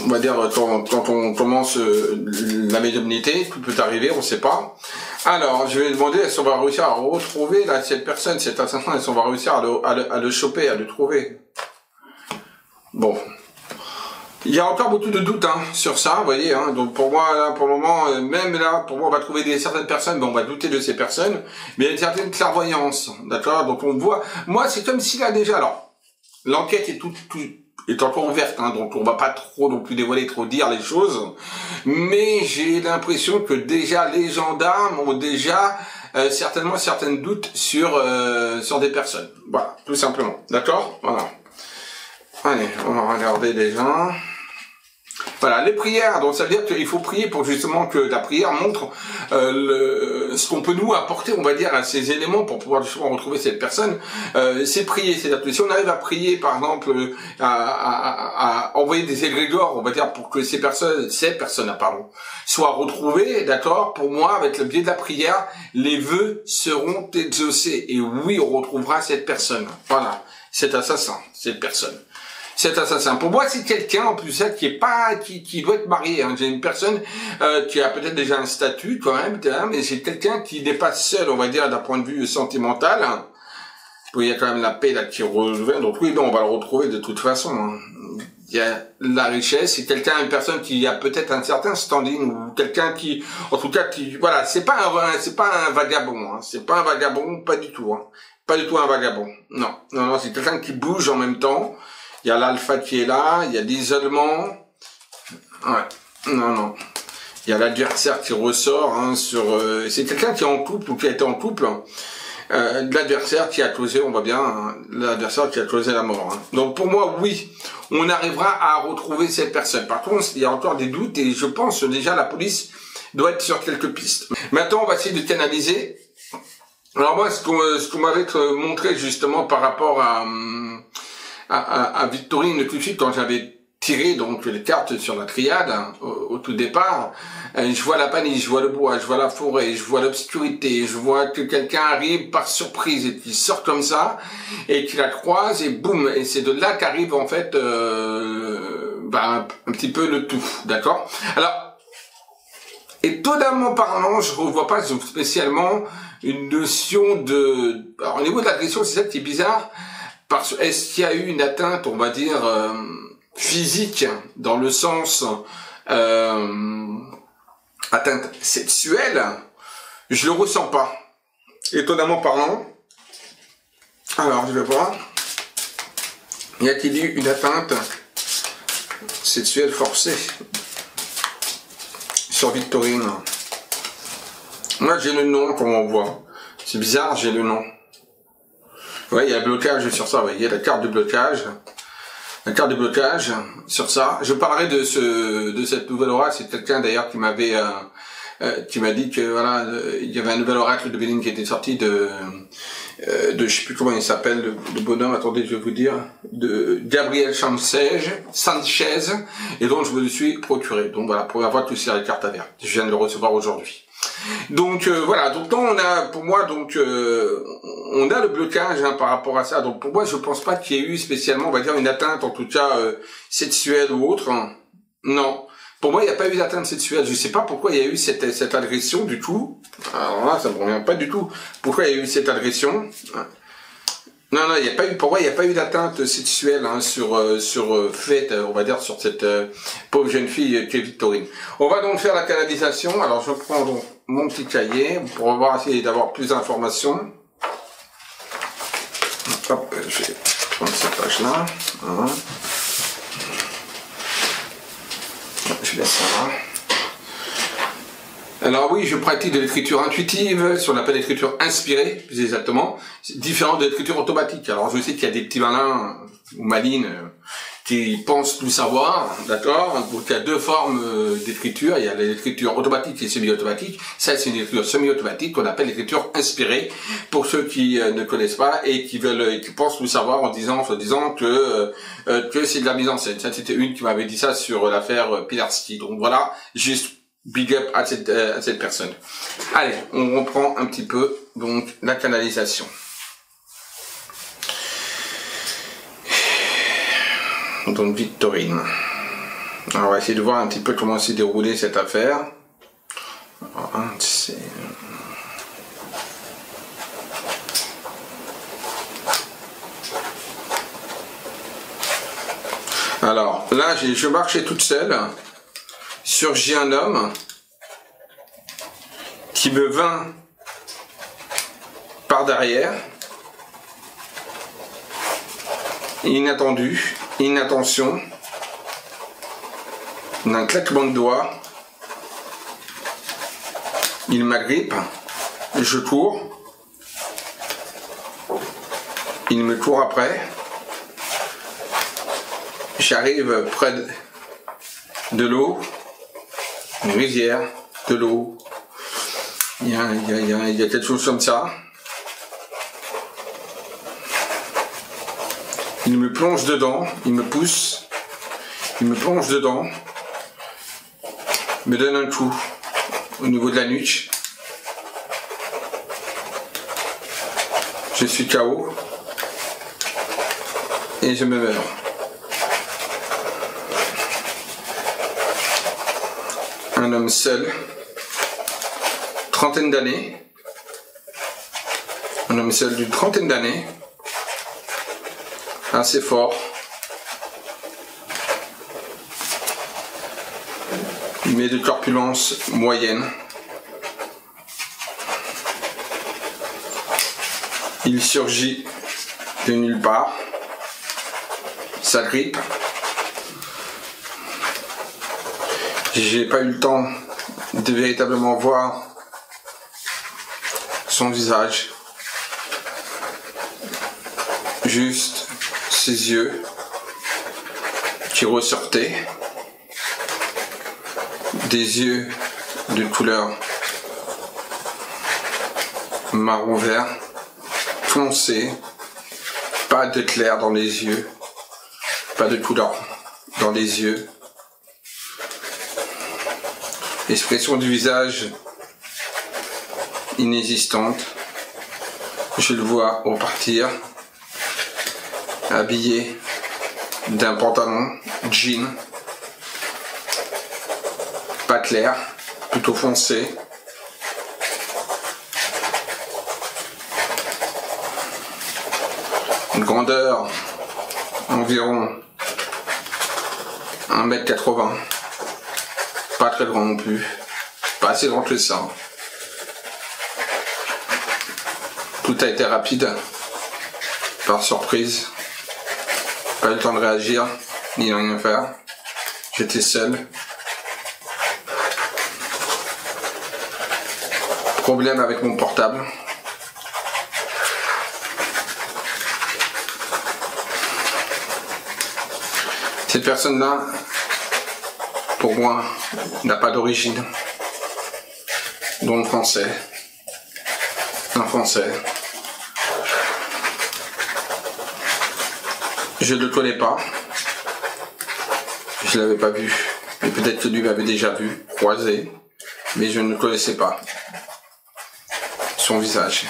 on va dire, quand on commence la médiumnité, tout peut arriver, on ne sait pas. Alors, je vais demander, est-ce qu'on va réussir à retrouver là, cette personne, cet assassin, est-ce qu'on va réussir à le choper, à le trouver? Bon, il y a encore beaucoup de doutes hein, sur ça, vous voyez. Hein, donc pour moi, là, pour le moment, même là, pour moi, on va trouver certaines personnes, mais on va douter de ces personnes. Mais il y a une certaine clairvoyance, d'accord. Donc on voit, moi, c'est comme si là déjà, alors, l'enquête est encore ouverte, hein, donc on va pas trop non plus dévoiler, trop dire les choses. Mais j'ai l'impression que déjà les gendarmes ont déjà certainement certains doutes sur des personnes. Voilà, tout simplement, d'accord. Voilà. Allez, on va regarder déjà. Voilà, les prières, donc ça veut dire qu'il faut prier pour justement que la prière montre ce qu'on peut nous apporter, on va dire, à ces éléments pour pouvoir justement retrouver cette personne. C'est prier, c'est-à-dire que si on arrive à prier, par exemple, à envoyer des égrégores, on va dire, pour que ces personnes, soient retrouvées, d'accord, pour moi, avec le biais de la prière, les vœux seront exaucés. Et oui, on retrouvera cette personne. Voilà, cet assassin, cette personne. Cet assassin. Pour moi, c'est quelqu'un, en plus, ça, qui doit être marié, hein. J'ai une personne, qui a peut-être déjà un statut, quand même, mais c'est quelqu'un qui n'est pas seul, on va dire, d'un point de vue sentimental. Hein. Il y a quand même la paix, là, qui revient. Donc oui, non, on va le retrouver de toute façon, hein. Il y a la richesse, c'est quelqu'un, une personne qui a peut-être un certain standing, ou quelqu'un qui, en tout cas, qui, voilà, c'est pas un vagabond, hein. C'est pas un vagabond, pas du tout, hein. Pas du tout un vagabond. Non, non, non, c'est quelqu'un qui bouge en même temps. Il y a l'alpha qui est là, il y a l'isolement. Ouais, non, non. Il y a l'adversaire qui ressort, hein, c'est quelqu'un qui est en couple ou qui a été en couple. L'adversaire qui a causé, on voit bien, hein, l'adversaire qui a causé la mort. Hein. Donc pour moi, oui, on arrivera à retrouver cette personne. Par contre, il y a encore des doutes et je pense déjà la police doit être sur quelques pistes. Maintenant, on va essayer de canaliser Alors moi, ce qu'on m'avait montré justement par rapport à Victorine tout de suite, quand j'avais tiré donc les cartes sur la triade au tout départ, je vois la panique, je vois le bois, je vois la forêt, je vois l'obscurité, je vois que quelqu'un arrive par surprise et qui sort comme ça et qui la croise et boum, et c'est de là qu'arrive en fait un petit peu le tout, d'accord? Alors, étonnamment parlant, je ne revois pas spécialement une notion de... Alors, au niveau de l'agression, c'est ça qui est bizarre, parce est-ce qu'il y a eu une atteinte, on va dire, physique, dans le sens atteinte sexuelle? Je le ressens pas, étonnamment parlant. Alors, je vais voir. Y a-t-il eu une atteinte sexuelle forcée sur Victorine? Moi, j'ai le nom, comme on voit. C'est bizarre, j'ai le nom. Ouais, il y a un blocage sur ça, vous voyez, la carte de blocage. La carte de blocage sur ça. Je parlerai de cette nouvelle aura. C'est quelqu'un d'ailleurs qui m'avait qui m'a dit que voilà, il y avait un nouvel oracle de Béline qui était sorti de je sais plus comment il s'appelle, le bonhomme, attendez, je vais vous dire, de Gabriel Sanchez, et donc je me le suis procuré. Donc voilà, pour avoir tous ces cartes à vert. Je viens de le recevoir aujourd'hui. Donc voilà, donc on a, pour moi, donc on a le blocage par rapport à ça. Donc pour moi, je pense pas qu'il y ait eu spécialement, on va dire, une atteinte, en tout cas sexuelle ou autre. Non. Pour moi, il n'y a pas eu d'atteinte sexuelle. Je ne sais pas pourquoi il y a eu cette agression du tout. Alors là, ça ne me revient pas du tout. Pourquoi il y a eu cette agression? Non, non, il n'y a pas eu. Pour moi, il n'y a pas eu d'atteinte sexuelle sur fait, on va dire, sur cette pauvre jeune fille qui est Victorine. On va donc faire la canalisation. Alors, je prends donc mon petit cahier pour voir essayer d'avoir plus d'informations. Hop, je vais prendre cette page-là. Voilà. Je laisse ça là. Alors oui, je pratique de l'écriture intuitive, ce qu'on appelle l'écriture inspirée, plus exactement. C'est différent de l'écriture automatique. Alors je sais qu'il y a des petits malins ou malines qui pensent tout savoir, d'accord? Donc il y a deux formes d'écriture. Il y a l'écriture automatique et semi-automatique. Ça, c'est une écriture semi-automatique qu'on appelle l'écriture inspirée. Pour ceux qui ne connaissent pas et qui veulent, qui pensent tout savoir en disant que c'est de la mise en scène. Ça, c'était une qui m'avait dit ça sur l'affaire Pilarski. Donc voilà, juste big up à cette personne. Allez, on reprend un petit peu donc la canalisation. Donc Victorine. Alors, on va essayer de voir un petit peu comment s'est déroulée cette affaire. Alors là, je marchais toute seule. Surgit un homme qui me vint par derrière, inattendu, inattention, d'un claquement de doigts, il m'agrippe, je cours, il me court après, j'arrive près de l'eau, une rivière, de l'eau, il y a quelque chose comme ça. Il me plonge dedans, il me pousse, il me plonge dedans, me donne un coup au niveau de la nuque. Je suis KO et je me meurs. Un homme seul, trentaine d'années, un homme seul d'une trentaine d'années, assez fort, mais de corpulence moyenne. Il surgit de nulle part, s'agrippe. J'ai pas eu le temps de véritablement voir son visage, juste ses yeux qui ressortaient, des yeux de couleur marron vert, foncé, pas de clair dans les yeux, pas de couleur dans les yeux. Expression du visage inexistante. Je le vois repartir, habillé d'un pantalon, jean, pas clair, plutôt foncé. Une grandeur environ 1,80 m. Pas très grand non plus. Pas assez grand que ça. Tout a été rapide. Par surprise. Pas eu le temps de réagir, ni de rien faire. J'étais seul. Problème avec mon portable. Cette personne-là, pour moi, n'a pas d'origine. Donc français. Un français. Je ne le connais pas. Je ne l'avais pas vu. Et peut-être que lui m'avait déjà vu, croisé. Mais je ne connaissais pas son visage.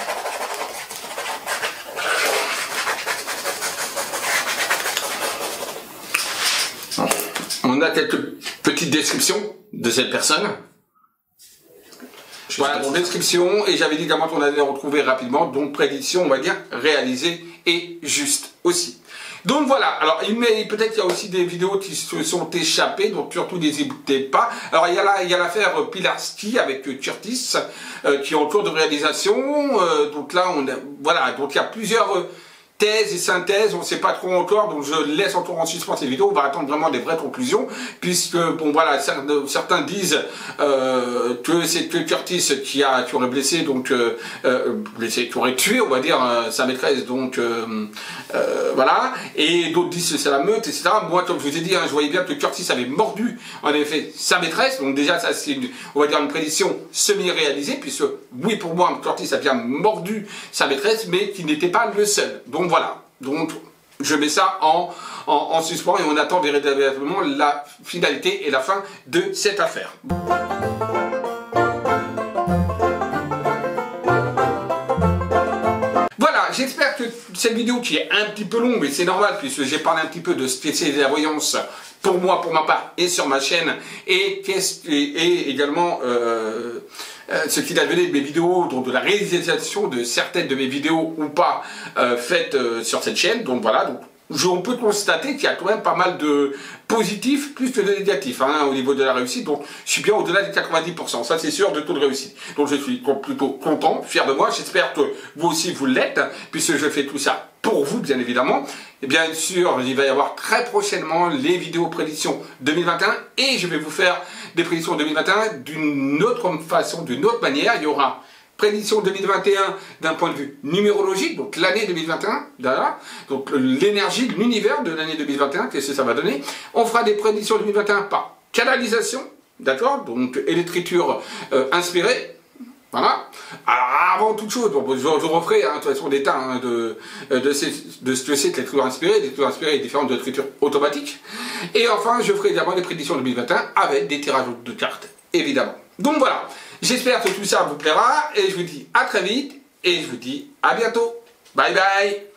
On a quelques petites descriptions de cette personne. Voilà, mon description, et j'avais dit également qu'on allait les retrouver rapidement, donc prédiction, on va dire, réalisée et juste aussi. Donc voilà, alors peut-être qu'il y a aussi des vidéos qui se sont échappées, donc surtout n'hésitez pas. Alors il y a l'affaire Pilarski avec Curtis, qui est en cours de réalisation, donc là, voilà, donc il y a plusieurs thèse et synthèse, on ne sait pas trop encore, donc je laisse encore en suspens cette vidéo, on va attendre vraiment des vraies conclusions, puisque, bon voilà, certains disent que c'est Curtis qui aurait blessé, donc, qui aurait tué, on va dire, sa maîtresse, donc, voilà, et d'autres disent que c'est la meute, etc. Moi, comme je vous ai dit, je voyais bien que Curtis avait mordu, en effet, sa maîtresse, donc déjà, ça c'est, on va dire, une prédiction semi-réalisée, puisque, oui, pour moi, Curtis a bien mordu sa maîtresse, mais qui n'était pas le seul. Donc voilà, donc je mets ça en suspens et on attend véritablement la finalité et la fin de cette affaire. Voilà, j'espère que cette vidéo qui est un petit peu longue, mais c'est normal puisque j'ai parlé un petit peu de spécialité de la voyance pour moi, pour ma part, et sur ma chaîne, et également ce qu'il a donné de mes vidéos, donc de la réalisation de certaines de mes vidéos ou pas faites sur cette chaîne. Donc voilà, donc on peut constater qu'il y a quand même pas mal de positifs plus que de négatifs au niveau de la réussite. Donc je suis bien au-delà des 90%, ça c'est sûr, de taux de réussite. Donc je suis plutôt content, fier de moi. J'espère que vous aussi vous l'êtes, puisque je fais tout ça pour vous, bien évidemment. Et bien sûr, il va y avoir très prochainement les vidéos prédictions 2021 et je vais vous faire des prédictions 2021 d'une autre façon, d'une autre manière. Il y aura prédiction 2021 d'un point de vue numérologique, donc l'année 2021, voilà, donc l'énergie, l'univers de l'année 2021, qu'est-ce que ça va donner. On fera des prédictions 2021 par canalisation, d'accord, donc et l'écriture inspirée. Voilà. Alors, avant toute chose, donc, je referai, de toute façon, des tas de ce que c'est que l'écriture inspirée. L'écriture inspirée est différente de l'écriture automatique. Et enfin, je ferai également des prédictions 2021 avec des tirages de cartes, évidemment. Donc voilà, j'espère que tout ça vous plaira, et je vous dis à très vite, et je vous dis à bientôt. Bye bye.